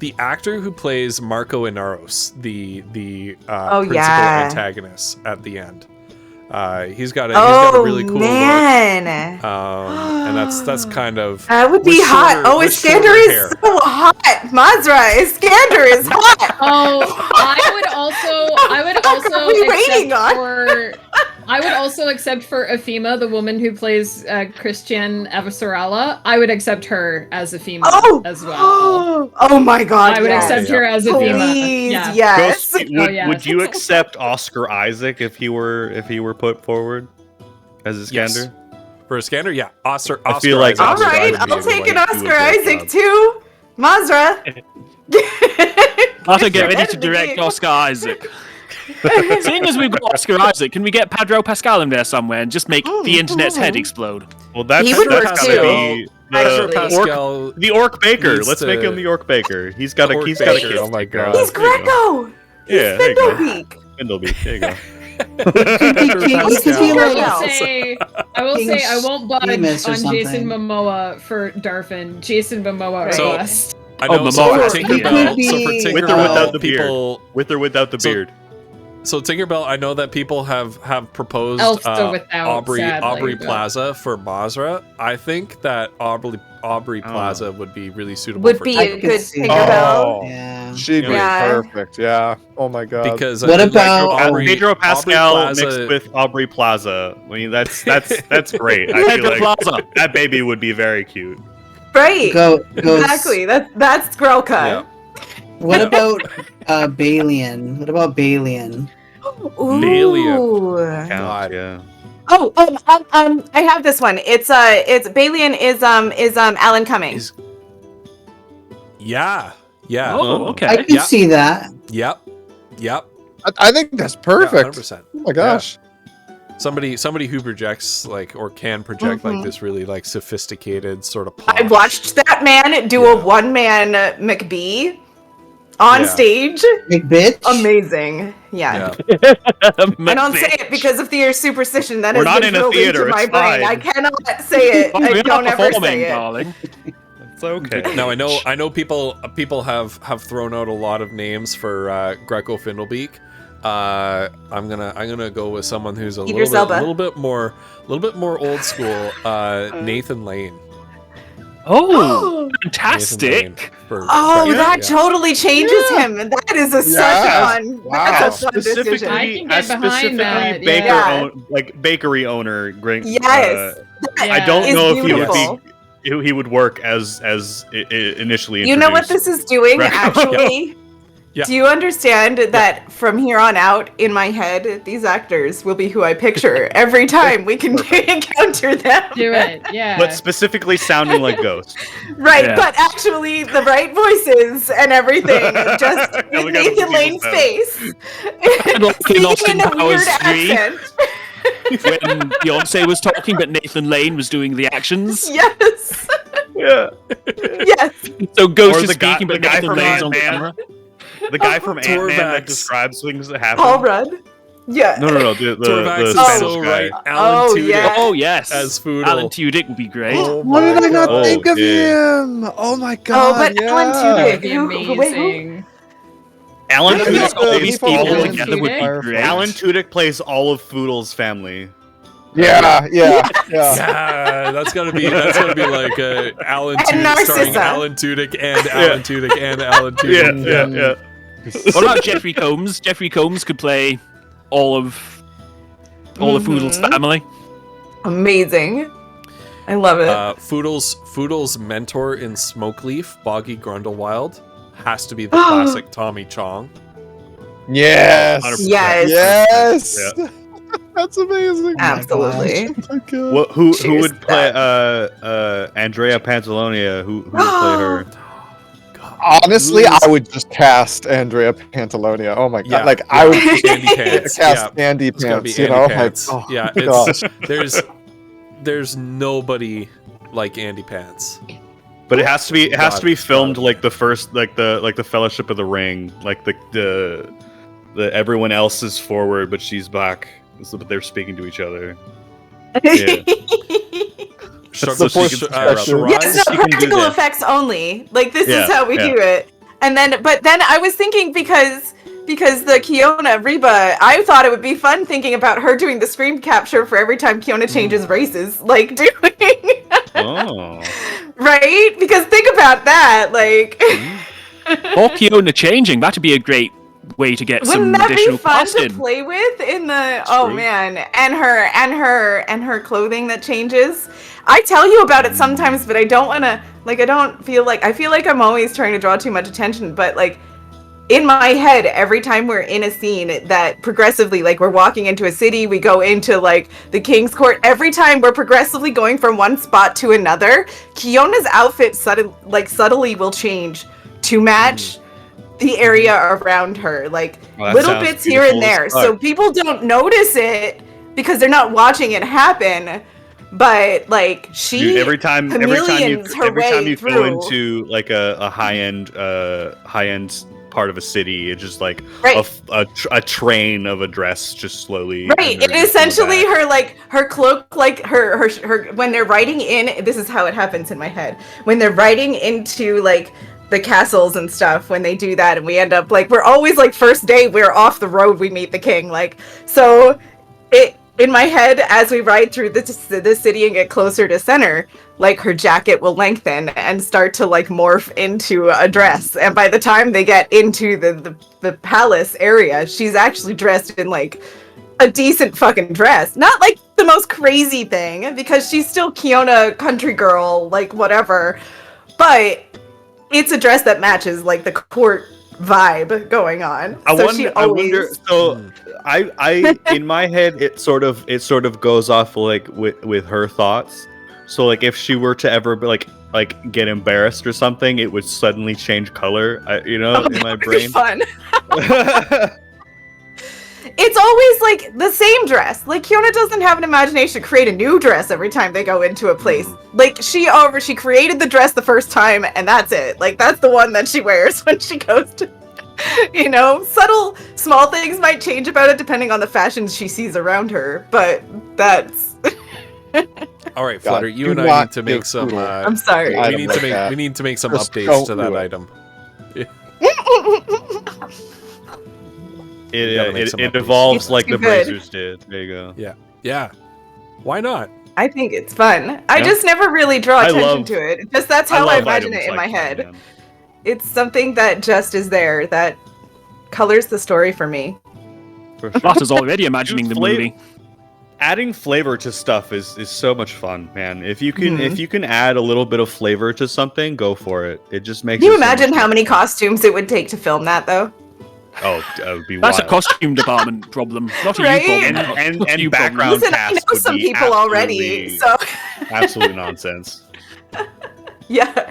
The actor who plays Marco Inaros, the principal antagonist at the end, he's got a really cool look. And that's kind of that would be hot. Oh, Iskander is so hot. Mazra, Iskander is hot. Oh, I would also accept for Ephema, the woman who plays Christian Avasarala. I would accept her as Ephema as well. Oh my god. I would accept her as Ephema. Please, yeah. Yes. Ghost, would you accept Oscar Isaac if he were put forward as Iskander? Yes. For Iskander, yeah. Oscar feel like Isaac. All right, I'll take an Oscar Isaac too. Mazra. I'll get ready to direct Oscar Isaac. Seeing as we've got Oscar Isaac, can we get Pedro Pascal in there somewhere and just make the internet's head explode? Well, that's He would work gotta too. be the Orc Baker. needs Let's make to- him the Orc Baker. He's got a Orc kiss. Baker, oh my god. He's Greco. Yeah, He's there you go. Spindlebeak. Spindlebeak. There you go. I will say I won't budge on Famous or Jason something. Momoa for Darfin. Jason Momoa So- request. I know. Momoa. So for He Tinkerbell, could be With or without Tinkerbell, the beard. people. With or without the So- beard. So Tinkerbell, I know that people have proposed Elsa without, Aubrey sadly, but- Plaza for Mazra. I think that Aubrey Plaza would be really suitable Would for be I a could good see- Tinkerbell. Oh, Yeah. she'd be Yeah. perfect. Yeah. Oh my god. because What about- Pedro Pascal Aubrey Plaza- mixed with Aubrey Plaza. I mean, that's great. I feel Pedro like Plaza. that baby would be very cute. Right. Go. Exactly. That's Grelka. Yeah. What about Balian? What about Balian? Ooh. Count, yeah. Oh, I have this one. It's Balian is Alan Cumming. He's- Yeah. Oh, I okay. can see that. Yep. I think that's perfect. 100%. Oh my gosh. Somebody who projects like or can project like this really like sophisticated sort of. I posh- watched that man do a one-man McBee on Yeah. stage. Big bitch. Amazing. Yeah. Yeah. I don't say it because of your superstition that We're has not been in a drilled theater, into my it's brain. fine. I cannot say it. I We're don't not ever performing, say it. darling. It's okay. Now I know people have thrown out a lot of names for Greco Findlebeak. I'm gonna go with someone who's a Idris little Elba. bit more old school. Nathan Lane. Oh, Nathan Lane fantastic. for Oh, Greco, that yeah. totally changes him. That is a such Yes. a fun. Wow. That's a fun decision. Specifically, I can get as behind specifically that, baker yeah. like bakery owner. Yes. I don't is know if beautiful. he would work as initially. You know what introduced. this is doing, Greco. actually? Yeah. Do you understand that from here on out, in my head, these actors will be who I picture every time we can encounter them? Do it, yeah. But specifically sounding like ghosts. Right, Yeah. but actually the right voices and everything, just Yeah, with we gotta Nathan see Lane's those. face. Like in Speaking Austin in a weird Powers 3. accent. When Beyonce was talking, but Nathan Lane was doing the actions. Yes. Yeah. Yes. So Ghost Or is the guy- speaking, the but guy Nathan from Lane's on Ant-Man. camera. The guy from Ant-Man that Torvax. describes things that happen. Paul Rudd. Yeah. No. The Torvax is Spanish so guy. right. Alan Tudyk yeah. Oh yes, as Foodle. Alan Tudyk would be great. Oh Why my did I not God. think of yeah. him? Oh my Oh, god! but yeah. Alan That'd Tudyk. be Wait, who? amazing. Alan Yeah, Tudyk yeah, plays people all Alan of together would be Tudyk? great. Alan Tudyk plays all of Foodle's family. Yeah. Yeah, that's gotta be like Alan And Tudyk starring Narcissa. Alan Tudyk and Alan Tudyk and Alan Tudyk. Yeah. What about Jeffrey Combs? Jeffrey Combs could play all of Foodle's family. Amazing. I love it. Foodle's mentor in Smokeleaf, Boggy Grundlewild, has to be the classic Tommy Chong. Yes. 100%. Yes. Yes. That's amazing. Absolutely. Oh my God. Who Cheers would to play Andrea Pantalonia? Who would play her? Honestly, I would just cast Andrea Pantalonia. Oh my god! Yeah, like yeah. I would Andy Pants. cast Yeah, Andy it's gotta be Pants. You Andy know, Pants. like oh Yeah, my gosh. there's nobody like Andy Pants. But it has to be God, filmed God. like the first like the Fellowship of the Ring, like the everyone else is forward but she's back, but they're speaking to each other. Yeah. the force perspective. Yes, no, You can do practical that. effects only. Like this Yeah, is how we yeah. do it. And then, but then I was thinking because the Kiona Reba, I thought it would be fun thinking about her doing the screen capture for every time Kiona changes races, like doing. Oh. Right? Because think about that, like. Or Kiona changing. That'd be a great way to get some Wouldn't that additional be fun cost to in. play with in the? Oh true. man, and her clothing that changes. I tell you about it sometimes, but I don't want to. Like, I feel like I'm always trying to draw too much attention. But like, in my head, every time we're in a scene that progressively, like we're walking into a city, we go into like the King's Court. Every time we're progressively going from one spot to another, Kiona's outfit subtly will change to match the area around her, like Well, that little sounds bits here and beautiful as there. fuck. So people don't notice it because they're not watching it happen. But like Dude, every time you chameleons her way go through. into like a high end part of a city, it's just like Right. a train of a dress just slowly. Right, it emerges from the essentially back. her cloak, like her when they're riding in. This is how it happens in my head. When they're riding into like the castles and stuff, when they do that, and we end up like we're always like first day we're off the road, we meet the king. Like so, it in my head as we ride through the city and get closer to center, like her jacket will lengthen and start to like morph into a dress, and by the time they get into the palace area, she's actually dressed in like a decent fucking dress. Not like the most crazy thing, because she's still Kiona country girl, like whatever. But it's a dress that matches like the court vibe going on. I So wonder. she always So I in my head it sort of goes off like with her thoughts. So like if she were to ever be, like get embarrassed or something, it would suddenly change color. In my That'd be brain. fun. It's always like the same dress. Like Kiona doesn't have an imagination to create a new dress every time they go into a place. Like she created the dress the first time and that's it. Like that's the one that she wears when she goes to subtle small things might change about it depending on the fashions she sees around her, but that's All right, God, Flutter, you do and I not need to make give some. Poodle. I'm sorry. I we don't need like to make that. we need to make some Just updates don't to that do it. item. gotta make some It updates. evolves It's like too the good. Brazers did. There you go. Yeah, why not? I think it's fun. I Yeah. just never really draw I attention love- to it. Just that's how I love imagine items it in like my that, head. man. It's something that just is there that colors the story for me. For sure. Flutter's already imagining the Flavor- movie. adding flavor to stuff is so much fun, man. If you can add a little bit of flavor to something, go for it. It just makes. Can you imagine how many costumes it would take to film that, though? Oh, that would be That's wild. a costume department problem, not a Right? you problem. And background Listen, I cast know would some be people already, so absolute nonsense. yeah.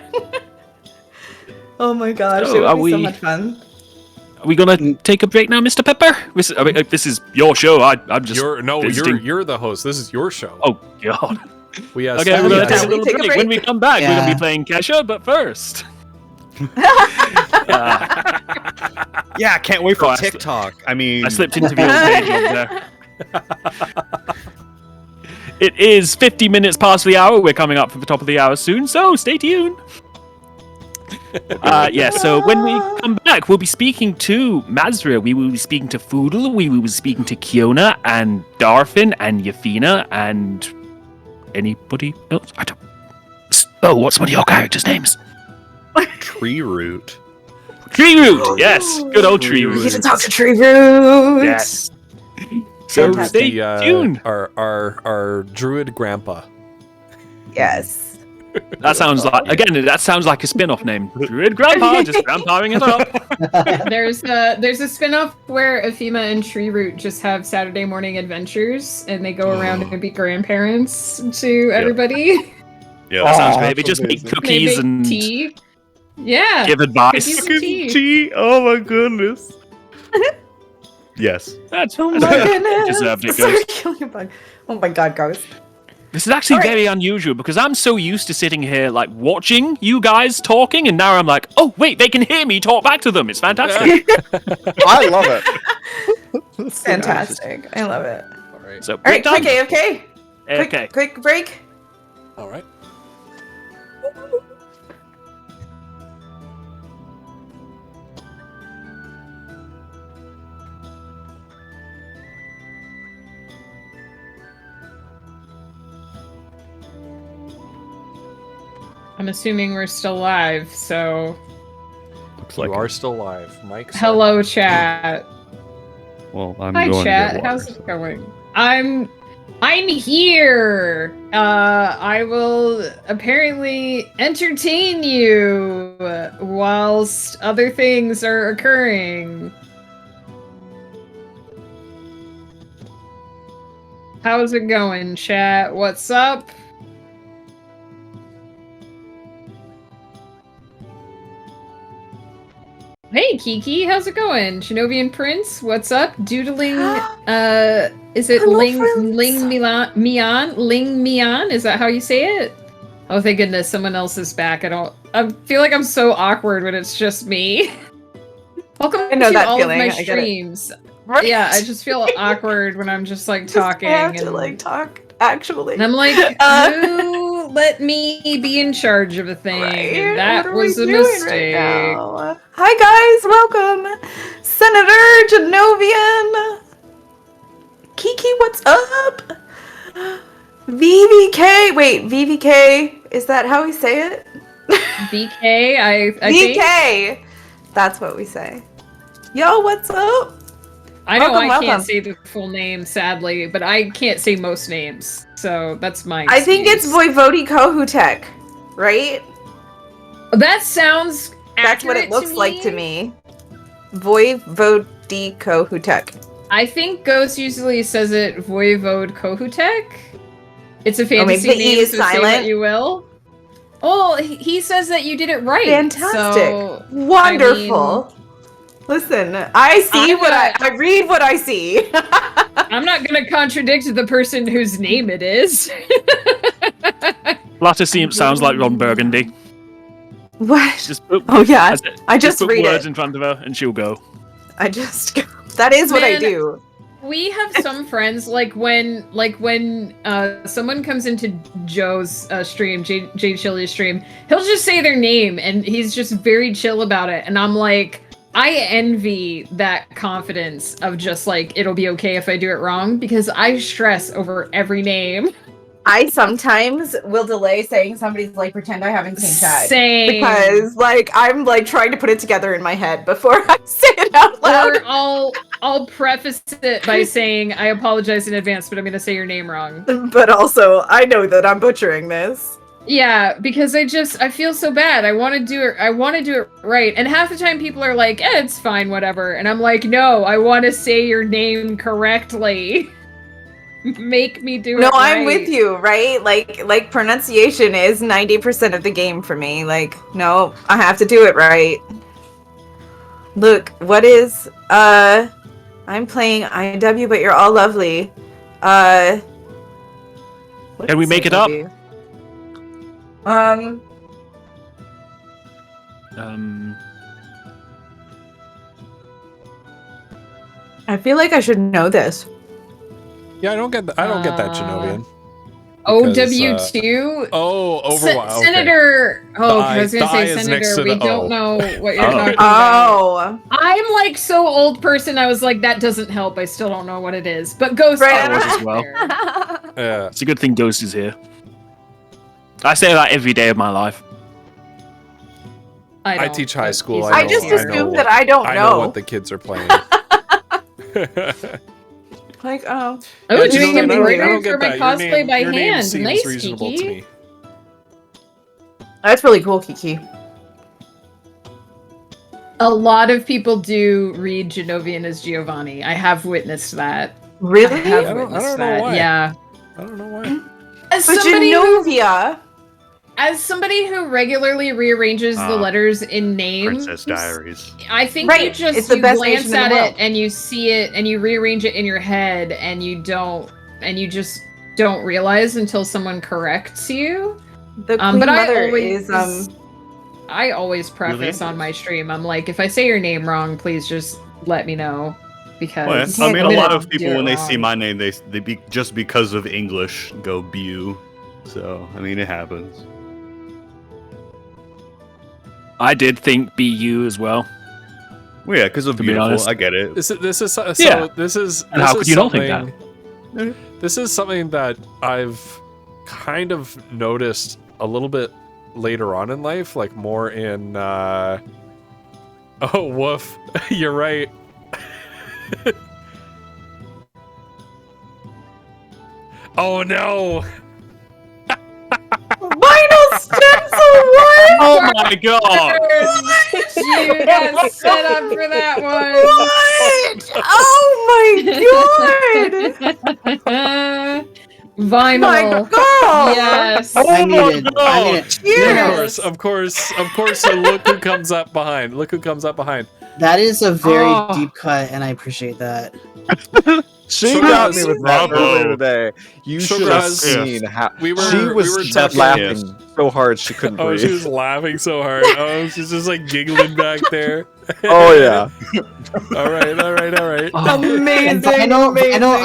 Oh my gosh, So it are would be so we- much fun. Are we gonna take a break now, Mr. Pepper? This is your show. I'm just visiting. You're the host. This is your show. Oh God. We Okay, we're gonna take a little Take a break. break. When we come back, we're gonna Yeah. be playing Kesha, but first. Yeah, I can't wait for Oh, I TikTok. I mean, I slipped into the old page up there. It is 50 minutes past the hour. We're coming up for the top of the hour soon, so stay tuned. Yeah, so when we come back, we'll be speaking to Mazra, we will be speaking to Foodle, we will be speaking to Kiona and Darfin and Yafina and anybody else? I don't... Oh, what's one of your characters' names? Tree Root. Tree Root! Yes, good old Tree We get Root. to talk to Tree Root. Yes. So Fantastic. stay tuned. Our druid grandpa. Yes. That sounds like a spin-off name. Druid Grandpa, just grandpaing it up. There's a spin-off where Ephema and Tree Root just have Saturday morning adventures and they go around and be grandparents to everybody. Yeah, That sounds Aw, great. They that's just make amazing. They cookies make and tea. Yeah. give advice. Cookies and tea. Oh my goodness. Yes. That's Oh my goodness. Deserved it, Sorry, Ghost. killing a bug. Oh my god, Ghost. This is actually All right. very unusual because I'm so used to sitting here like watching you guys talking, and now I'm like, oh wait, they can hear me talk back to them. It's fantastic. I love it. Fantastic. I love it. All right. So All right, break quick time. AFK. Okay. Quick break. All right. I'm assuming we're still live, so Looks You like are still live, Mike. said. hello chat. Well, I'm Hi going chat, to get water, how's so- it going? I'm here. I will apparently entertain you whilst other things are occurring. How's it going, chat? What's up? Hey Kiki, how's it going? Shinobian Prince, what's up? Doodling, is it Hello, Ling friends. Ling Mian? Is that how you say it? Oh thank goodness, someone else is back. I feel like I'm so awkward when it's just me. Welcome I know to that all feeling, of my I get it. streams. Right. Yeah, I just feel awkward when I'm just like Just talking have to and like talk actually. and I'm like, who let me be in charge of a thing? Right? And that What are we was a doing mistake. right now? Hi guys, welcome, Senator Genovian. Kiki, what's up? VVK. Wait, VVK. Is that how we say it? VK, I think. VK. That's what we say. Yo, what's up? I know Welcome, I welcome. can't say the full name, sadly, but I can't say most names, so that's my I think it's excuse. Voivodi Kohutek, right? That sounds That's what it accurate looks like to me. Voivodi Kohutek. I think Ghost usually says it Voivode Kohutek. It's a maybe fantasy the E name, is so say silent. what you will. Oh, he says that you did it right. Fantastic. So, Wonderful. Listen, I see I'm what I gonna- read what I see. I'm not gonna contradict the person whose name it is. Latter sounds like Ron Burgundy. What? Just put, Oh yeah, that's it. I just put read words it. in front of her and she'll go. I just that is what I Man. do. We have some friends like when someone comes into Joe's stream, Jay Chili's stream, he'll just say their name and he's just very chill about it. And I'm like, I envy that confidence of just like it'll be okay if I do it wrong because I stress over every name. I sometimes will delay saying somebody's like pretend I haven't seen chat. Same. Because like I'm like trying to put it together in my head before I say it out loud. Or I'll preface it by saying I apologize in advance, but I'm gonna say your name wrong. But also I know that I'm butchering this. Yeah, because I feel so bad. I want to do it right. And half the time people are like, it's fine, whatever. And I'm like, no, I want to say your name correctly. Make me do it No, right. I'm with you, right? Like pronunciation is 90% of the game for me. Like, no, I have to do it right. Look, what is I'm playing IW, but you're all lovely. Can we make it up? I feel like I should know this. Yeah, I don't get that Genovian. OW2? Overwatch. Senator. Oh, I was gonna say Senator. We don't know what you're talking about. I'm like so old person. I was like, that doesn't help. I still don't know what it is. But Ghost as well. Yeah, it's a good thing Ghost is here. I say that every day of my life. I teach high school. I just assume that I don't know. I know what the kids are playing. Like, oh, doing embroidery for my cosplay by hand. Nice, Kiki. That's really cool, Kiki. A lot of people do read Genovian as Giovanni. I have witnessed that. Really? I have witnessed that. Why. Yeah. I don't know why. But Genovia. As somebody who regularly rearranges the letters in names, Princess Diaries. I think you just glance at it and you see it and you rearrange it in your head and you just don't realize until someone corrects you. The Queen Mother is I always preface on my stream. I'm like, if I say your name wrong, please just let me know. Because I mean, a lot of people when they see my name, they just because of English go Bew. So I mean, it happens. I did think BU as well. Well, yeah, because of beautiful. I get it. This is And how could you not think that? This is something that I've kind of noticed a little bit later on in life, like more in. Oh, woof! You're right. Oh no! Vinyl stencil, what? Oh my god! You got set up for that one. What? Oh my god! Vinyl. My god! Yes. I need it. Cheers. Of course. So look who comes up behind. That is a very deep cut, and I appreciate that. She got me with that earlier today. You should have seen how we were laughing so hard she couldn't breathe. She was laughing so hard. Oh, she's just like giggling back there. Oh yeah. All right. Amazing. I know.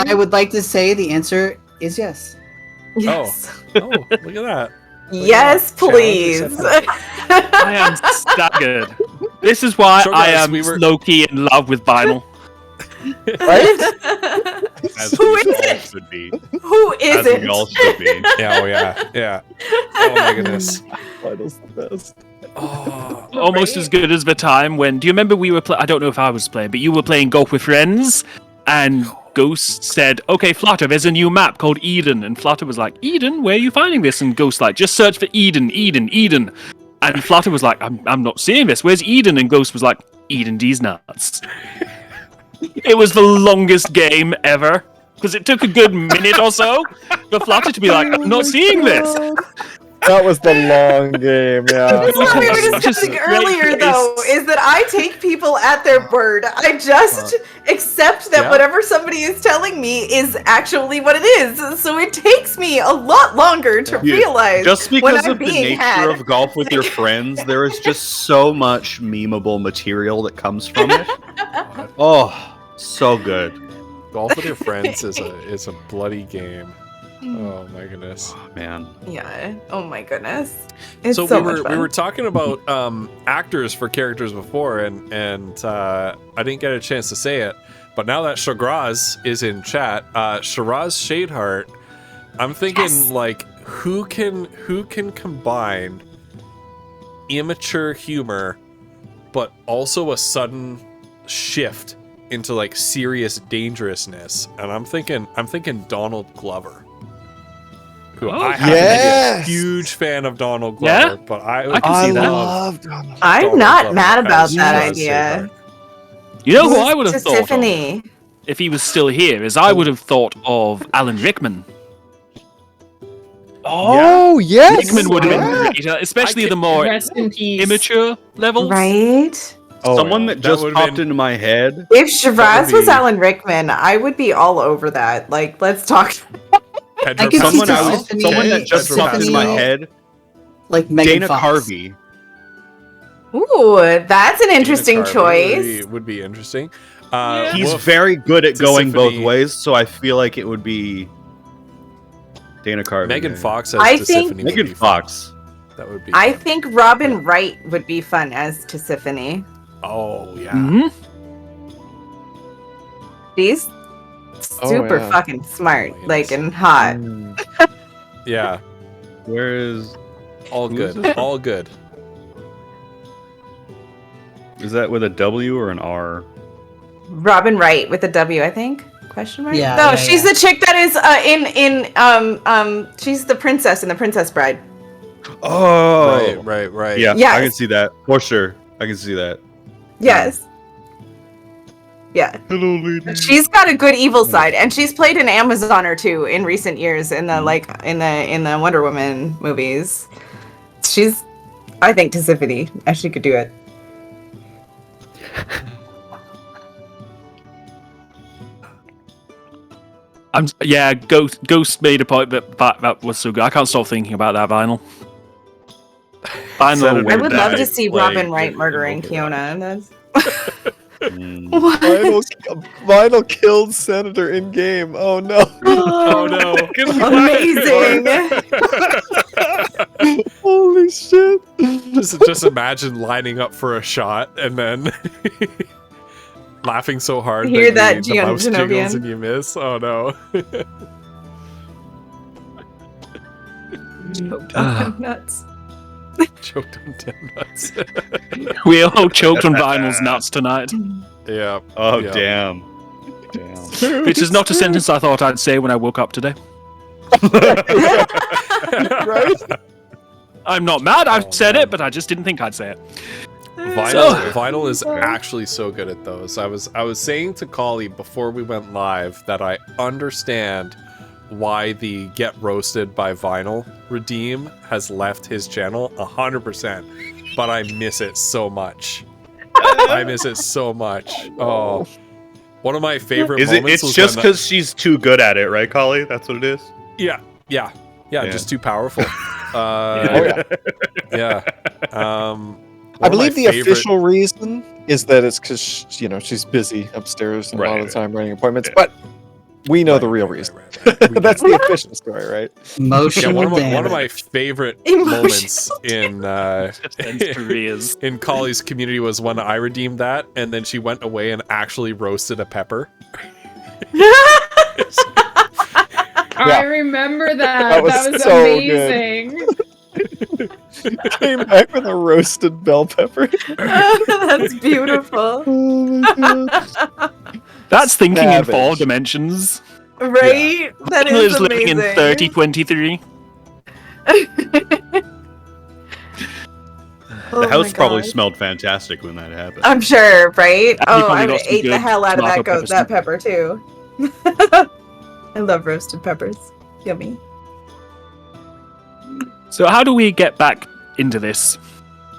I would like to say the answer is yes. Yes. Oh, look at that. Yes, please. I am staggered. This is why I am low-key in love with vinyl. Right? Who isn't? Who isn't? As we all should be. Yeah. Oh my goodness. Vinyl's the best. Oh, Almost as good as the time when. Do you remember we were? I don't know if I was playing, but you were playing golf with friends, and Ghost said, "Okay, Flutter, there's a new map called Eden," and Flutter was like, "Eden? Where are you finding this?" And Ghost like, "Just search for Eden." And Flutter was like, I'm not seeing this. Where's Eden? And Ghost was like, Eden D's nuts. It was the longest game ever. Because it took a good minute or so for Flutter to be like, I'm not seeing this. That was the long game, yeah. This is what we were discussing earlier, though, is that I take people at their word. I just accept that whatever somebody is telling me is actually what it is. So it takes me a lot longer to realize just when because I'm of the being nature had. of golf with your friends, there is just so much memeable material that comes from it. Oh, so good. Golf with your friends is a bloody game. Oh my goodness. Oh, man. Yeah. Oh my goodness. It's so much fun. we were talking about actors for characters before, and I didn't get a chance to say it, but now that Shagraz is in chat, Shiraz Shadeheart I'm thinking like who can combine immature humor, but also a sudden shift into like serious dangerousness, and I'm thinking Donald Glover. Who I happen to be a huge fan of Donald Glover, but I can see that. love Donald. I'm not mad about that idea. You know who I would have thought Tiffany. of if he was still here is I would have thought of Alan Rickman. Oh, yes! Rickman would have been great, especially the more Rest in peace. immature levels. Right? Someone that just popped into my head. If Shiraz was Alan Rickman, I would be all over that. Like, let's talk. Someone that just popped in my head. Like Megan Dana Fox. Carvey. Ooh, that's an interesting choice. Would be interesting. He's very good at going both Tiffany. ways, so I feel like it would be Dana Carvey. Megan Fox as I Tiffany think- would be Megan fun. Fox. That would be. I think Robin Wright would be fun as Tiffany. Oh yeah. Hmm. She's super yeah. fucking smart, Oh, like, yes. and hot. Yeah. Where is All Who's good. it? All good. that with a W or an R? Robin Wright with a W, I think. Question mark? Yeah, No, yeah, she's yeah. the chick that is she's the princess in The Princess Bride. Oh, Right. Yeah, Yes. I can see that for sure. I can see that. Yes. Yeah. Hello, lady. She's got a good evil side, and she's played an Amazoner too in recent years in the in the Wonder Woman movies. She's, I think, Tiffany. She could do it. Ghost made a point that was so good. I can't stop thinking about that vinyl. Senator I would love to Died, see like, Robin Wright in murdering Overwatch. Kiona. That's Vinyl killed Senator in game. Oh no! Oh no. amazing. Holy shit! Just imagine lining up for a shot and then laughing so hard Hear that that, the mouse Genovian? jiggles and you miss. Oh no. Choked on nuts. Choked on 10 nuts. We all choked on vinyl's nuts tonight, Yeah. Oh Yeah. damn. which is not a sentence I thought I'd say when I woke up today. Right? I'm not mad. I've said it, but I just didn't think I'd say it. Vinyl is actually so good at those. I was saying to Collie before we went live that I understand why the Get Roasted by Vinyl redeem has left his channel 100%, but I miss it so much. I miss it so much. Oh, one of my favorite Is it? moments It's was just when because she's too good at it, right, Collie? That's what it is. Yeah, just too powerful. Oh, Yeah. One I of my believe the favorite- official reason is that it's because she's busy upstairs a lot of the time running appointments. But we know the real reason. That's the official story, right? Yeah, Emotional one of damage. my favorite Emotional moments in Careers. in Collie's community was when I redeemed that, and then she went away and actually roasted a pepper. I remember that. That was That was so amazing. Came back with a roasted bell pepper. That's beautiful. Oh my god. That's thinking in Savage. 4 dimensions. Right? That Vinyl is is living in amazing. 3023. Oh The my house probably God. smelled fantastic when that happened. I'm sure, right? And you Oh, probably I got some ate the good hell out of that tomato that peppers. pepper too. I love roasted peppers. Yummy. So how do we get back into this?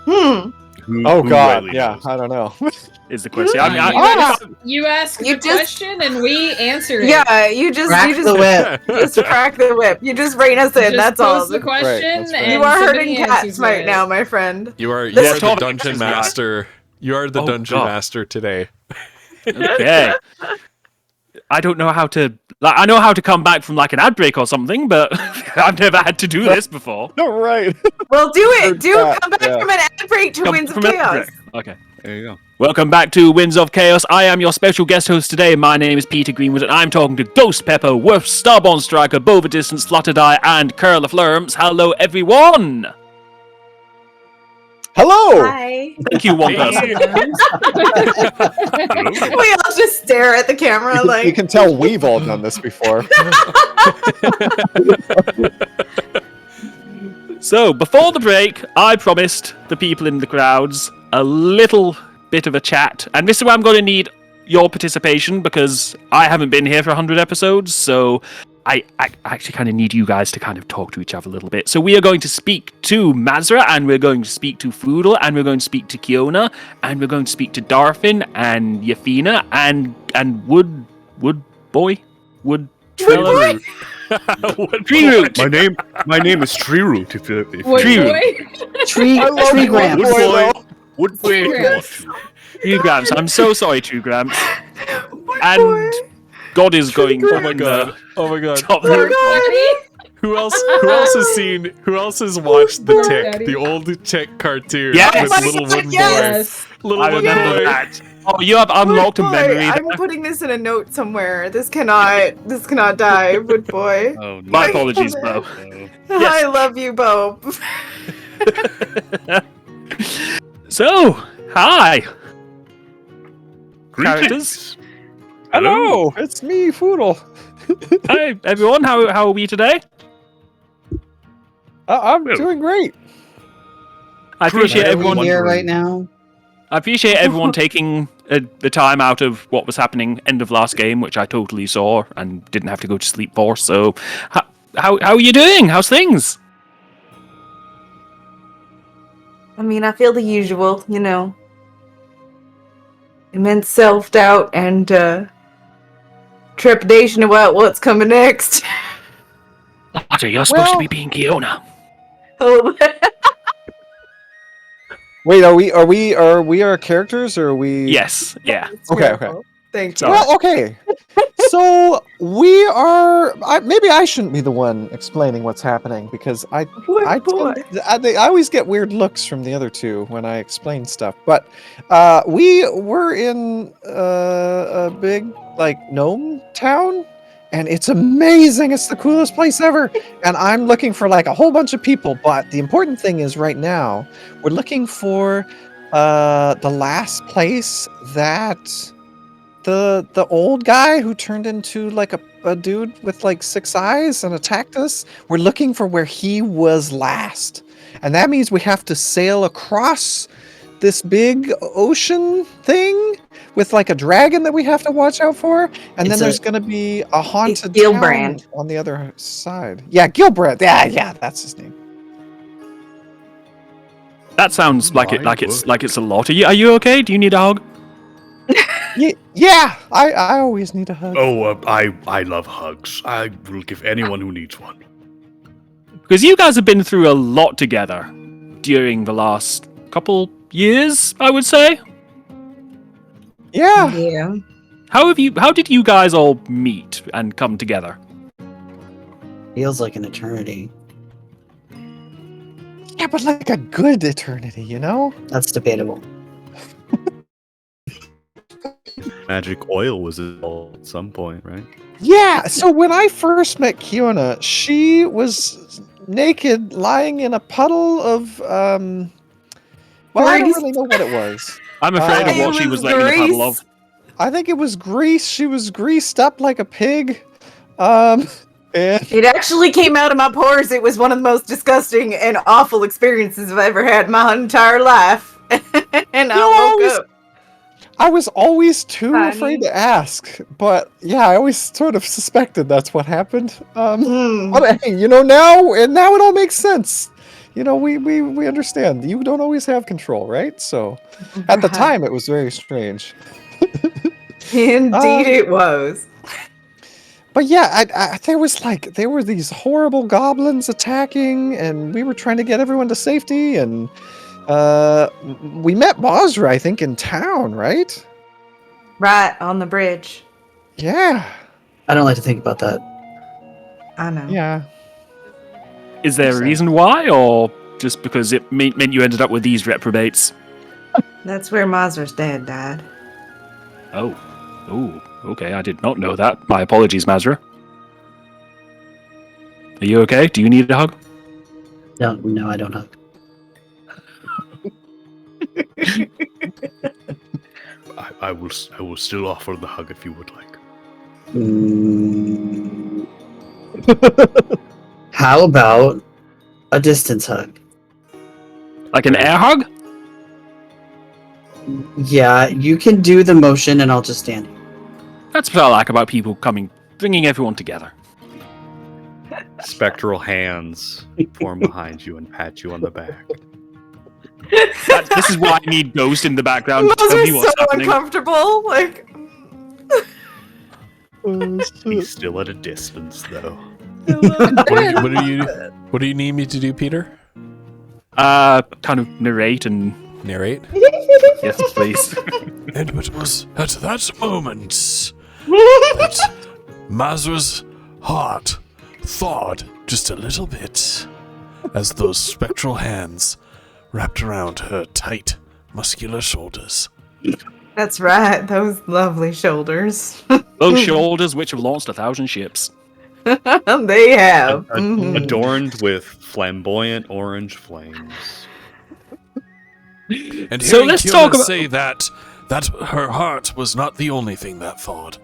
Oh god, yeah, I don't know. Is the question. You ask You the just- question and we answer it. Yeah, you just Crack the whip. just crack the whip. You just rein us in. Just that's all. pose the question. that's right. And You are somebody hurting answers cats right it. now, my friend. You are Let's the talk- dungeon master. You are the Oh, dungeon God. master today. Okay. I don't know how to. Like, I know how to come back from like an ad break or something, but I've never had to do this before. No, right. Well, do it. Heard that, Come back yeah. from an ad break to Come Winds of from an ad Chaos. break. Okay. There you go. Welcome back to Winds of Chaos. I am your special guest host today. My name is Peter Greenwood, and I'm talking to Ghost Pepper, Worf, Starborn Striker, Bova Distance, Flutterdye, and Curl of Flurms. Hello, everyone! Hello! Hi. Thank you, one person. We all just stare at the camera like. You can tell we've all done this before. So, before the break, I promised the people in the crowds a little bit of a chat. And this is where I'm going to need your participation, because I haven't been here for 100 episodes, so I actually kind of need you guys to kind of talk to each other a little bit. So we are going to speak to Mazra, and we're going to speak to Foodle, and we're going to speak to Kiona, and we're going to speak to Darfin, and Yafina, and Wood Trello. Treeroot. My name is Treeroot. If Tree Grams. Wood boy. True Grams. I'm so sorry, True Grams. And God is going. Oh my god. Oh my god. Top Who else has watched The Tick, the old Tick cartoon Yes. with little wooden Yes. boy? Little I wooden remember boy. that. Oh, you have unlocked a Wood memory. boy. I'm putting this in a note somewhere. This cannot die, Wood boy. Oh, no. My apologies, Bo. I love you, Bo. So, hi. Greetings. Characters. Hello, it's me, Foodle. Hi, everyone. How are we today? I'm Well. doing great. I appreciate Are we everyone. here right now? I appreciate everyone taking the time out of what was happening end of last game, which I totally saw and didn't have to go to sleep for. So, how are you doing? How's things? I mean, I feel the usual, immense self-doubt and trepidation about what's coming next. Otter, you're supposed to be being Kiona. Oh, Wait, are we our characters, or are we? Yes. Yeah. Okay. Thank you. Well, okay. So we are. Maybe I shouldn't be the one explaining what's happening, because I always get weird looks from the other two when I explain stuff. But we were in a big gnome town, and it's amazing. It's the coolest place ever. And I'm looking for a whole bunch of people. But the important thing is right now we're looking for the last place that the old guy who turned into a dude with 6 eyes and attacked us. We're looking for where he was last, and that means we have to sail across this big ocean thing with a dragon that we have to watch out for, and then there's going to be a haunted Gilbrand. town on the other side. Yeah, Gilbrand. Yeah, that's his name. That sounds like it's a lot. Are you okay? Do you need a hug? Yeah, I always need a hug. Oh, I love hugs. I will give anyone who needs one. Because you guys have been through a lot together during the last couple years, I would say. Yeah. Yeah. How did you guys all meet and come together? Feels like an eternity. Yeah, but a good eternity, That's debatable. Magic oil was involved at some point, right? Yeah, so when I first met Kiona, she was naked, lying in a puddle of well, I don't really know what it was. I'm afraid of It what she was was letting the puddle grease. of. I think it was grease. She was greased up like a pig. And It actually came out of my pores. It was one of the most disgusting and awful experiences I've ever had in my entire life. And I woke up. I was always too Honey. afraid to ask, but yeah, I always sort of suspected that's what happened. Mm. But hey, now it all makes sense. We understand. You don't always have control, right? So at the time, it was very strange. Indeed, it was. But yeah, there were these horrible goblins attacking, and we were trying to get everyone to safety, and we met Mazra, I think, in town, right? Right on the bridge. Yeah. I don't like to think about that. I know. Yeah. Is there a reason why, or just because it meant you ended up with these reprobates? That's where Mazra's dad died. Oh. Oh, okay. I did not know that. My apologies, Mazra. Are you okay? Do you need a hug? No, I don't hug. I will still offer the hug if you would like. How about a distance hug? Like an air hug? Yeah, you can do the motion and I'll just stand here. That's what I like about people bringing everyone together. Spectral hands form behind you and pat you on the back. This is why I need Ghost in the background to Those tell are me what's so happening. uncomfortable. Like, He's still at a distance, though. What do you need me to do, Peter? Kind of narrate and... Narrate? Yes, please. And it was at that moment that Mazra's heart thawed just a little bit as those spectral hands wrapped around her tight, muscular shoulders. that's right. Those lovely shoulders. Those shoulders which have launched 1,000 ships. They have. Adorned with flamboyant orange flames. And So hearing let's Kiona talk about- say that her heart was not the only thing that thawed.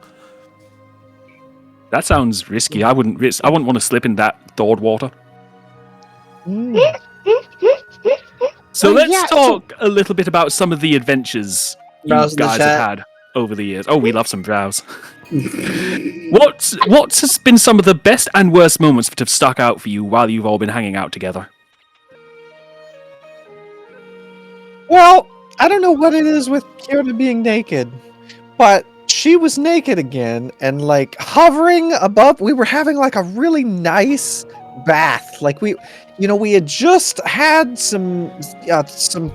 That sounds risky. I wouldn't want to slip in that thawed water. So let's talk a little bit about some of the adventures you Browse in the guys chat. have had over the years. Oh, we love some browse. What has been some of the best and worst moments that have stuck out for you while you've all been hanging out together? Well, I don't know what it is with Kiona being naked, but she was naked again and like hovering above. We were having like a really nice bath. Like we had just had some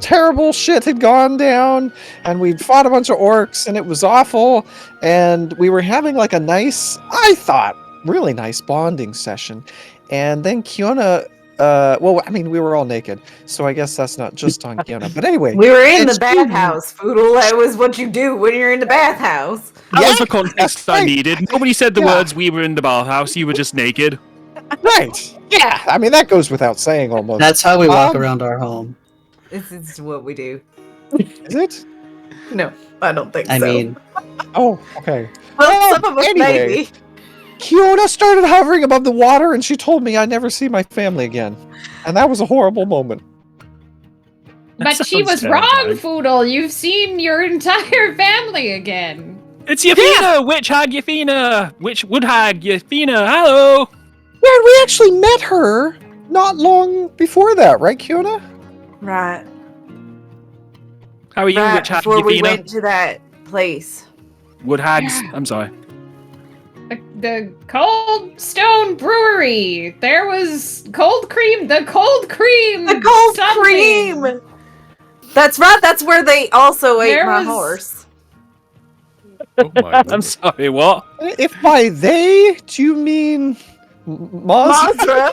terrible shit had gone down, and we'd fought a bunch of orcs, and it was awful. And we were having like a nice, I thought, really nice bonding session. And then Kiona, we were all naked, so I guess that's not just on Kiona. But anyway, We were in and the she- bathhouse, Foodle. That was what you do when you're in the bathhouse. That was the context I right. needed. Nobody said the Yeah. words, we were in the bathhouse, you were just naked. Right. Yeah. I mean, that goes without saying almost. That's how we walk Um, around our home. This is what we do. Is it? No, I don't think I so. mean, Oh, okay. well, some of us anyway. maybe. Kiona started hovering above the water and she told me I'd never see my family again. And that was a horrible moment. But That she sounds was terrifying. wrong, Foodle. You've seen your entire family again. It's Yafina! Witch hag Yafina! Witch wood hag Yafina! Hello! Yeah, and we actually met her not long before that, right, Kiona? Right. How are you, Right witch hag before we Yafina? went to that place. Wood hags? I'm sorry. The Cold Stone Brewery. There was cold cream. The cold cream. The cold something. cream! That's right, that's where they also ate There my was- horse. Oh my I'm sorry, what? If by they, do you mean Maz? Mazra,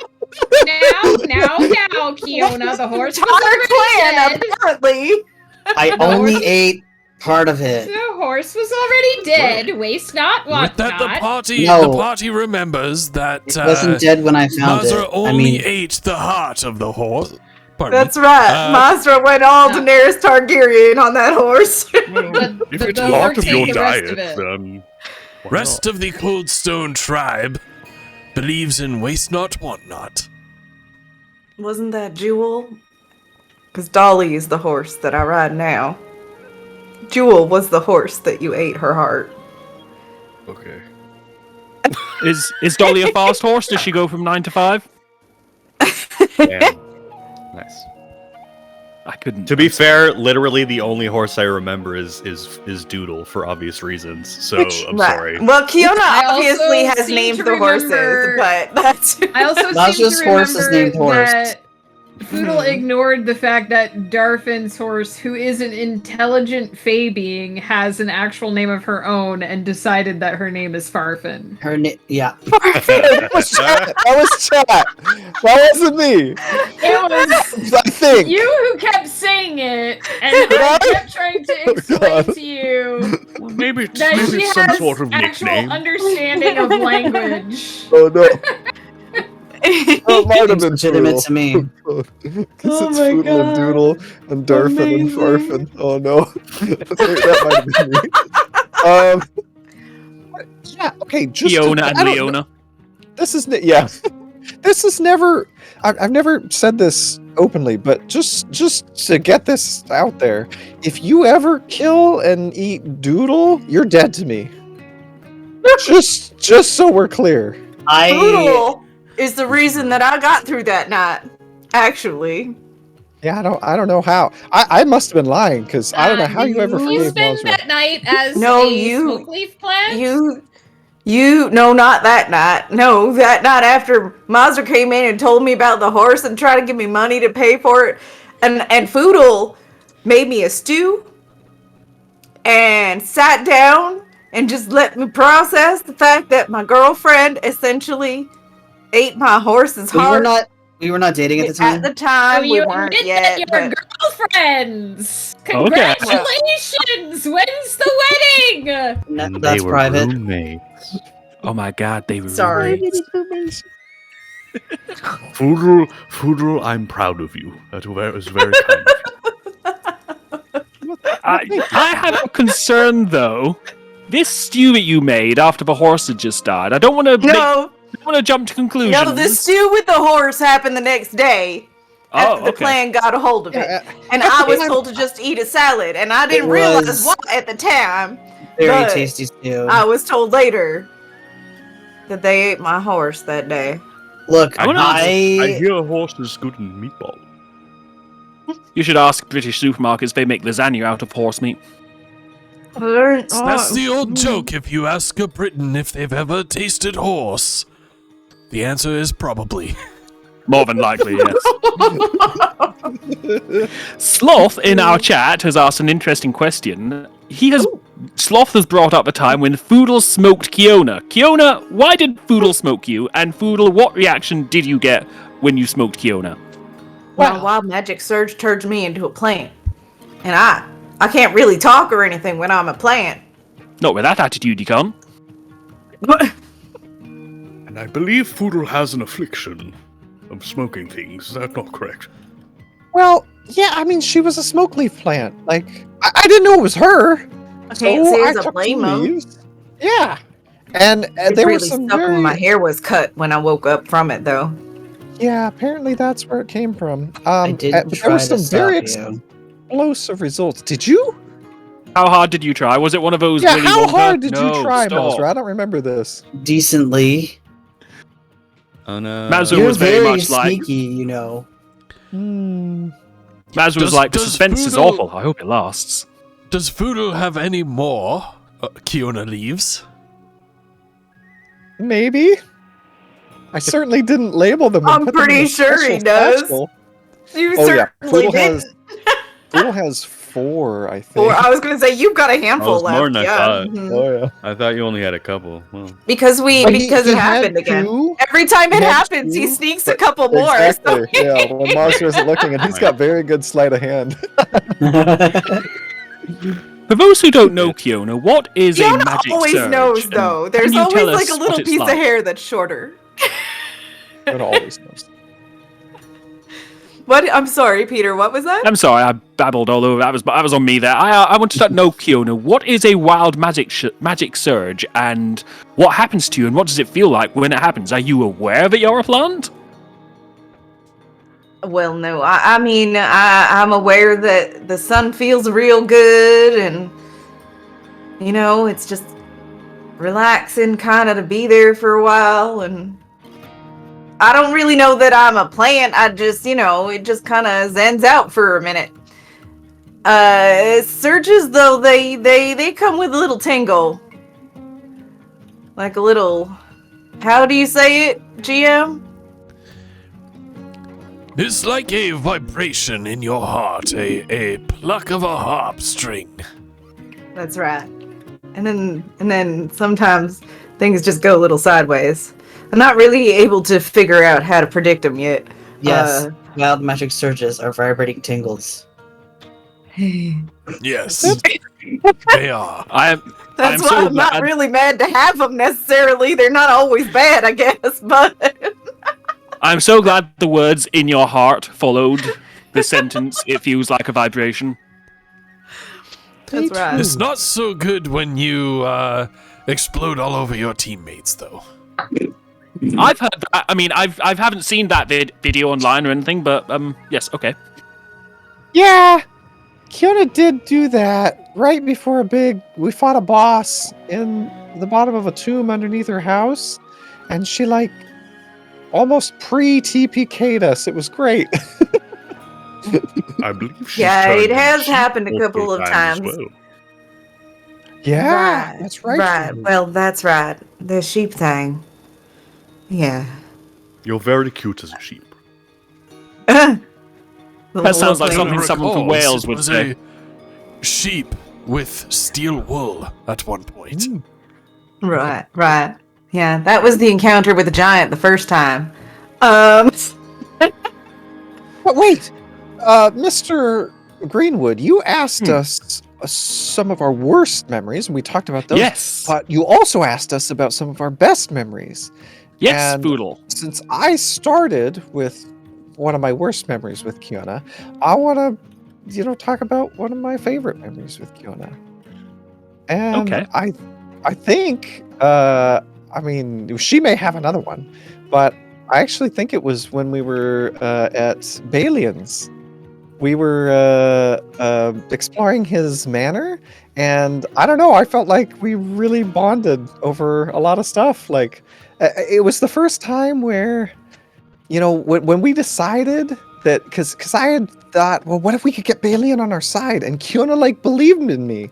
Now, Kiona. The horse was entire clan, already dead. apparently. I only ate part of it. The horse was already dead. Waste not, With want that, the not. No. party remembers that It wasn't dead when I found Mazra it. only I mean, ate the heart of the horse. Pardon That's right. Mazra went all Daenerys Targaryen on that horse. The, If the, it's the part horse of your ate the rest diet, of it. then why Rest not? of the Coldstone tribe believes in waste not, want not. Wasn't that Jewel? Because Dolly is the horse that I ride now. Jewel was the horse that you ate her heart. Okay. Is Dolly a fast horse? Does she go from 9 to 5? Damn. Nice. I couldn't. To be fair, literally the only horse I remember is Doodle for obvious reasons. So I'm Right. sorry. Well, Kiona I also obviously has seem named to the horses, remember- but that's I also seem Mazra's to horse is remember named Horse. that Foodle ignored the fact that Darfin's horse, who is an intelligent Fey being, has an actual name of her own and decided that her name is Farfin. Her name, yeah. That was chat. That wasn't me. It was I think. you who kept saying it, and I kept trying to explain to you Maybe that she it's some has sort of actual nickname. understanding of language. Oh no. That might have been Legitimate to me. Because Oh it's my Foodle and God. Doodle and Darfin and Amazing. Farfin. Oh no. That might have been me. Yeah, okay, just Fiona I and don't know. Leona. This is yeah. This is never I've never said this openly, but just to get this out there, if you ever kill and eat Doodle, you're dead to me. just so we're clear. Poodle is the reason that I got through that night. Actually, Yeah, I don't know how. I must have been lying because I don't know how you ever You forgave spend Mazra. that night as No, a you- smoke leaf plant? no, not that night. No, that night after Mazda came in and told me about the horse and tried to give me money to pay for it, and Foodle made me a stew and sat down and just let me process the fact that my girlfriend essentially ate my horse's heart. We were not dating at the At time. the time, So we you weren't admit yet. that you're But girlfriends! Okay. Congratulations! When's the wedding? No, that's private. roommates. Oh my god, they were Sorry. roommates. Foodle, I'm proud of you. That was very kind of you. I have a concern though. This stew that you made after the horse had just died. I don't want to jump to conclusions. no, the stew with the horse happened the next day. After the okay. plan got a hold of it. And I was told to just eat a salad, and I didn't It realize was- why at the time. Very But tasty stew. I was told later that they ate my horse that day. Look, I I hear a horse is good in meatball. You should ask British supermarkets. They make lasagna out of horse meat. That's the old joke if you ask a Briton if they've ever tasted horse. The answer is probably. More than likely, yes. Sloth in our chat has asked an interesting question. Sloth has brought up a time when Foodle smoked Kiona. Kiona, why did Foodle smoke you? And Foodle, what reaction did you get when you smoked Kiona? Well, wild magic surge turns me into a plant. And I can't really talk or anything when I'm a plant. Not with that attitude, you can't. And I believe Foodle has an affliction of smoking things. Is that not correct? Well, yeah, I mean, she was a smoke leaf plant. Like, I didn't know it was her. I can't so say I as a took blame some 'em. leaves. Yeah, and It there really was some stuck when very my hair was cut when I woke up from it, though. yeah. Apparently, that's where it came from. I did but there try was to some very stop you. explosive results. Did you? How hard did you try? Was it one of those? Yeah. Willy How Wonka? hard did No, you try, stop. Mazra? I don't remember this. Decently. Oh no. Mazza You're was very very much like- sneaky, you know. Maz was Does- like, the does suspense is Foodle- awful. I hope it lasts. Does Foodle have any more Kiona leaves? Maybe. I certainly didn't label them. and I'm put them in pretty a sure he special does. satchel. You Oh yeah, certainly Foodle did. has. Foodle has 4, I think. Or I was gonna say you've got a handful was left. more than I yeah. thought. Mhm. Oh yeah. I thought you only had a couple. Well, Because But he it had happened again. 2? Every time it He had happens, he 2, sneaks a couple more. Exactly. So Yeah, when Mazra isn't looking, and he's got very good sleight of hand. For those who don't know Kiona, what is a Fiona magic always surge? knows And though. can There's you always tell like us a what little it's piece like? of hair that's shorter. Fiona always knows. What? I'm sorry, Peter. What was that? I'm sorry, I babbled all over. That was on me there. I want to know, Kiona, what is a wild magic surge, and what happens to you, and what does it feel like when it happens? Are you aware that you're a plant? Well, no. I mean, I'm aware that the sun feels real good, and you know, it's just relaxing, kind of to be there for a while, and I don't really know that I'm a plant. I just, you know, it just kind of zens out for a minute. Surges though, they come with a little tingle, like a little. How do you say it, GM? It's like a vibration in your heart, a pluck of a harp string. That's right. And then sometimes things just go a little sideways. I'm not really able to figure out how to predict them yet. Yes, wild magic surges are vibrating tingles. Yes, they are. That's why I'm not really mad to have them necessarily. They're not always bad, I guess, but... I'm so glad the words "in your heart" followed the sentence. It feels like a vibration. That's right. It's not so good when you explode all over your teammates, though. I've heard that. I mean, I haven't seen that video online or anything, but yes, okay. Yeah, Kiona did do that right before we fought a boss in the bottom of a tomb underneath her house, and she like almost pre-TPK'd us. It was great. I believe it has happened a couple of times. Well. Yeah, that's right. Right. Well, that's right. The sheep thing. Yeah. You're very cute as a sheep. That sounds like something someone from Wales would say. A sheep with steel wool at one point. Right. Yeah, that was the encounter with the giant the first time. But wait, Mr. Greenwood, you asked us some of our worst memories, and we talked about those. Yes. But you also asked us about some of our best memories. Yes, And Boodle. Since I started with one of my worst memories with Kiona, I want to, talk about one of my favorite memories with Kiona. And Okay. I think, I mean, she may have another one, but I actually think it was when we were at Balian's. We were exploring his manor, and I don't know, I felt like we really bonded over a lot of stuff. Like, it was the first time where, when we decided that, because I had thought, well, what if we could get Balian on our side? And Kiona, like, believed in me.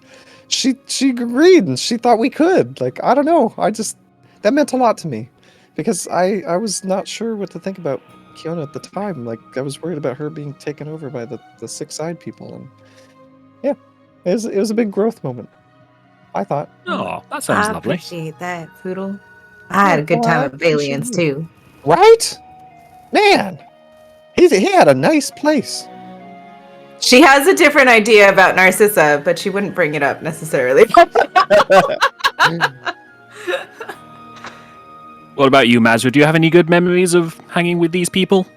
She agreed, and she thought we could. Like, I don't know, that meant a lot to me, because I was not sure what to think about Kiona at the time. Like, I was worried about her being taken over by the Six-Eyed people, and yeah, it was a big growth moment, I thought. Oh, that sounds I lovely. appreciate that, Poodle. I had a good time at Balian's too. Right? Man, he had a nice place. She has a different idea about Narcissa, but she wouldn't bring it up necessarily. What about you, Mazra? Do you have any good memories of hanging with these people?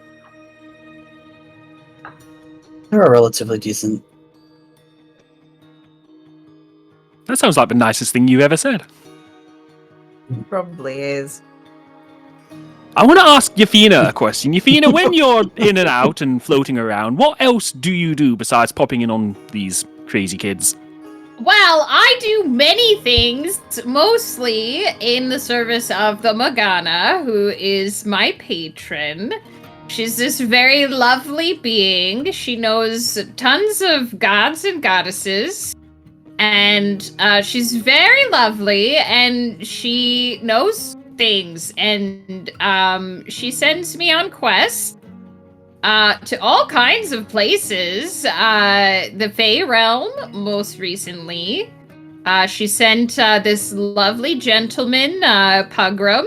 They were relatively decent. That sounds like the nicest thing you've ever said. Probably is. I want to ask Yafina a question. Yafina, when you're in and out and floating around, what else do you do besides popping in on these crazy kids? Well, I do many things, mostly in the service of the Morgana, who is my patron. She's this very lovely being. She knows tons of gods and goddesses. And she's very lovely, and she knows things. And she sends me on quests to all kinds of places. The Fey Realm, most recently. She sent this lovely gentleman, Pugrum.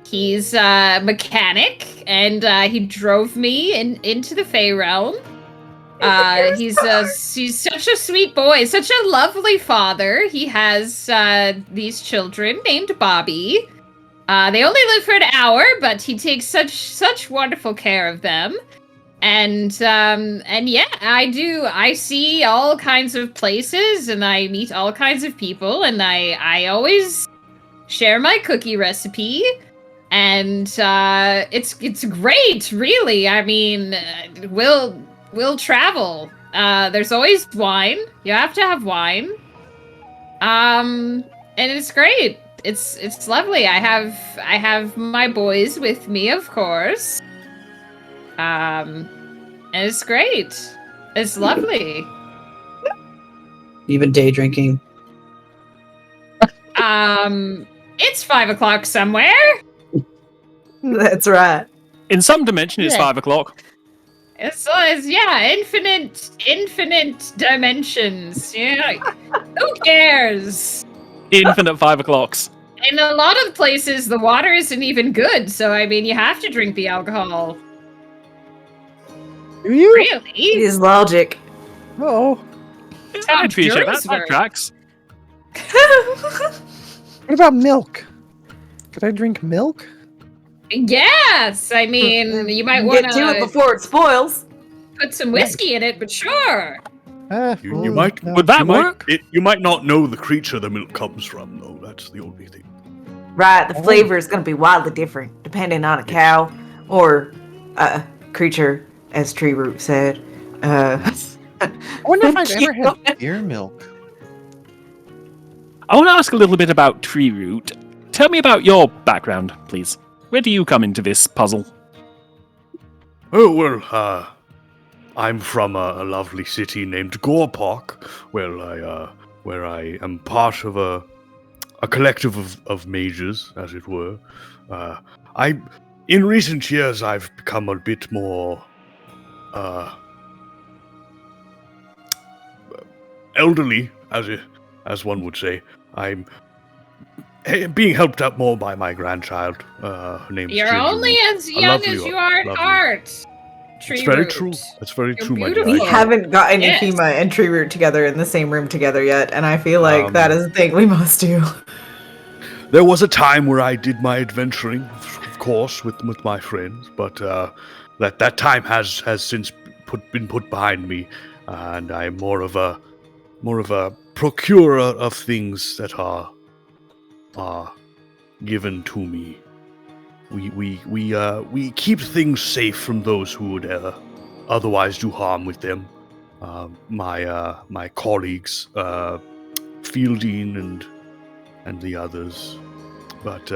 He's a mechanic, and he drove me into the Fey Realm. He's such a sweet boy, such a lovely father. He has these children named Bobby. They only live for an hour, but he takes such wonderful care of them. And yeah, I see all kinds of places, and I meet all kinds of people, and I always share my cookie recipe. And it's great, really. I mean, we'll travel. There's always wine. You have to have wine. And it's great. It's lovely. I have my boys with me, of course. And it's great. It's lovely. You've been day drinking? It's 5 o'clock somewhere. That's right. In some dimension, it's 5 o'clock. Infinite dimensions. Yeah, who cares? Infinite 5 o'clocks. In a lot of places, the water isn't even good, so I mean, you have to drink the alcohol. Do you? It Really? is logic. Oh. I appreciate that tracks. What about milk? Could I drink milk? Yes, I mean, you might want Get to it to before it spoils. put some whiskey in it, but sure. You might- Would that work? You might not know the creature the milk comes from, though. That's the only thing. Right, the flavor is going to be wildly different depending on a cow or a creature, as Tree Root said. I wonder if I've ever had deer milk. I want to ask a little bit about Tree Root. Tell me about your background, please. Where do you come into this puzzle? Oh, well, I'm from a lovely city named Gorpark, where I am part of a collective of mages, as it were. In recent years, I've become a bit more, elderly, as one would say. I'm being helped out more by my grandchild, named You're Ginger. only as young as you are at lovely. heart. It's very Tree true. Root. That's very You're true, my dear. beautiful. We haven't gotten Yes. Ifima and Tree Root together in the same room together yet, and I feel like Um, that is a thing we must do. There was a time where I did my adventuring, of course, with my friends, but that time has since been put behind me, and I'm more of a procurer of things that are given to me. We keep things safe from those who would otherwise do harm with them. My colleagues, Fieldine and the others, but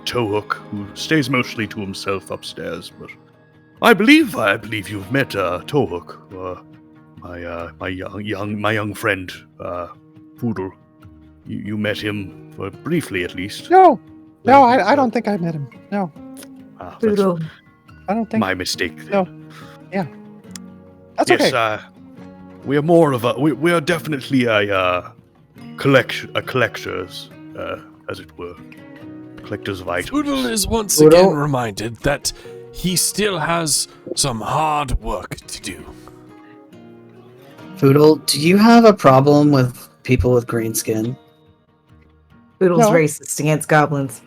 Tohook, who stays mostly to himself upstairs. But I believe you've met Tohook, my young friend, Poodle. You met him briefly, at least. No, I don't think I met him. No, That's Poodle. I don't think. my mistake. No. Yeah. That's Yes, okay. we are more of we are definitely a collectors, as it were, collectors of items. Poodle is once Poodle? again reminded that he still has some hard work to do. Poodle, do you have a problem with people with green skin? Poodle's No. racist against goblins.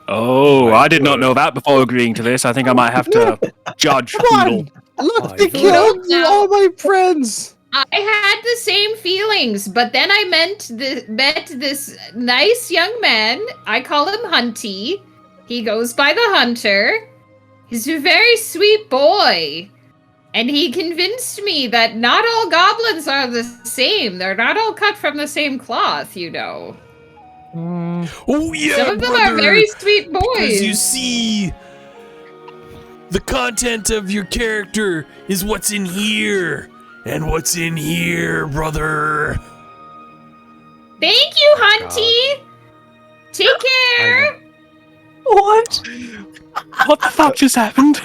Oh, I did not know that before agreeing to this. I think I might have to judge Poodle. Look, they Poodle. killed No. all my friends. I had the same feelings, but then I met this nice young man. I call him Hunty. He goes by the Hunter. He's a very sweet boy. And he convinced me that not all goblins are the same. They're not all cut from the same cloth, you know. Oh yeah, Some of them brother, are very sweet because you boys. see, the content of your character is what's in here, and what's in here, brother. Thank you, Hunty. Take care. What? What the fuck just happened?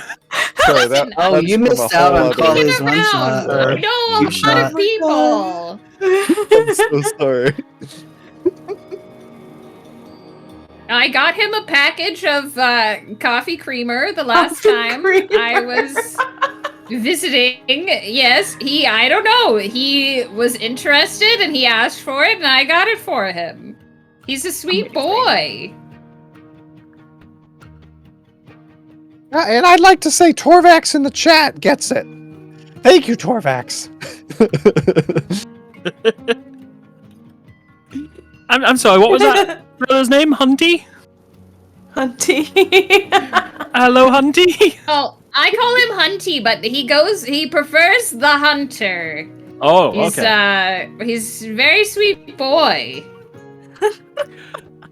Sorry, that, Oh, that's you from a missed out whole on other- College. Get one shot. around. I know a You lot shot. of people. I'm so sorry. I got him a package of coffee creamer the last Coffee time creamer. I was visiting. Yes, I don't know. He was interested and he asked for it and I got it for him. He's a sweet boy. And I'd like to say Torvax in the chat gets it. Thank you, Torvax. I'm sorry, what was that brother's name? Hunty? Hunty. Hello, Hunty? Oh, I call him Hunty, but he prefers the Hunter. Oh, He's he's a very sweet boy.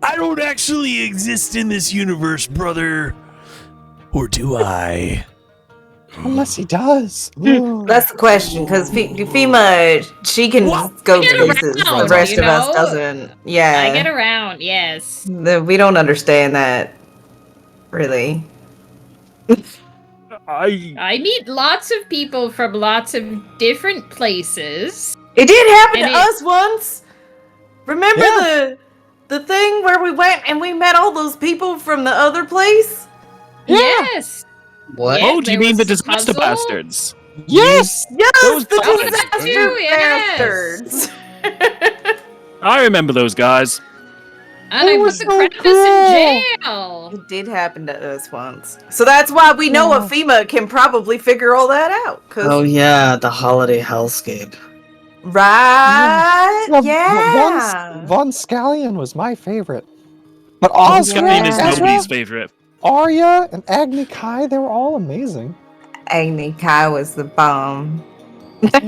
I don't actually exist in this universe, brother. Or do I? Unless he does. That's the question, because Fima, she can What? go Get places, around, the rest you of us know? doesn't. I Yeah. get around, yes. We don't understand that, really. I meet lots of people from lots of different places. It did happen And to us once. Remember the thing where we went and we met all those people from the other place? Yes. What? Yeah, Oh, do you there mean the was a disaster puzzle. bastards? Yes! Yes, Those the bastards. disaster Yes. bastards. I remember those guys. And I put the Krampus in jail. It did happen to us once. So that's why we know Afima can probably figure all that out. Oh yeah, the holiday hellscape. Right? Well, Yeah. Von Scallion was my favorite. But Oscar Osric, is Ezra, nobody's favorite. Arya, and Agni Kai, they were all amazing. Agni Kai was the bomb.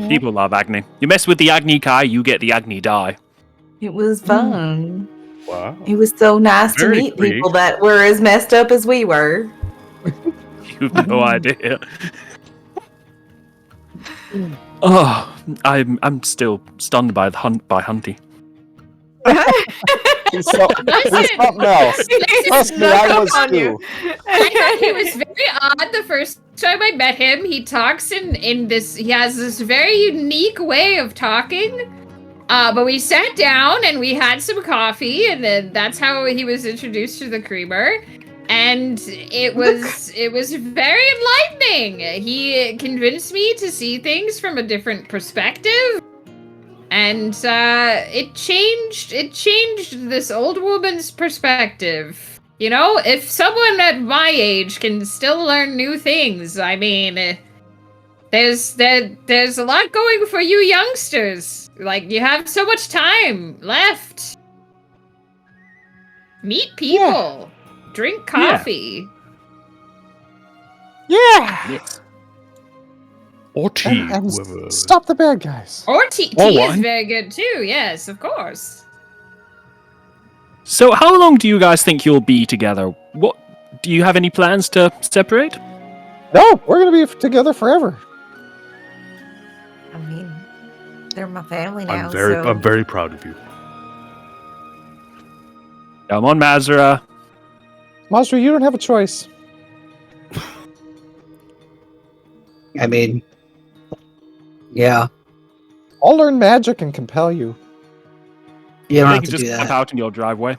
People love Agni. You mess with the Agni Kai, you get the Agni die. It was fun. Wow. It was so nice Very to meet free. people that were as messed up as we were. You have no idea. Oh, I'm still stunned by Hunty. He's something else. Trust me, I was too. I thought he was very odd the first time I met him. He talks in this, he has this very unique way of talking. But we sat down and we had some coffee, and then that's how he was introduced to the creamer. And it was very enlightening. He convinced me to see things from a different perspective. And it changed this old woman's perspective. You know, if someone at my age can still learn new things, I mean, there's a lot going for you youngsters. Like, you have so much time left. Meet people. Drink coffee. Yeah! Or tea. And whoever- stop the bad guys. Or tea Or is wine. very good too, yes, of course. So, how long do you guys think you'll be together? What do you have any plans to separate? No, we're gonna be together forever. I mean, they're my family now. I'm very proud of you. Come on, Mazra. Mazra, you don't have a choice. I mean, yeah. I'll learn magic and compel you. You don't They have can to just do camp that. out in your driveway.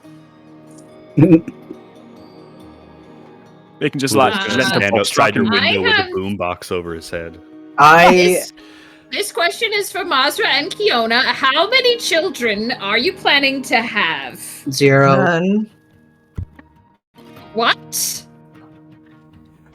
They can just Well, like just let them Stand outside your I window with have- a boombox over his head. I This question is for Mazra and Kiona. How many children are you planning to have? 0 None. What?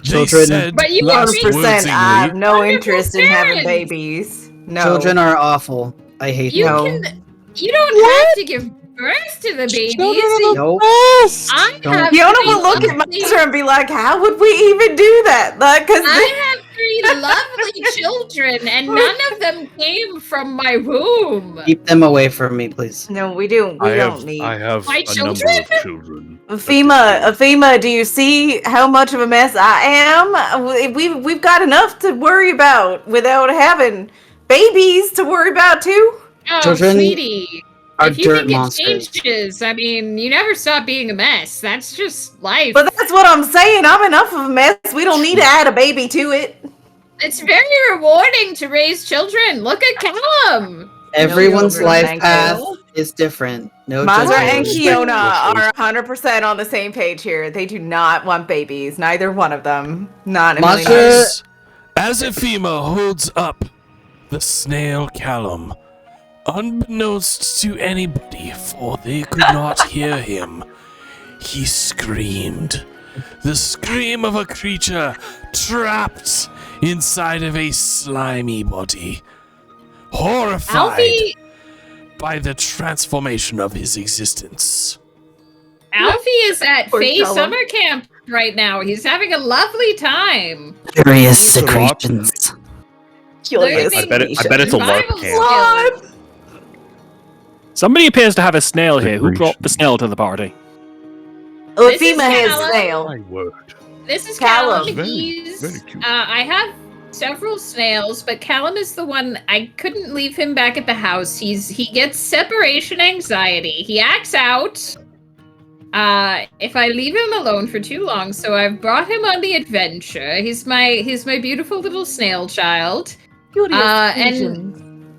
Children- But you last are 100%. I have no Wonderful interest in having parents. babies. No. Children are awful. I hate You them. No. you don't have to give birth to the babies. Nope. I Don't- have Fiona three will look at lovely- Master and be like, how would we even do that? Like, cause I have 3 lovely children, and none of them came from my womb. Keep them away from me, please. no, we don't. We don't need. I have My a number children? of children. Afima, do you see how much of a mess I am? We've got enough to worry about without having babies to worry about too. Oh, Children sweetie. Are If you dirt think it monsters. changes, I mean, you never stop being a mess. That's just life. But that's what I'm saying. I'm enough of a mess. We don't need to add a baby to it. It's very rewarding to raise children. Look at Callum. Everyone's No, life thank path you. is different. No Mazra judgment. and Kiona are 100% on the same page here. They do not want babies. Neither one of them. Not in a million Mazra- years. As Ephema holds up the snail Callum, unbeknownst to anybody, for they could not hear him, he screamed. The scream of a creature trapped inside of a slimy body, horrified Alfie, by the transformation of his existence. Alfie is at Poor Faye Callum. summer camp right now. He's having a lovely time. Curious It's a lot. secretions. Curious. I bet it's a LARP Survival camp. skills. Somebody appears to have a snail here. Who Agreed. brought the snail to the party? This is Afima has Callum. snail. My word. This is Callum. Callum. Very, He's, very cute. I have several snails, but Callum is the one I couldn't leave him back at the house. He gets separation anxiety. He acts out. if I leave him alone for too long, so I've brought him on the adventure. He's my beautiful little snail child. And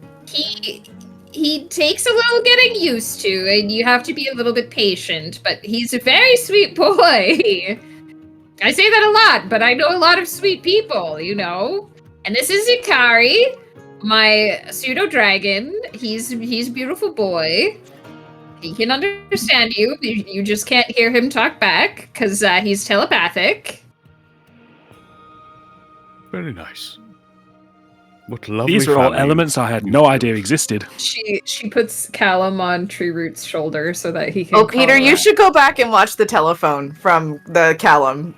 he takes a little getting used to, and you have to be a little bit patient, but he's a very sweet boy. I say that a lot, but I know a lot of sweet people, you know? And this is Ikari, my pseudo-dragon. He's a beautiful boy. He can understand you. You just can't hear him talk back, because he's telepathic. Very nice. What lovely These are all family. elements I had no idea existed. She puts Callum on Treeroot's shoulder so that he can. Oh, Peter, you should go back and watch the telephone from the Callum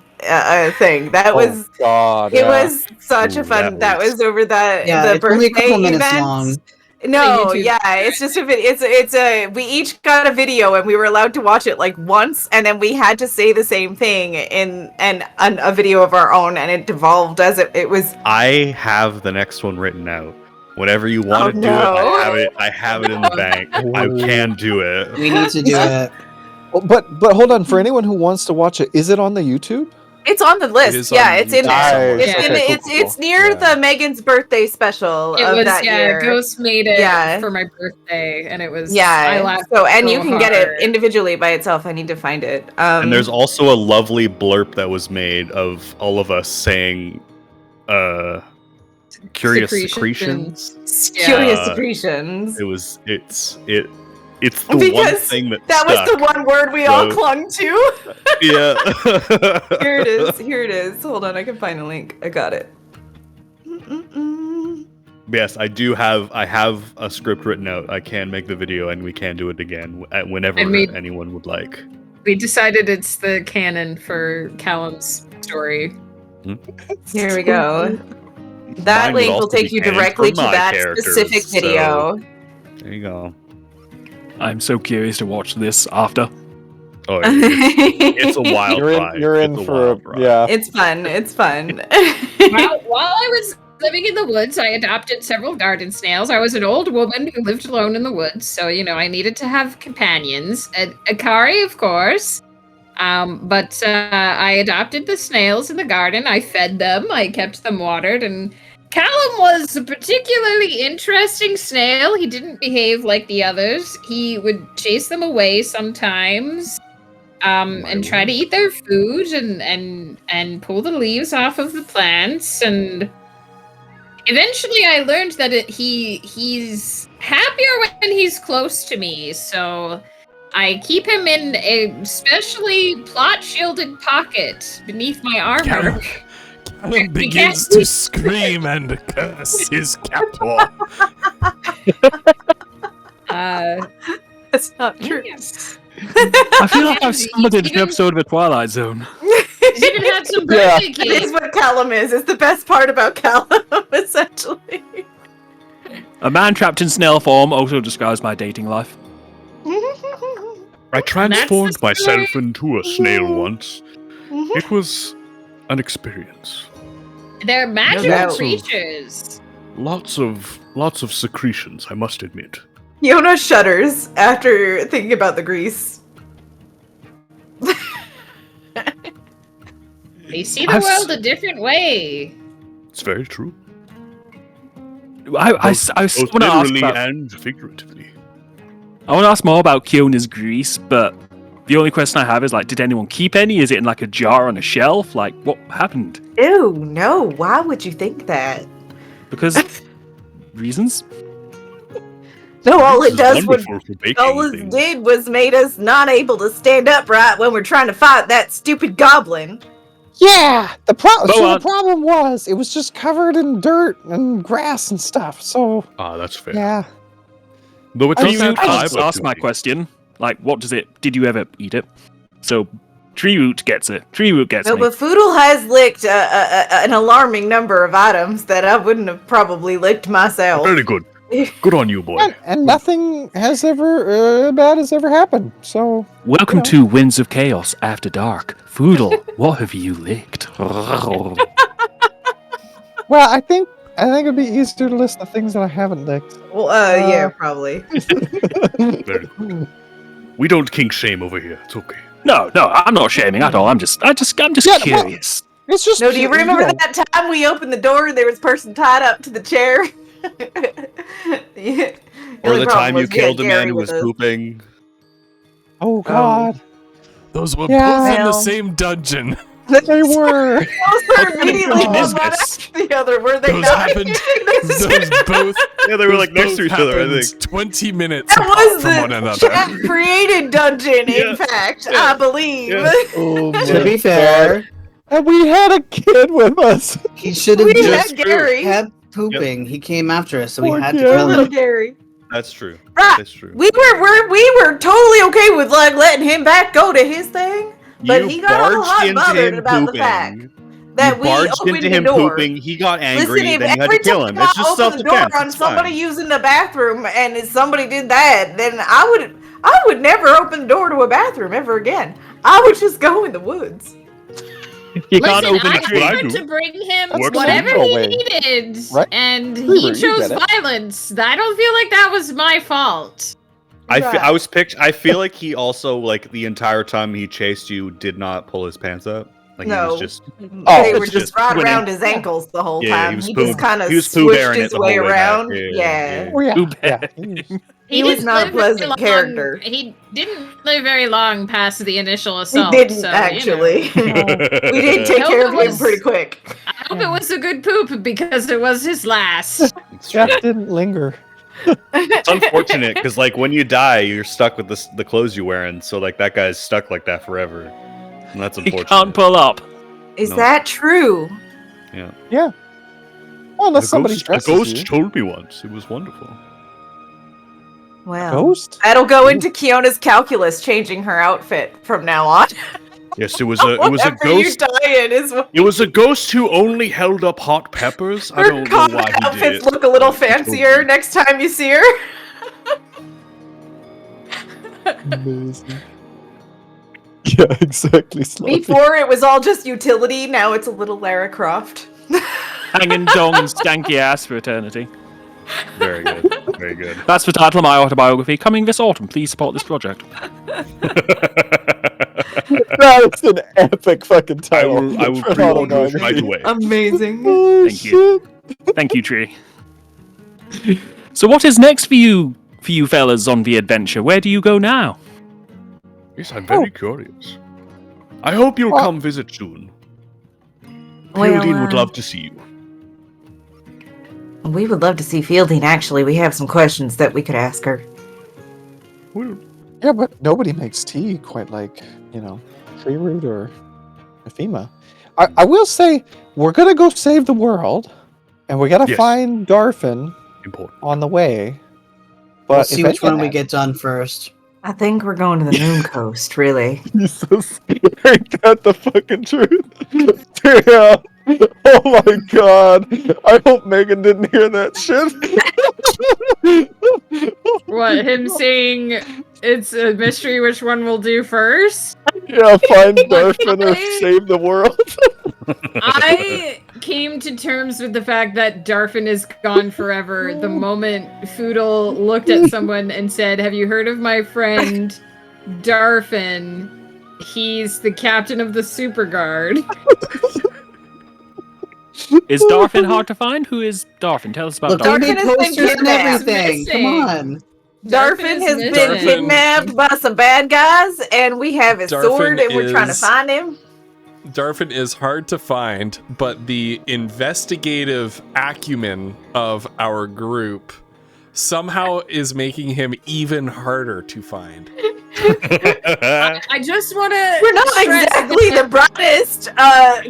thing. That was God, it was such a fun. That was over the it's only a birthday couple minutes event. long. No, yeah, it's just a video. It's a. We each got a video and we were allowed to watch it like once, and then we had to say the same thing in a video of our own, and it devolved as it was. I have the next one written out. Whenever you want to do it, I have it in the bank. I can do it. We need to do it. But hold on, for anyone who wants to watch it, is it on the YouTube? It's on the list. Yeah, it's in there. Nice. It's near the Megan's birthday special of that year. Ghost made it for my birthday, and it was I laughed so and so you can get it individually by itself. I need to find it. And there's also a lovely blurb that was made of all of us saying curious secretions. Curious secretions. It's the one thing that was the one word we all clung to. Yeah. Here it is. Hold on, I can find a link. I got it. Yes, I have a script written out. I can make the video, and we can do it again whenever anyone would like. We decided it's the canon for Callum's story. Here we go. That link will take you directly to that specific video. There you go. I'm so curious to watch this after. Oh, it's a wild ride. You're in for yeah. It's fun. While I was living in the woods, I adopted several garden snails. I was an old woman who lived alone in the woods, so I needed to have companions. Ikari, of course. But I adopted the snails in the garden. I fed them. I kept them watered, and Callum was a particularly interesting snail. He didn't behave like the others. He would chase them away sometimes, and try to eat their food and pull the leaves off of the plants. And eventually, I learned that he's happier when he's close to me. So I keep him in a specially plot-shielded pocket beneath my armor. Callum begins to scream and curse his captor. That's not true. Yes. I feel like I've stumbled into an episode of The Twilight Zone. Even had some birthday It cake. is what Callum is. It's the best part about Callum, essentially. A man trapped in snail form also describes my dating life. I transformed myself into a snail once. It was an experience. They're magical creatures. Lots of secretions, I must admit. Yona shudders after thinking about the grease. They see the world a different way. It's very true. I Both want to ask literally about, and figuratively. I want to ask more about Kiona's grease, but the only question I have is, like, did anyone keep any? Is it in, like, a jar on a shelf? Like, what happened? Ew, no. Why would you think that? Because reasons? No, all This it is does wonderful for baking all it things. did was made us not able to stand upright when we're trying to fight that stupid goblin. Yeah, the Well, problem was it was just covered in dirt and grass and stuff. So Ah, that's fair. yeah, Though it I does mean, sound I'll just high, ask my question. Like, what does it... Did you ever eat it? So, Treeroot gets it. Treeroot gets No, me. but Foodle has licked an alarming number of items that I wouldn't have probably licked myself. Very good. Good on you, boy. and nothing has ever bad has ever happened. So Welcome to Winds of Chaos After Dark. Foodle, what have you licked? well, I think it'd be easier to list the things that I haven't licked. Well, yeah, probably. Very good. We don't kink shame over here. It's okay. No, I'm not shaming at all. I'm just curious. It's just. No, do you remember that time we opened the door and there was a person tied up to the chair? Or the time you killed a man who was pooping. Oh God. Those were Yeah. both in the same dungeon. They were. Those were immediately one after the other, were they Those not? happened. Those both. Yeah, they were like next to each other, I think. 20 minutes That apart was from one the another. chat created dungeon, Yeah. in fact, I believe. Yeah. To be fair, And we had a kid with us. he should have We just had Gary. kept pooping. He came after us, so we Poor had to Gary. kill Little him. Gary. That's true. Right. That's true. We were totally okay with like letting him back go to his thing, but he got a little hot and bothered about the fact that we barged opened into the him door. pooping. He got angry, Listen, if then you had every to kill time him. It's I just opened the door self-defense. on It's somebody fine. using the bathroom, and if somebody did that, then I would never open the door to a bathroom ever again. I would just go in the woods. You can't Listen, open I the tree. offered to bring him That's the whatever natural he way. needed, Right? and Weaver, he you chose get it. violence. I don't feel like that was my fault. I feel like he also, like, the entire time he chased you, did not pull his pants up. Like, he No. was just... Oh, They were it's just just right winning. around his ankles the whole Yeah, time. he was He poo- just kind of he was poo swished bearing it his the way whole way back. around. Yeah, Yeah. yeah. Oh, yeah. Too Yeah. bad. He was didn't not a live very pleasant long- character. He didn't live very long past the initial He assault. didn't so, actually. You know. We did take Hope care it of him was- pretty quick. I hope it was a good poop because it was his last. It's true. Jeff didn't linger. It's unfortunate, because, like, when you die, you're stuck with the clothes you're wearing, so, like, that guy's stuck like that forever. And that's You unfortunate. can't pull up. Is No. that true? Well, unless somebody a dresses ghost you. told me once. It was wonderful. Well, Ghost? that'll go into Kiona's calculus, changing her outfit from now on. Yes, it was a Whatever ghost. you die in is what It was a ghost who only held up hot peppers. I her don't know common why he did outfits it. look a little He told fancier me. next time you see her. Amazing. Yeah, exactly. Sloppy. Before it was all just utility, now it's a little Lara Croft. Hanging dong and stanky ass for eternity. Very good. Very good. That's the title of my autobiography, coming this autumn. Please support this project. That's an epic fucking I title. will for an pre-order it autobiography. right away. Amazing. Oh, Thank you. shit. Thank you, Tree. So what is next for you fellas on the adventure? Where do you go now? Yes, I'm very curious. I hope you'll come visit soon. Fielding would love to see you. We would love to see Fielding, actually. We have some questions that we could ask her. Well, Yeah, but nobody makes tea quite like, Treeroot or Ephema. I will say, we're going to go save the world, and we got to Yes. find Darfin important. on the way. But We'll see if which one we anything- get done first. I think we're going to the Moon Coast, really. Jesus, ain't that the fucking truth? Damn. Oh my god. I hope Megan didn't hear that shit. What, him saying it's a mystery which one we'll do first? Yeah, find Darfin or save the world. I came to terms with the fact that Darfin is gone forever the moment Foodle looked at someone and said, "Have you heard of my friend Darfin? He's the captain of the Super Guard." Is Darfin hard to find? Who is Darfin? Tell us about Look, Darfin. they Darfin made has been posters and kidnapped. everything. Come Missing. on. Darfin has is been missing. kidnapped by some bad guys, and we have his Darfin sword, and we're trying to is- find him. Darfin is hard to find, but the investigative acumen of our group somehow is making him even harder to find. I just want to. We're not exactly the brightest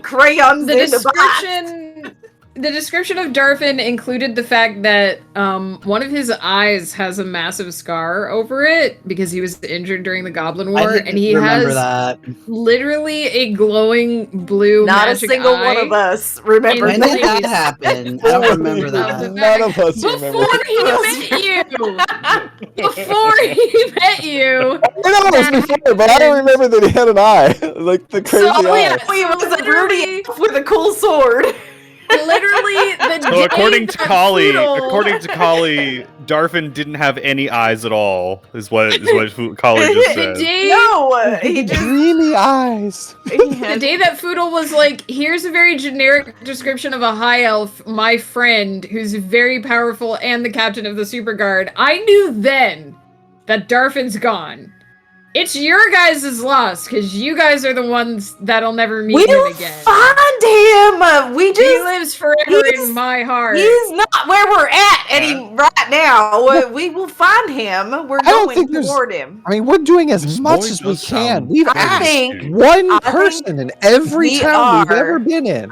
crayons The in the box. the description of Darfin included the fact that one of his eyes has a massive scar over it because he was injured during the Goblin War, I didn't and he remember has that. literally a glowing blue Not a magic single eye. one of us remember In When did that. that happen? I don't remember that. None of us remember. Before he met you, before he met you, I know it was before, but I don't remember that he had an eye. Like the crazy So, eye. yeah. He was a Literally- broody with a cool sword. literally the So day according to that Kali, Foodle- Darfin didn't have any eyes at all. Is what Kali just the said. day No, he just Dreamy eyes. he the had day that Foodle was like, here's a very generic description of a high elf, my friend, who's very powerful and the captain of the super guard, I knew then that Darfin's gone. It's your guys' loss, because you guys are the ones that'll never meet we'll him again. find him. We He just lives forever he's- in my heart. he's not where we're at right now. We will find him. We're I don't going think there's- toward him. I mean, we're doing as This much boy as we does can. sound We've I asked think one I person in every we town we've are- ever been in.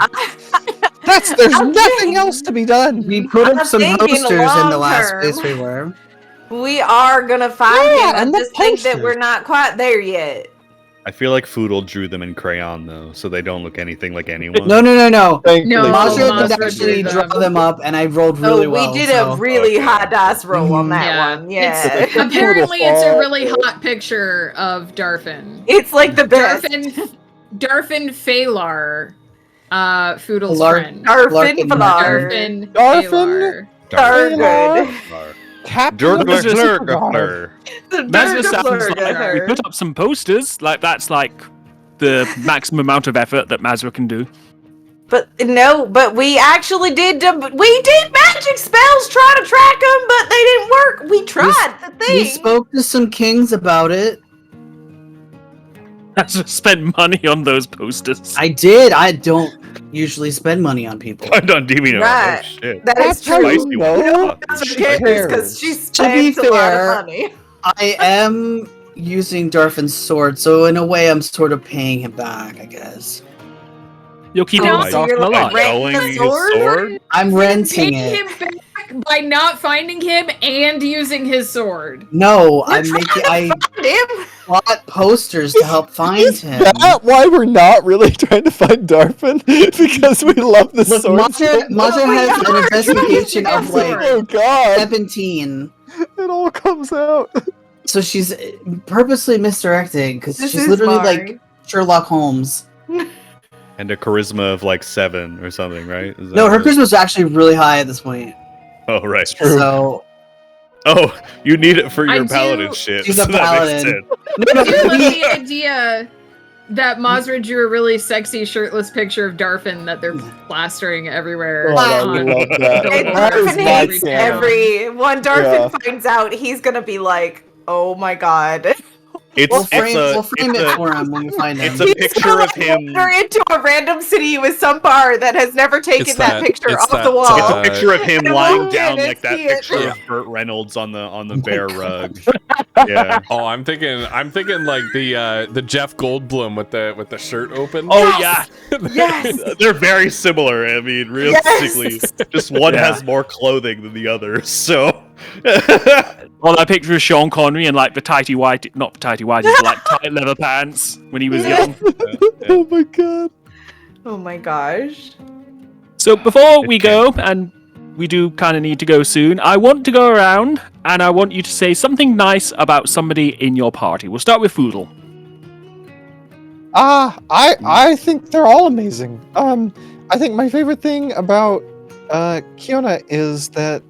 There's I'm nothing thinking- else to be done. We put I'm up some thinking posters in the long last term. place we were. We are gonna find Yeah, him. I and the just think that posters. we're not quite there yet. I feel like Foodle drew them in crayon though, so they don't look anything like anyone. No. No, Mazra Mazra did actually drew draw them. them up, and I rolled really we well. did so- a really Okay. high dice roll on that Yeah. one. Yeah, Apparently, it's a Foodle really fall. hot picture of Darfin. it's like the best. Darfin Phalar, Foodle's Lark- friend. Darfin Larkin Flar. Darfin Darfin? Phalar. Darn good. Captain of the Super Guard. Mazra sounds like we Durgler. put up some posters. Like that's like the maximum amount of effort that Mazra can do. But no, but we actually did. We did magic spells trying to track them, but they didn't work. We tried the We thing. spoke to some kings about it. Mazra spent money on those posters. I did. I don't usually spend money on people. I'm on Deviant. Right. Oh shit. That is That's how true. you Spicy know. one. That's She because cares. she To be spends a lot fair, of money. I am using Darfin's sword, so in a way, I'm sort of paying him back, I guess. You're keeping No, us so off you're the like line. rent Selling the his sword? sword? I'm renting Paying it. him back by not finding him and using his sword. No, You're I'm trying making. to I find him. bought posters to help find Is him. that why we're not really trying to find Darfin? Because we love the Look, sword. Mazra we has are an investigation trying to of get like Oh god, 17. it all comes out. So she's purposely misdirecting because This she's is literally smart. like Sherlock Holmes. And a charisma of like 7 or something, right? Is that No, her what- charisma's actually really high at this point. Oh right. True. So Oh, you need it for I your do- paladin shit. She's a so that makes paladin. sense. no, I do love we- the idea that Mazra drew a really sexy shirtless picture of Darfin that they're plastering everywhere. Oh, I on- love that. And That is Darfin my hates canon. when Darfin finds out, he's gonna be like, "Oh my god!" It's we'll it's frame, a we'll frame it's it a- for him when we find him. it's a picture of him. Wander into a random city with some bar that has never taken It's that that- picture it's off that, the wall. It's a picture of him And lying we'll down get like to that see it. picture Yeah. of Burt Reynolds on the bear rug. Yeah. Oh, I'm thinking like the Jeff Goldblum with the shirt open. Oh Yes! yeah. Yes! They're very similar. I mean, realistically, just one Yeah. has more clothing than the other. So. Well, that picture of Sean Connery in like the tighty white, not tighty whities, but like tight leather pants when he was young. Oh my god. Oh my gosh! So before we go, and we do kind of need to go soon, I want to go around and I want you to say something nice about somebody in your party. We'll start with Foodle. I think they're all amazing. I think my favorite thing about Kiona is that,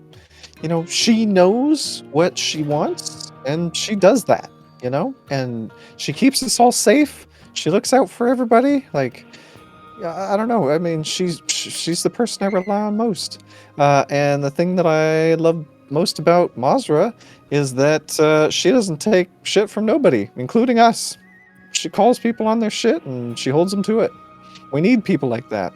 you know, she knows what she wants and she does that, you know, and she keeps us all safe. She looks out for everybody. Like, I don't know. I mean, she's the person I rely on most. And the thing that I love most about Mazra is that she doesn't take shit from nobody, including us. She calls people on their shit and she holds them to it. We need people like that.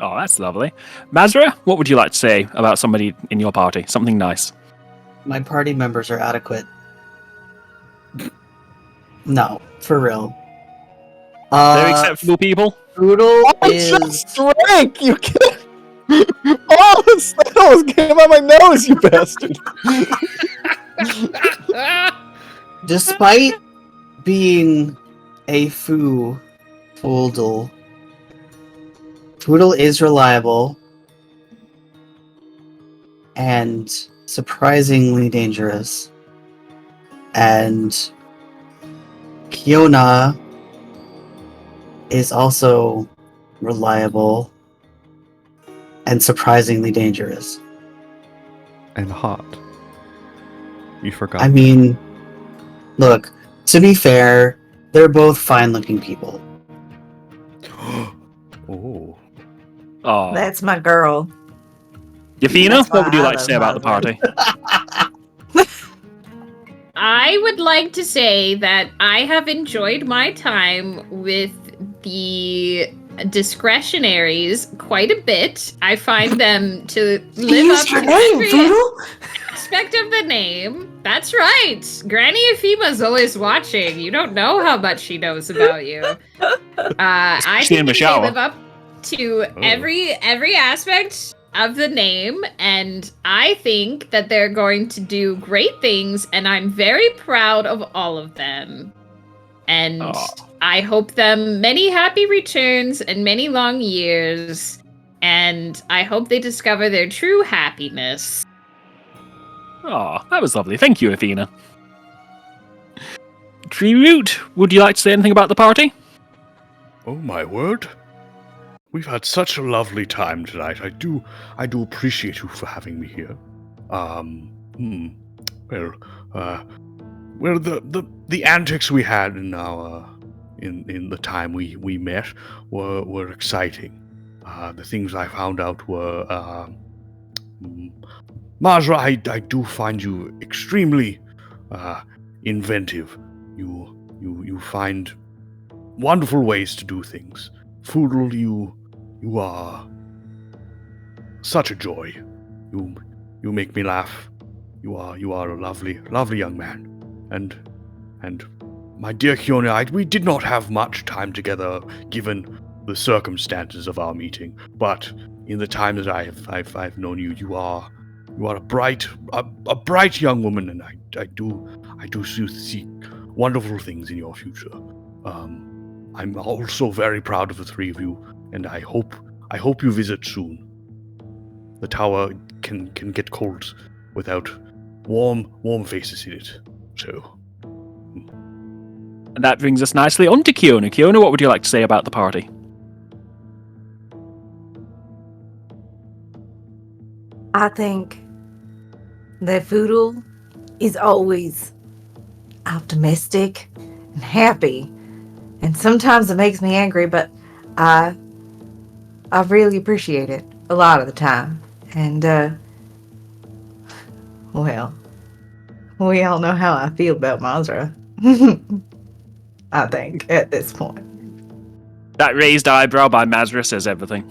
Oh, that's lovely. Mazra, what would you like to say about somebody in your party? Something nice. My party members are adequate. No, for real. They're acceptable people. Poodle I is just drank! You can't. Oh, that almost came out my nose, you bastard! despite being a Foodle is reliable and surprisingly dangerous. And Kiona is also reliable and surprisingly dangerous. And hot. You forgot. I mean, look, to be fair, they're both fine-looking people. Oh. Oh. That's my girl. Yafina, That's what would you why I like to say about the love party? I would like to say that I have enjoyed my time with the discretionaries quite a bit. I find them to live up to every aspect of the name. That's right. Granny Efima's always watching. You don't know how much she knows about you. I think they live up to every aspect of the name, and I think that they're going to do great things, and I'm very proud of all of them. And I hope them many happy returns and many long years, and I hope they discover their true happiness. Oh, that was lovely. Thank you, Athena. Treeroot, would you like to say anything about the party? Oh my word. We've had such a lovely time tonight. I do appreciate you for having me here. Well, the antics we had in our in the time we met were exciting. The things I found out were Majra, I do find you extremely inventive. You find wonderful ways to do things. Foodle, you are such a joy. You make me laugh. You are a lovely young man. And my dear Kiona, we did not have much time together given the circumstances of our meeting. But in the time that I've known you, you are a bright young woman, and I do see wonderful things in your future. I'm also very proud of the three of you, and I hope you visit soon. The tower can get cold without warm faces in it. So. And that brings us nicely on to Kiona. Kiona, what would you like to say about the party? I think that Foodle is always optimistic and happy. And sometimes it makes me angry, but I really appreciate it a lot of the time. And, well, we all know how I feel about Mazra. I think, at this point. That raised eyebrow by Mazra says everything.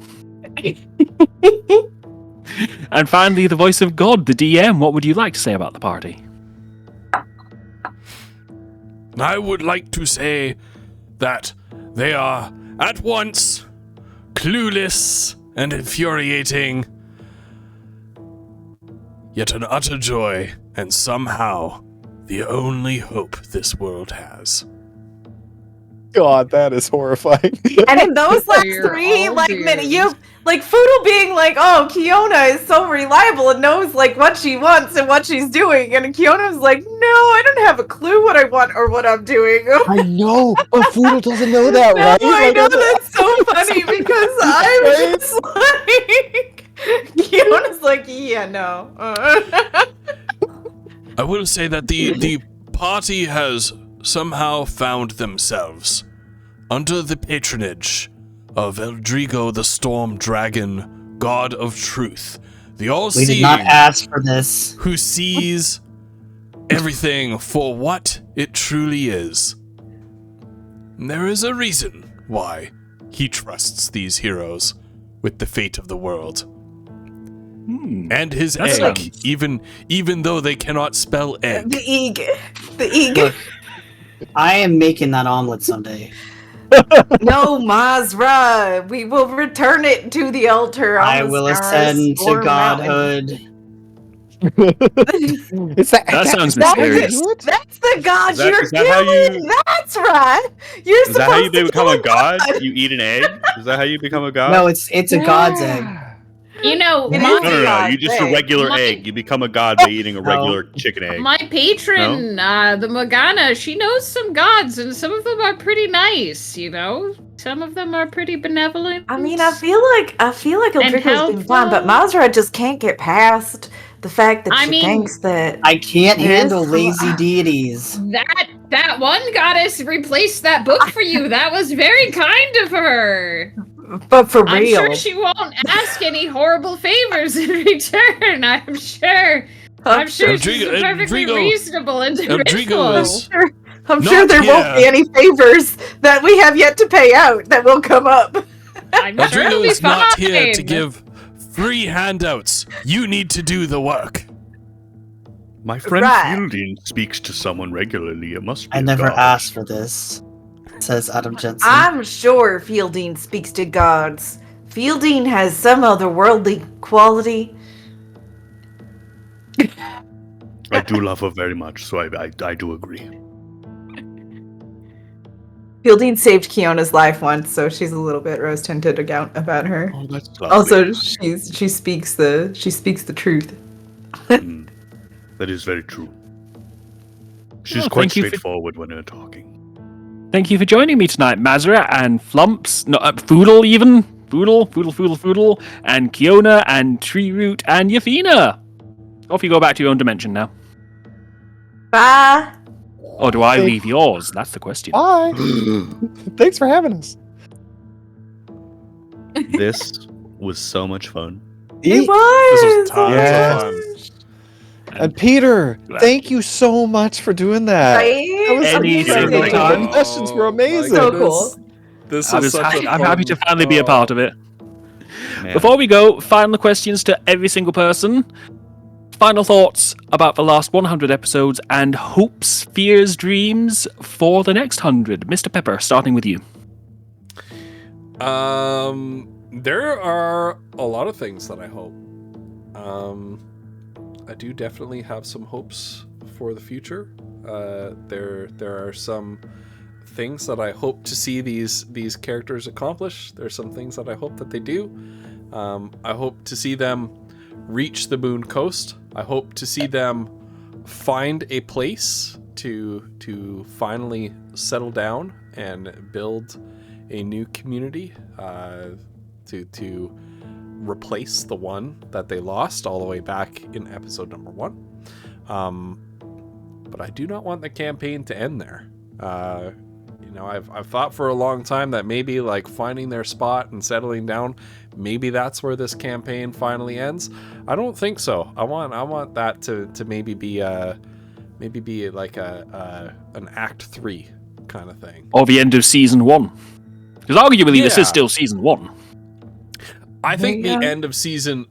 And finally, the voice of God, the DM. What would you like to say about the party? I would like to say that they are at once clueless and infuriating, yet an utter joy, and somehow the only hope this world has. God, that is horrifying. And in those last three, like Foodle being like, oh, Kiona is so reliable and knows like what she wants and what she's doing, and Kiona's like, no, I don't have a clue what I want or what I'm doing. I know, but Foodle doesn't know that, right? I know, that's so funny because I'm just like, Kiona's like, yeah, no. I will say that the party has somehow found themselves under the patronage of Eldrigo the Storm Dragon, God of Truth, the all-seeing. We did not ask for this. Who sees everything for what it truly is. And there is a reason why he trusts these heroes with the fate of the world. And his egg, like... even though they cannot spell egg. The egg. Look, I am making that omelet someday. No, Mazra, we will return it to the altar. I will ascend to godhood. That sounds mysterious. That's the god you're is that how killing. you- That's right. You're Is that how you supposed to become kill a god? You eat an egg? Is that how you become a god? No, it's a god's egg. You know, It my, is No. You're just a regular My- egg. You become a god by eating a regular chicken egg. my patron, the Morgana, she knows some gods, and some of them are pretty nice. You know, some of them are pretty benevolent. I mean, I feel like Eldrico's been fine, but Mazra just can't get past the fact that she thinks that I can't Yes. handle lazy deities. That one goddess replaced that book for you. That was very kind of her. but for I'm real. sure she won't ask any horrible favors in return. I'm sure she's a perfectly reasonable individual. is I'm Not sure there won't be here. any favors that we have yet to pay out that will come up. I'm sure Rodrigo it'll be is not here to fine. give free handouts. You need to do the work. My friend Right. Fielding speaks to someone regularly. It must be I a never god. asked for this, says Adam Jensen. I'm sure Fielding speaks to gods. Fielding has some otherworldly quality. I do love her very much, so I do agree. Fielding saved Kiona's life once, so she's a little bit rose-tinted about her. Oh, that's lovely. Also, she speaks the truth. Mm, that is very true. She's Oh, quite thank you for- straightforward when her talking. Thank you for joining me tonight, Mazra and Flumps, no, Foodle even, Foodle, and Kiona and Treeroot and Yafina. Off you go back to your own dimension now. Bye. Or do I Okay. leave yours? That's the question. Bye. Thanks for having us. This was so much fun. It was. This was tons Yes. of fun. And Peter, thank you so much for doing that. Right? That was Any amazing. single The time. questions were Oh, my amazing. So goodness. cool. This I'm is such a happy to fun- finally be a part of it. Man. Before we go, final questions to every single person. Final thoughts about the last 100 episodes and hopes, fears, dreams for the next 100. Mr. Pepper, starting with you. There are a lot of things that I hope. I do definitely have some hopes for the future. There are some things that I hope to see these characters accomplish. There's some things that I hope that they do. I hope to see them reach the Moon Coast. I hope to see them find a place to finally settle down and build a new community to replace the one that they lost all the way back in episode number 1. But I do not want the campaign to end there. I've thought for a long time that maybe like finding their spot and settling down, maybe that's where this campaign finally ends. I don't think so. I want that to maybe be like an Act 3 kind of thing. Or the end of season 1. Because arguably this Yeah. is still season 1. I think There you the end of season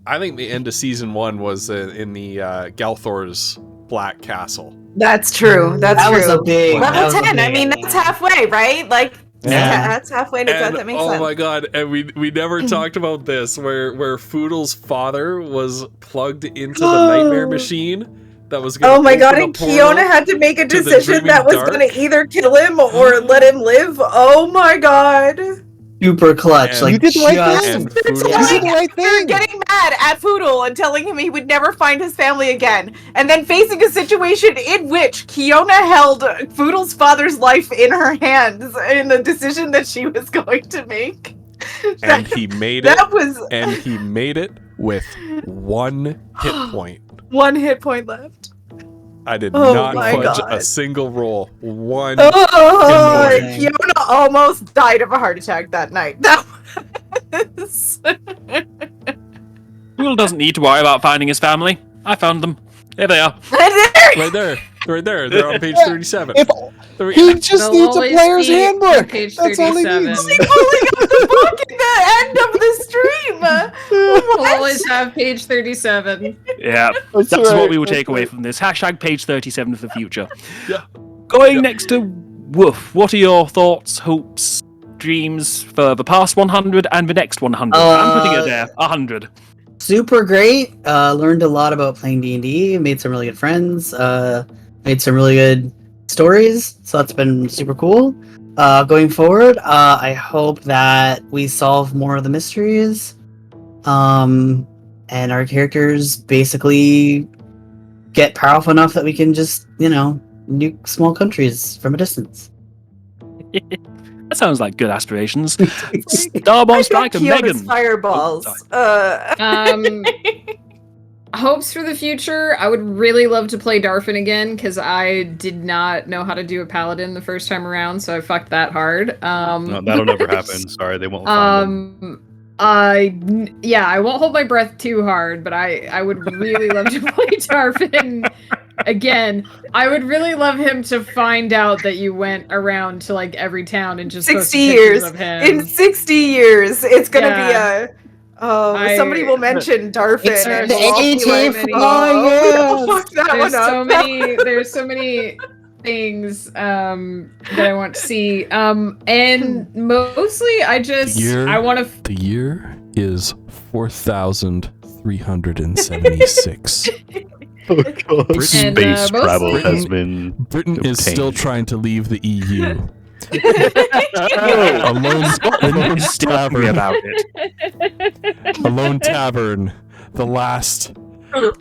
1 was in the Galthor's Black Castle. That's true. That's That true. was a big that Level was a 10. I big- mean, that's halfway, right? Like, Yeah. that's halfway to that. And, That makes oh sense. my god, and we never talked about this, where Foodle's father was plugged into the nightmare machine that was going Oh my god, and Kiona had to make a to the decision that was dreaming going to dark. either kill him or let him live. Oh my god. super clutch. And- Like You did the right just- thing. And Foodle, You did the right They're thing. getting mad at Foodle and telling him he would never find his family again, and then facing a situation in which Kiona held Foodle's father's life in her hands in the decision that she was going to make. and he made it, That was and he made it with 1 hit point. 1 hit point left. I did Oh not my fudge God. a single roll. 1 Oh, hit point. Kiona almost died of a heart attack that night. That was... Foodle doesn't need to worry about finding his family. I found them. There they are. Right there. They're on page 37. If Three- he just They'll needs a always player's be on handbook. page That's all he 37. needs. pulling up the book at the end of the stream. We'll What? always have page 37. Yeah, That's that's right, what we will that's take away right. from this. Hashtag page 37 for the future. Yeah. Going Yeah. next to Woof, what are your thoughts, hopes, dreams for the past 100 and the next 100? I'm putting it there, 100. super great. Learned a lot about playing D&D. Made some really good friends. Made some really good stories. So that's been super cool. Going forward, I hope that we solve more of the mysteries. and our characters basically get powerful enough that we can just, nuke small countries from a distance. That sounds like good aspirations. Starbomb Striker, Megan. Fireballs. Hopes for the future. I would really love to play Darfin again because I did not know how to do a paladin the first time around, so I fucked that hard. No, that'll never happen. Sorry, they won't. Find I won't hold my breath too hard, but I would really love to play Darfin again. I would really love him to find out that you went around to like every town and just 60 years of him. In 60 years, it's gonna be a. Somebody will mention Darfin. And there's so many things that I want to see. And mostly I want to. The year is 4,376. Oh god. Space travel has been. Britain is obtained. still trying to leave the EU. A lone tavern about it. A lone tavern, the last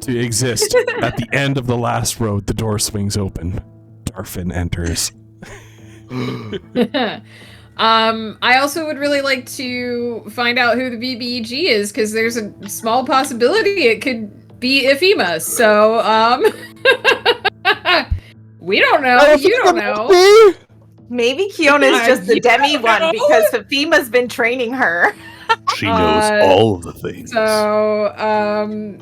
to exist. At the end of the last road, the door swings open. Darfin enters. I also would really like to find out who the BBEG is, because there's a small possibility it could be Ifema. So, we don't know. You don't know. Maybe Kiona's just the demi one because Ifema's been training her. She knows all of the things. So, I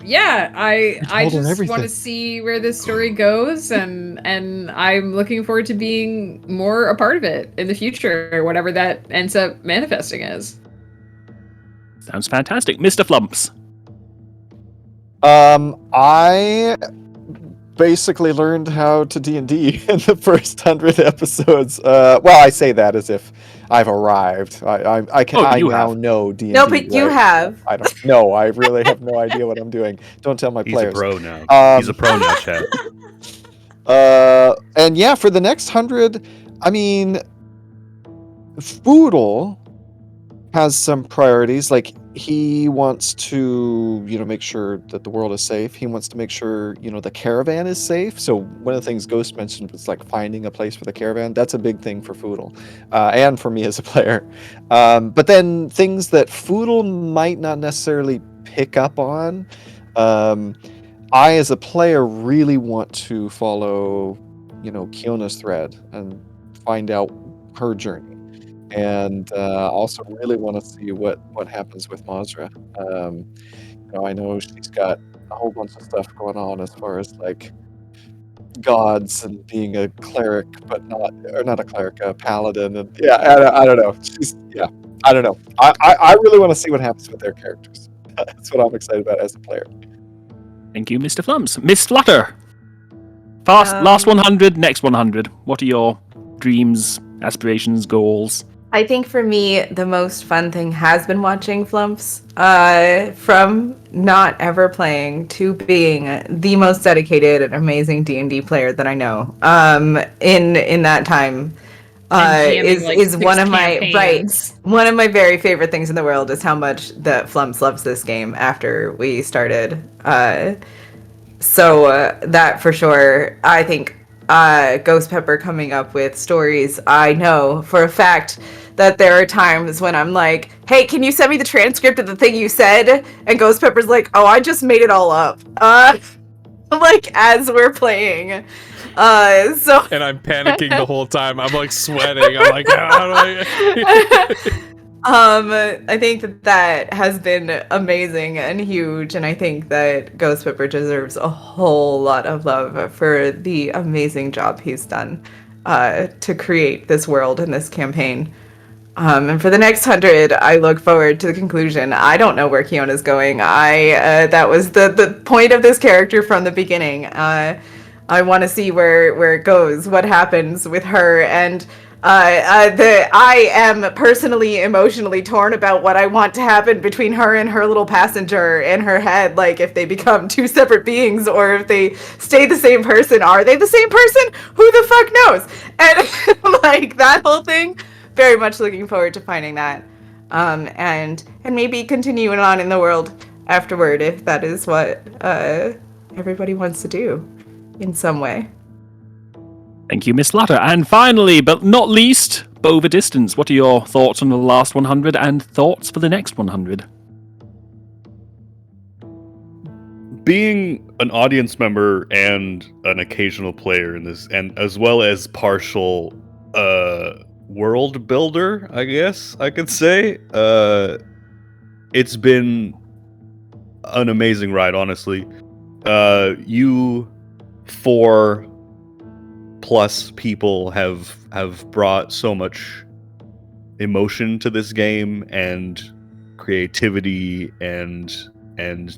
just want to see where this story goes, and I'm looking forward to being more a part of it in the future, whatever that ends up manifesting as. Sounds fantastic. Mr. Flumps. I basically learned how to D&D in the first 100 episodes. Well, I say that as if I've arrived. I now know D&D. No, but you have. I don't know. I really have no idea what I'm doing. Don't tell my players. He's a pro now. He's a pro now, Chad. And yeah, for the next 100, I mean, Foodle has some priorities. Like, he wants to, make sure that the world is safe. He wants to make sure, the caravan is safe. So one of the things Ghost mentioned was like finding a place for the caravan. That's a big thing for Foodle, and for me as a player. But then things that Foodle might not necessarily pick up on, I as a player really want to follow, Kiona's thread and find out her journey. And also really want to see what happens with Mazrah. I know she's got a whole bunch of stuff going on as far as like gods and being a cleric, but not a cleric, a paladin, and I don't know. I don't know. I really want to see what happens with their characters. That's what I'm excited about as a player. Thank you, Mr. Flumps. Miss Flutter. Last 100, next 100. What are your dreams, aspirations, goals? I think for me, the most fun thing has been watching Flumps. From not ever playing to being the most dedicated and amazing D&D player that I know. In that time, is one of my one of my very favorite things in the world is how much that Flumps loves this game after we started. So that for sure, I think. Ghost Pepper coming up with stories. I know for a fact that there are times when I'm like, hey, can you send me the transcript of the thing you said? And Ghost Pepper's like, oh, I just made it all up. Like as we're playing. And I'm panicking the whole time. I'm like sweating. I'm like, how do I... I think that has been amazing and huge, and I think that Ghost Pepper deserves a whole lot of love for the amazing job he's done to create this world and this campaign. And for the next 100, I look forward to the conclusion. I don't know where Kiona's going. That was the point of this character from the beginning. I want to see where it goes, what happens with her, and I am personally emotionally torn about what I want to happen between her and her little passenger in her head. Like, if they become two separate beings or if they stay the same person. Are they the same person? Who the fuck knows? And like that whole thing, very much looking forward to finding that. And maybe continuing on in the world afterward if that is what everybody wants to do in some way. Thank you, Miss Flutter. And finally, but not least, Bova Distance. What are your thoughts on the last 100 and thoughts for the next 100? Being an audience member and an occasional player in this, and as well as partial world builder, I guess I could say, it's been an amazing ride, honestly. You 4+ people have brought so much emotion to this game and creativity and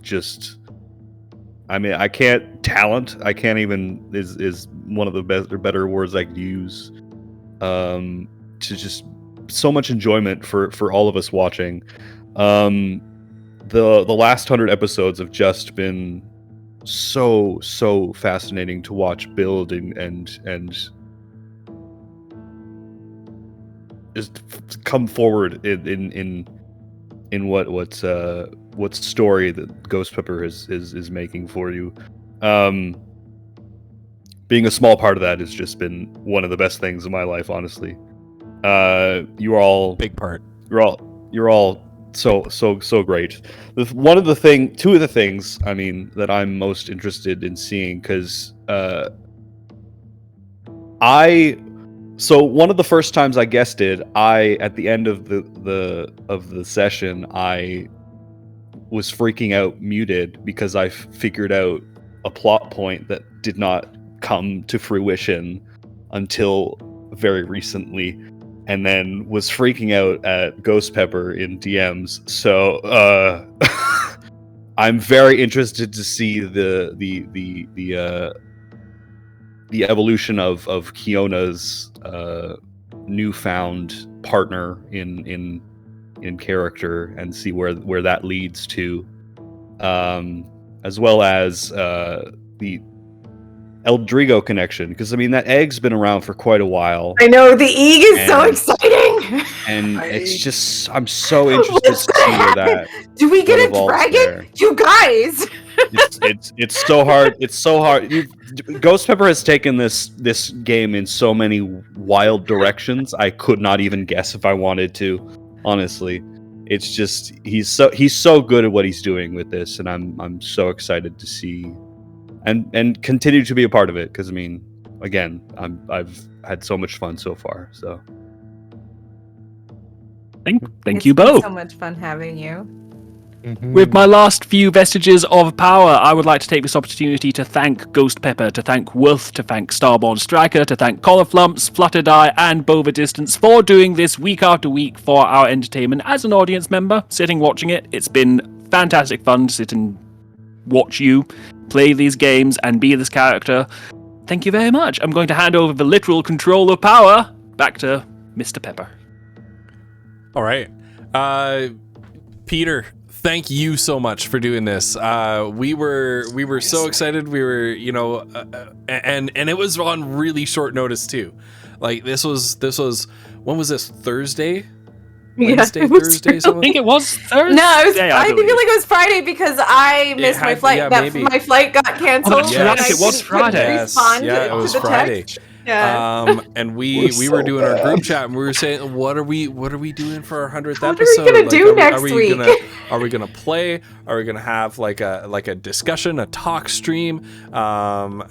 just, I mean, I can't even is one of the best or better words I could use, to just so much enjoyment for all of us watching. The last 100 episodes have just been so fascinating to watch build and just come forward in what story that Ghost Pepper is making for you. Being a small part of that has just been one of the best things in my life, honestly. You are all big part. You're all so great. Two of the things, I mean, that I'm most interested in seeing, because one of the first times I guested, at the end of the session, I was freaking out muted because I figured out a plot point that did not come to fruition until very recently, and then was freaking out at Ghost Pepper in DMs. So I'm very interested to see the evolution of Kiona's newfound partner in character, and see where that leads to, as well as the Eldrigo connection, because I mean that egg's been around for quite a while. I know, the egg is so exciting, and it's just, I'm so interested to see where that. Do we get a dragon, there. You guys? It's so hard. It's so hard. Ghost Pepper has taken this game in so many wild directions. I could not even guess if I wanted to. Honestly, it's just he's so good at what he's doing with this, and I'm so excited to see and continue to be a part of it, because I mean, again, I've had so much fun so far. So thank you both. So much fun having you. Mm-hmm. With my last few vestiges of power, I would like to take this opportunity to thank Ghost Pepper, to thank Wolf, to thank Starborn Striker, to thank Collarflumps, Flutterdie, and Bova Distance for doing this week after week for our entertainment as an audience member, sitting watching it. It's been fantastic fun to sit and watch you play these games and be this character. Thank you very much. I'm going to hand over the literal control of power back to Mr. Pepper. All right. Peter, thank you so much for doing this. We were so excited. We were, and it was on really short notice too. Like this was when was this? Thursday? Wednesday, Thursday? I think it was Thursday. No, I feel like it was Friday because I missed my flight. My flight got canceled. It was Friday. It was Friday. Yeah. And we were doing our group chat, and we were saying, what are we doing for our 100th episode? What are we gonna do next week? Are we gonna play? Are we gonna have like a discussion, a talk stream?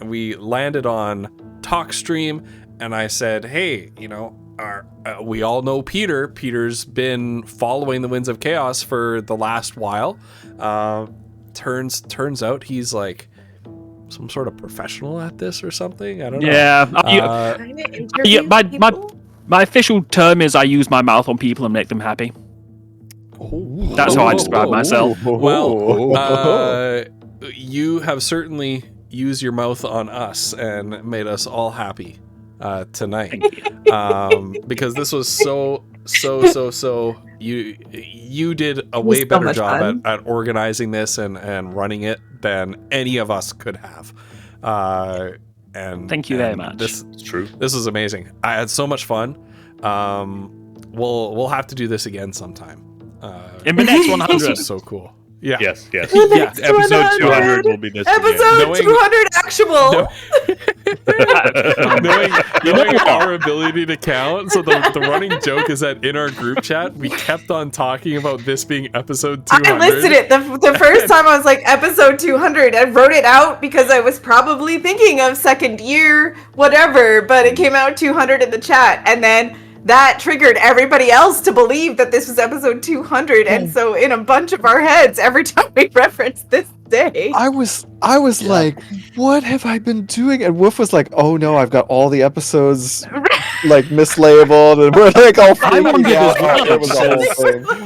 We landed on talk stream, and I said, hey, we all know Peter. Peter's been following the Winds of Chaos for the last while. Turns out he's like some sort of professional at this or something. I don't know. Yeah. My official term is I use my mouth on people and make them happy. That's how I describe myself. Well, you have certainly used your mouth on us and made us all happy tonight. Because this was so you did a way better job at organizing this and running it than any of us could have. And thank you very much. This is true. This is amazing. I had so much fun. We'll have to do this again sometime. In the next 100. This is so cool. Yeah. Yes. The Yeah, next Episode 100. 200 will be this Episode Knowing- 200 actual. knowing our ability to count, so the running joke is that in our group chat, we kept on talking about this being episode 200. I listed it the first time. I was like episode 200. I wrote it out because I was probably thinking of second year, whatever. But it came out 200 in the chat, and then that triggered everybody else to believe that this was episode 200. And so in a bunch of our heads, every time we reference this day, I was like, what have I been doing? And Wolf was like, oh no, I've got all the episodes like mislabeled, and we're like all freaking out. It was the whole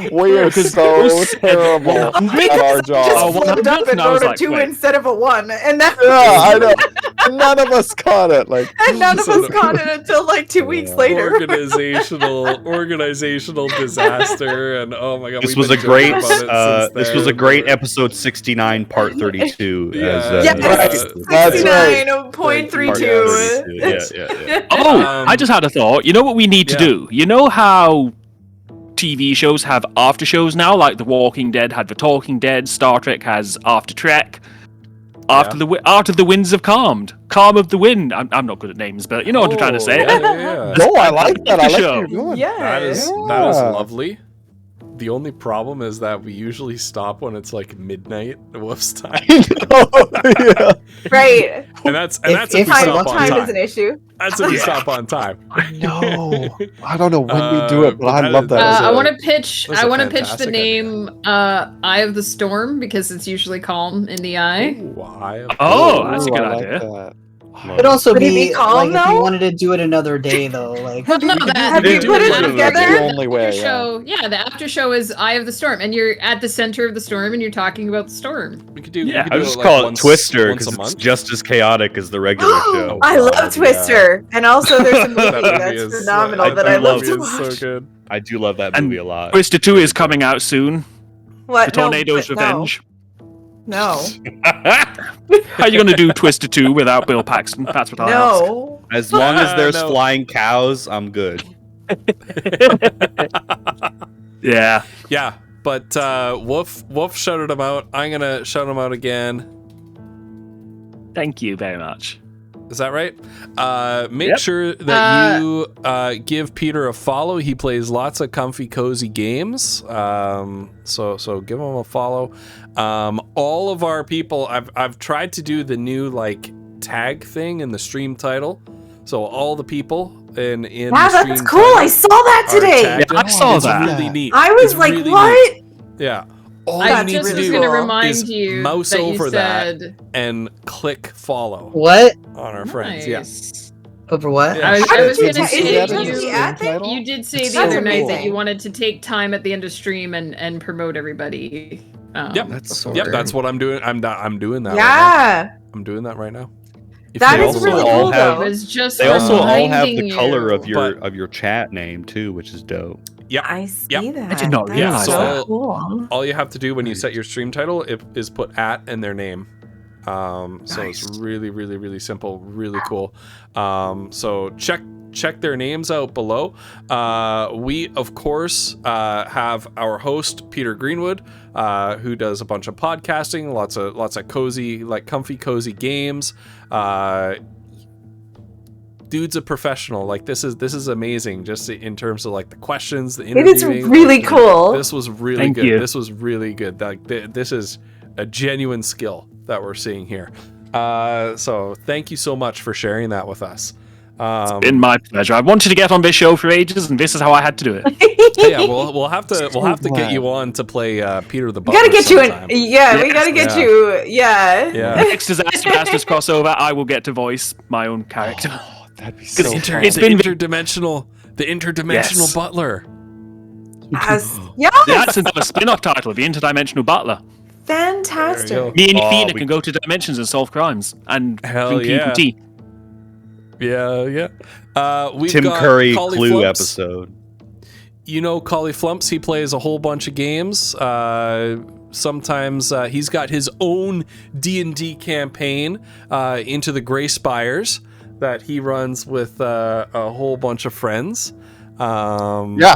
thing. We are so terrible at our just job. flipped up and I was wrote a like, 2 wait. instead of a 1, and that Yeah, I know. None of us caught it. Like, and none of us caught it until like 2 weeks later. organizational disaster, and oh my god, This we've was been a great. joking about it since This was a then. great episode 69, part 32. Yeah. Yes, That's right. 69.32. Yeah. Oh, I just had a thought. You know what we need to do? You know how TV shows have after shows now? Like The Walking Dead had The Talking Dead, Star Trek has After Trek. After the winds have calmed. Calm of the wind. I'm not good at names, but you know what I'm trying to say. Yeah. no, I like that. I like Show. what you're doing. Yeah. That is lovely. The only problem is that we usually stop when it's like midnight Wolf's time, yeah. Right. and that's If- if we if stop on Time time. is an issue. That's if we stop on time. I know. I don't know when we do it, but I that love is- that. that is I a- want to pitch. that's a I want to pitch the fantastic idea. name Eye of the Storm because it's usually calm in the eye. Why? Oh, that's a good I like idea. that. It'd also Would it be be calm, like if you though? wanted to do it another day though, like Well, no, Have you put it together? The only way, after yeah. show, the after show is Eye of the Storm, and you're at the center of the storm, and you're talking about the storm. We could do. Yeah, we could I do would just like call it once- Twister once because a it's month. just as chaotic as the regular show. I God, love Twister, and also there's a movie That movie that's is- phenomenal that I I love love to Movie is watch. so good. I do love that And movie a lot. Twister 2 is coming out soon. What? The Tornado's No. Revenge. No. How are you going to do Twister 2 without Bill Paxton? That's what I ask. No. As long as there's No. flying cows, I'm good. Yeah. Yeah, but Wolf shouted him out. I'm gonna shout him out again. Thank you very much. Is that right? Make Yep. sure that you give Peter a follow. He plays lots of comfy, cozy games. So give him a follow. All of our people, I've tried to do the new like tag thing in the stream title. So all the people in Yeah, the stream that's cool. title I saw that are today. tagged Yeah, I in. saw It's that. really neat. I was It's like, really what? neat. Yeah. All I you That's need just to was really do going to cool. remind is you mouse that over you that said, and click follow what? on our friends. Yeah. Nice. Over what? Yeah. I How was did you going to ta- say is it you, just the ad thing? you did say It's the so other night cool. that you wanted to take time at the end of stream and promote everybody. Yep. That's Yep, that's what I'm doing. I'm doing that. Right now. Yeah. I'm doing that right now. If That you is also really all cool, have- though. It was just They also all have reminding the color you. of your chat name too, which is dope. Yep. I see Yep. that. I did not That's realize so that. cool. All you have to do when you set your stream title is put @ and their name. So Nice. it's really, really, really simple, really cool. So check their names out below. We of course have our host Peter Greenwood, who does a bunch of podcasting, lots of cozy, like comfy, cozy games. Dude's a professional. Like this is amazing. Just in terms of like the questions, the It is interviewing. really like, cool. This was really Thank good. you. This was really good. Like this is a genuine skill that we're seeing here. So thank you so much for sharing that with us. Been my pleasure. I wanted to get on this show for ages, and this is how I had to do it. Yeah, we'll have to get you on to play Peter the We Butler. gotta get you sometime. in. Yeah, we Yes. gotta get Yeah. you. Yeah. Yeah. Next Disaster Masters crossover, I will get to voice my own character. Oh, that'd be It's so inter- fun. it's the been- interdimensional Yes. butler. Yeah. That's another spin-off title, The Interdimensional Butler. Fantastic. There you Me and Oh, Athena we- can go to dimensions and solve crimes and Hell drink yeah. tea. Yeah. We've Tim got Curry Collie Clue Flumps. episode. You know Collie Flumps, he plays a whole bunch of games. Sometimes he's got his own D&D campaign, Into the Grey Spires, that he runs with a whole bunch of friends. Yeah, I'm Into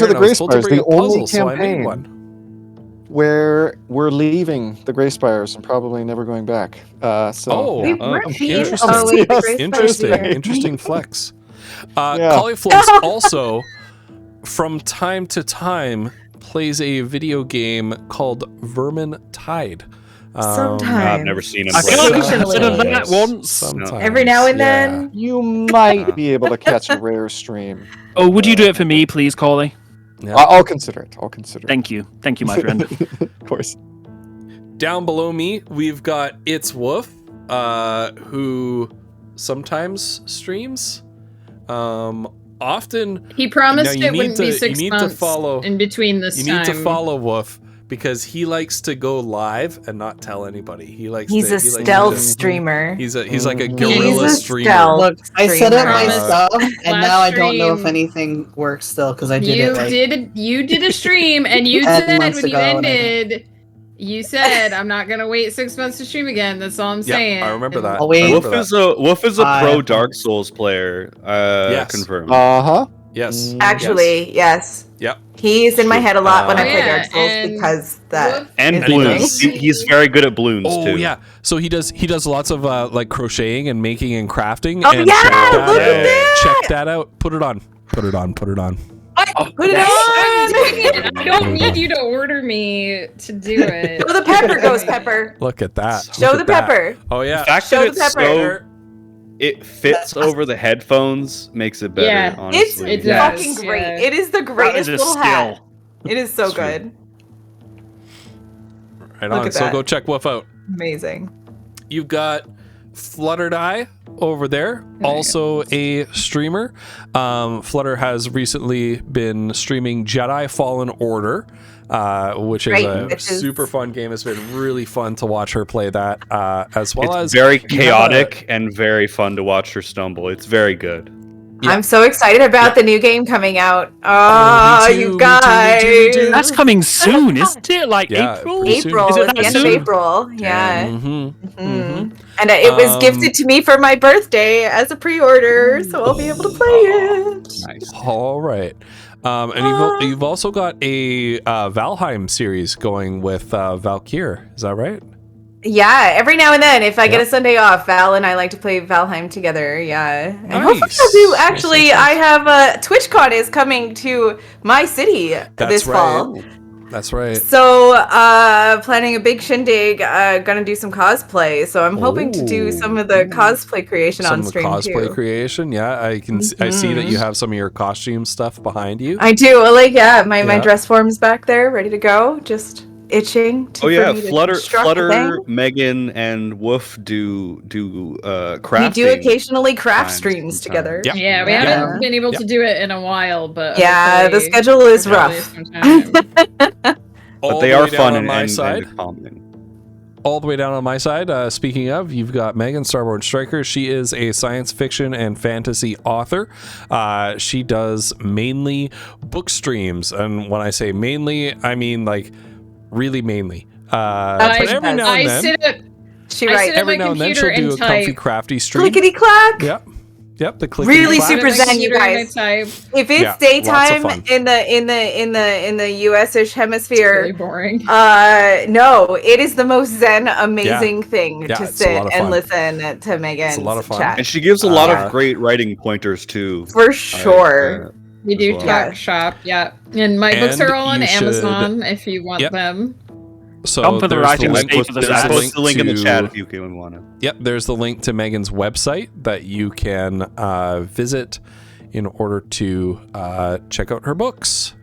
here the and I was Grey told to Spires, bring the a puzzle, only so I made campaign. one. where we're leaving the Grey Spires and probably never going back. We weren't being interesting. always the Grey Interesting, Spires. interesting flex. Yeah. Cauliflows also, from time to time, plays a video game called Vermin Tide. Sometimes. I've never seen him I play. feel like I've Occasionally. heard of that once. Sometimes, Every now and yeah. then. You might be able to catch a rare stream. Oh, would you do it for me, please, Corley? Yeah. I'll consider it. I'll consider it. Thank you, my friend. Of course. Down below me, we've got It's Woof, who sometimes streams. Often He promised Now, you it wouldn't need be to- 6 you need to months follow- in between this you time. need to follow Woof because he likes to go live and not tell anybody. He likes He's to, a he likes stealth to- streamer. He's like a He's guerrilla a streamer. stealth. Look, I set up my streamer. stuff, and now I don't know if stream- anything works still because I did You it. Like, did a stream and you 10 said months when you ago, and I ended, you said I'm not gonna wait 6 months to stream again. That's all I'm Yeah, saying. I remember that. I'll wait. I remember Wolf is a pro Five. Dark Souls player. Yes. Confirmed. Uh-huh. Yes. Actually, yes. Yep. He's in my head a lot when I Oh, play yeah, Dark Souls and because that. Woof- And is a balloons. thing. He's very good at balloons Oh too. yeah. So he does lots of like crocheting and making and crafting. Oh, and yeah, check that look out. at that! Check that out. Put it on. Put it on. Put it on. Put it I'm on! doing it. I don't need you to order me to do it. Show the pepper, Ghost Pepper. Look at that. Show Look the at that. pepper. Oh The yeah. fact Show that the it's pepper. so it fits over the headphones makes it better. Yeah. It's honestly. It does. fucking great. Yeah. It is the That greatest is a little hat. skill. It is so It's true. good. Right Look on. at So that. go check Woof out. Amazing. You've got Fluttered Eye over there, also a streamer. Flutter has recently been streaming Jedi Fallen Order, which is Right, a which is- super fun game. It's been really fun to watch her play that, as well It's as very you have a- chaotic and very fun to watch her stumble. It's very good. Yeah. I'm so excited about Yeah. the new game coming out. me Oh, too, me you too, me guys. too, me too. That's coming soon, isn't it? Like Yeah, April? pretty soon. April, Is it at that the end of soon? April. Yeah. Mhm. Mhm. And it was gifted to me for my birthday as a pre-order, so I'll be able to play it. Nice. All right. And you've also got a Valheim series going with Valkyr. Is that right? Yeah, every now and then, if I get Yeah. a Sunday off, Val and I like to play Valheim together. Yeah, and hopefully Nice. I'll do. Nice, Actually, nice, nice. I have a TwitchCon is coming to my city this right. fall. That's right. So, planning a big shindig. Gonna do some cosplay. So I'm hoping to do some of the cosplay creation Some on of the stream cosplay too. creation. Yeah, I can. I see that you have some of your costume stuff behind you. I do. Like, yeah, my Yeah. dress form's back there, ready to go. Just itching. Oh yeah, for me to Flutter, construct the thing. Megan, and Woof do crafting. We do occasionally craft times streams sometimes. together. Yeah. Yeah, we Yeah. haven't been able Yeah. to do it in a while, but Yeah, the hopefully- schedule is hopefully rough. sometime. All But they the are way down fun on and, my and, side. and calming. All the way down on my side. Speaking of, you've got Megan Starborn Striker. She is a science fiction and fantasy author. She does mainly book streams, and when I say mainly, I mean like really mainly. But she every does. now I and then, sit at She I writes sit at every my now and then, she'll computer do a and comfy type. crafty stream. clickety clack. Yep. The click. Really I sit at super my zen, you computer and I guys. type. If it's Yeah, lots of daytime fun. in the US-ish It's hemisphere, really boring. no, it is the most zen, amazing thing Yeah, to it's a sit lot of and fun. listen to Megan's It's a lot of fun. chat. And she gives a lot Uh, of great writing pointers too. For sure. We do as well. talk shop, yeah. And my books And are all on you should- Amazon if you want Yep. them. So Come for the there's writing, link- stay for the there's sass. a Post link the link in the to- chat if you want to. Yep, there's the link to Megan's website that you can visit in order to check out her books.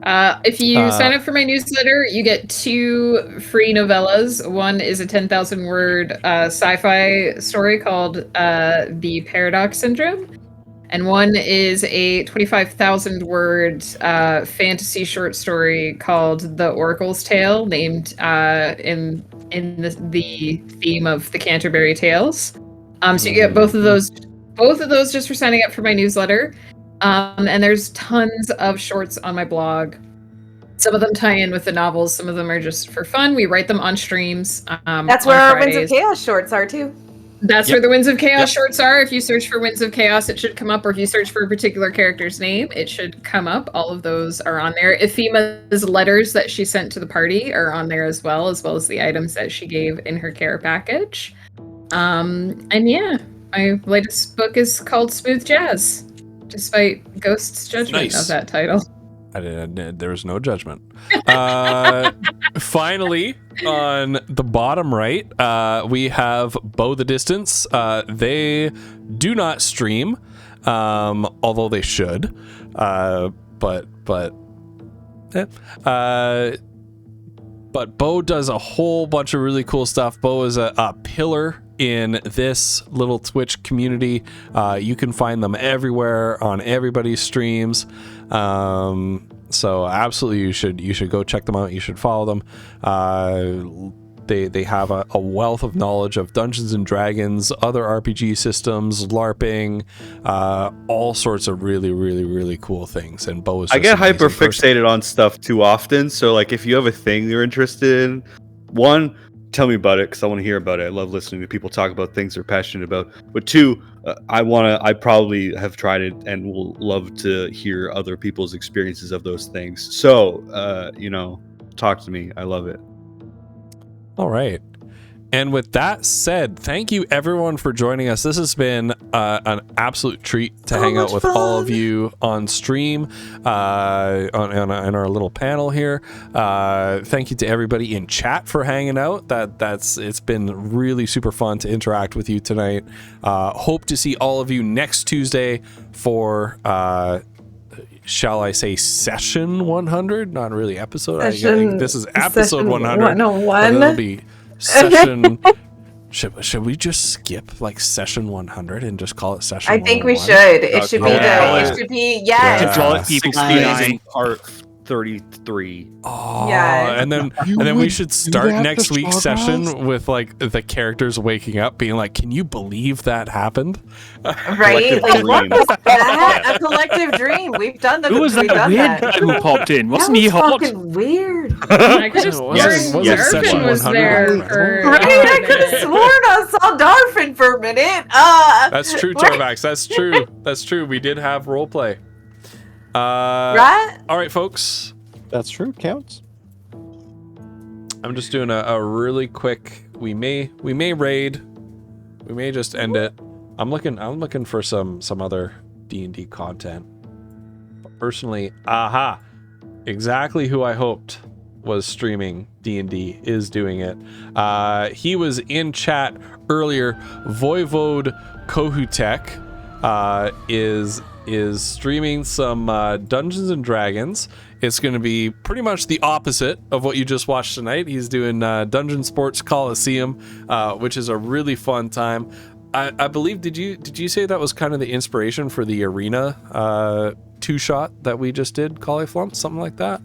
If you Uh, sign up for my newsletter, you get 2 free novellas. One is a 10,000 word sci-fi story called The Paradox Syndrome. And one is a 25,000 word fantasy short story called The Oracle's Tale, named in the theme of the Canterbury Tales. So you get both of those just for signing up for my newsletter. And there's tons of shorts on my blog. Some of them tie in with the novels. Some of them are just for fun. We write them on streams. That's on where our Winds of Fridays. Chaos shorts are too. That's where the Winds of Chaos shorts are. If you search for Winds of Chaos, it should come up, or if you search for a particular character's name, it should come up. All of those are on there. Ephima's letters that she sent to the party are on there as well as the items that she gave in her care package. And yeah, my latest book is called Smooth Jazz, despite Ghost's judgment of that title. There was no judgment. Finally, on the bottom right, we have Bow the Distance. They do not stream, although they should. But Bo does a whole bunch of really cool stuff. Bo is a pillar in this little Twitch community. You can find them everywhere on everybody's streams. So absolutely you should go check them out. You should follow them. They have a wealth of knowledge of Dungeons and Dragons, other RPG systems, LARPing, all sorts of really, really, really cool things. And Bo is just I get hyper person. fixated on stuff too often. So like if you have a thing you're interested in, one, tell me about it because I want to hear about it. I love listening to people talk about things they're passionate about. But two, I probably have tried it and will love to hear other people's experiences of those things. So, talk to me. I love it. All right. And with that said, thank you everyone for joining us. This has been an absolute treat to hang out with all of you on stream, on our little panel here. Thank you to everybody in chat for hanging out. It's been really super fun to interact with you tonight. Hope to see all of you next Tuesday for shall I say session 100? Not really episode. This is episode 100. 101. It'll be session. Should we just skip like session 100 and just call it session? I think we 101? should. It should be it should be yes. People amazing part 33. Oh, Yeah. and then we should start next week's session with like the characters waking up, being like, "Can you believe that happened?" Right? Like, what was that? A collective dream. We've done that. Who was that weird guy who popped in? Wasn't he hot? Fucking weird. I could have sworn session Darfin was 100. there for Right? I could have sworn I saw Darfin for a minute. That's true, Tarvax. That's true. That's true. We did have roleplay. Right? All right, folks. That's true. Counts. I'm just doing a really quick. We may raid. We may just end it. I'm looking for some other D&D content. But personally, exactly who I hoped was streaming D&D is doing it. He was in chat earlier. Voivode Kohutek is streaming some Dungeons and Dragons. It's going to be pretty much the opposite of what you just watched tonight. He's doing Dungeon Sports Coliseum, which is a really fun time. I believe, did you say that was kind of the inspiration for the arena two-shot that we just did, Cauliflump, something like that?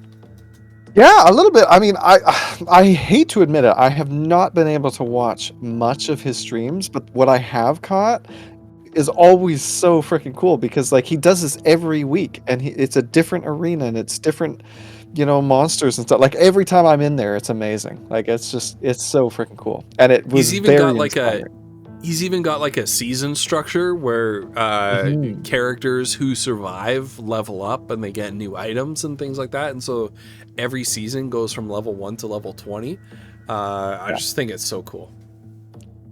Yeah, a little bit. I mean, I hate to admit it, I have not been able to watch much of his streams, but what I have caught is always so freaking cool because like he does this every week and it's a different arena and it's different, monsters and stuff. Like every time I'm in there, it's amazing. Like it's so freaking cool. And it was He's even got like a season structure where characters who survive level up and they get new items and things like that. And so every season goes from level 1 to level 20. I just think it's so cool.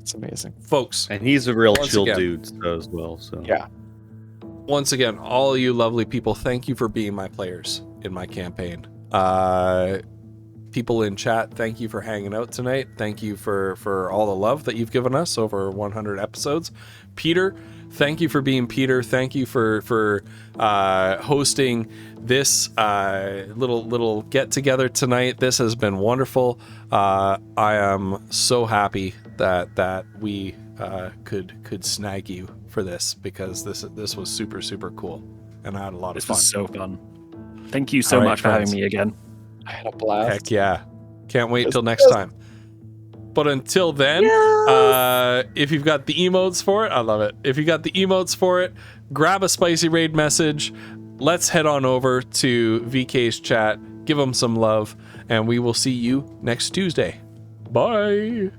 It's amazing. Folks. And he's a real chill dude as well. So yeah. Once again, all of you lovely people, thank you for being my players in my campaign. People in chat, thank you for hanging out tonight. Thank you for all the love that you've given us over 100 episodes. Peter, thank you for being Peter. Thank you for hosting this little get together tonight. This has been wonderful. I am so happy that we could snag you for this because this was super, super cool and I had a lot of fun. This was so fun. Thank you so much for having me again. I had a blast. Heck yeah. Can't wait till next time. But until then, if you've got the emotes for it, I love it. If you got the emotes for it, grab a spicy raid message. Let's head on over to VK's chat, give them some love, and we will see you next Tuesday. Bye.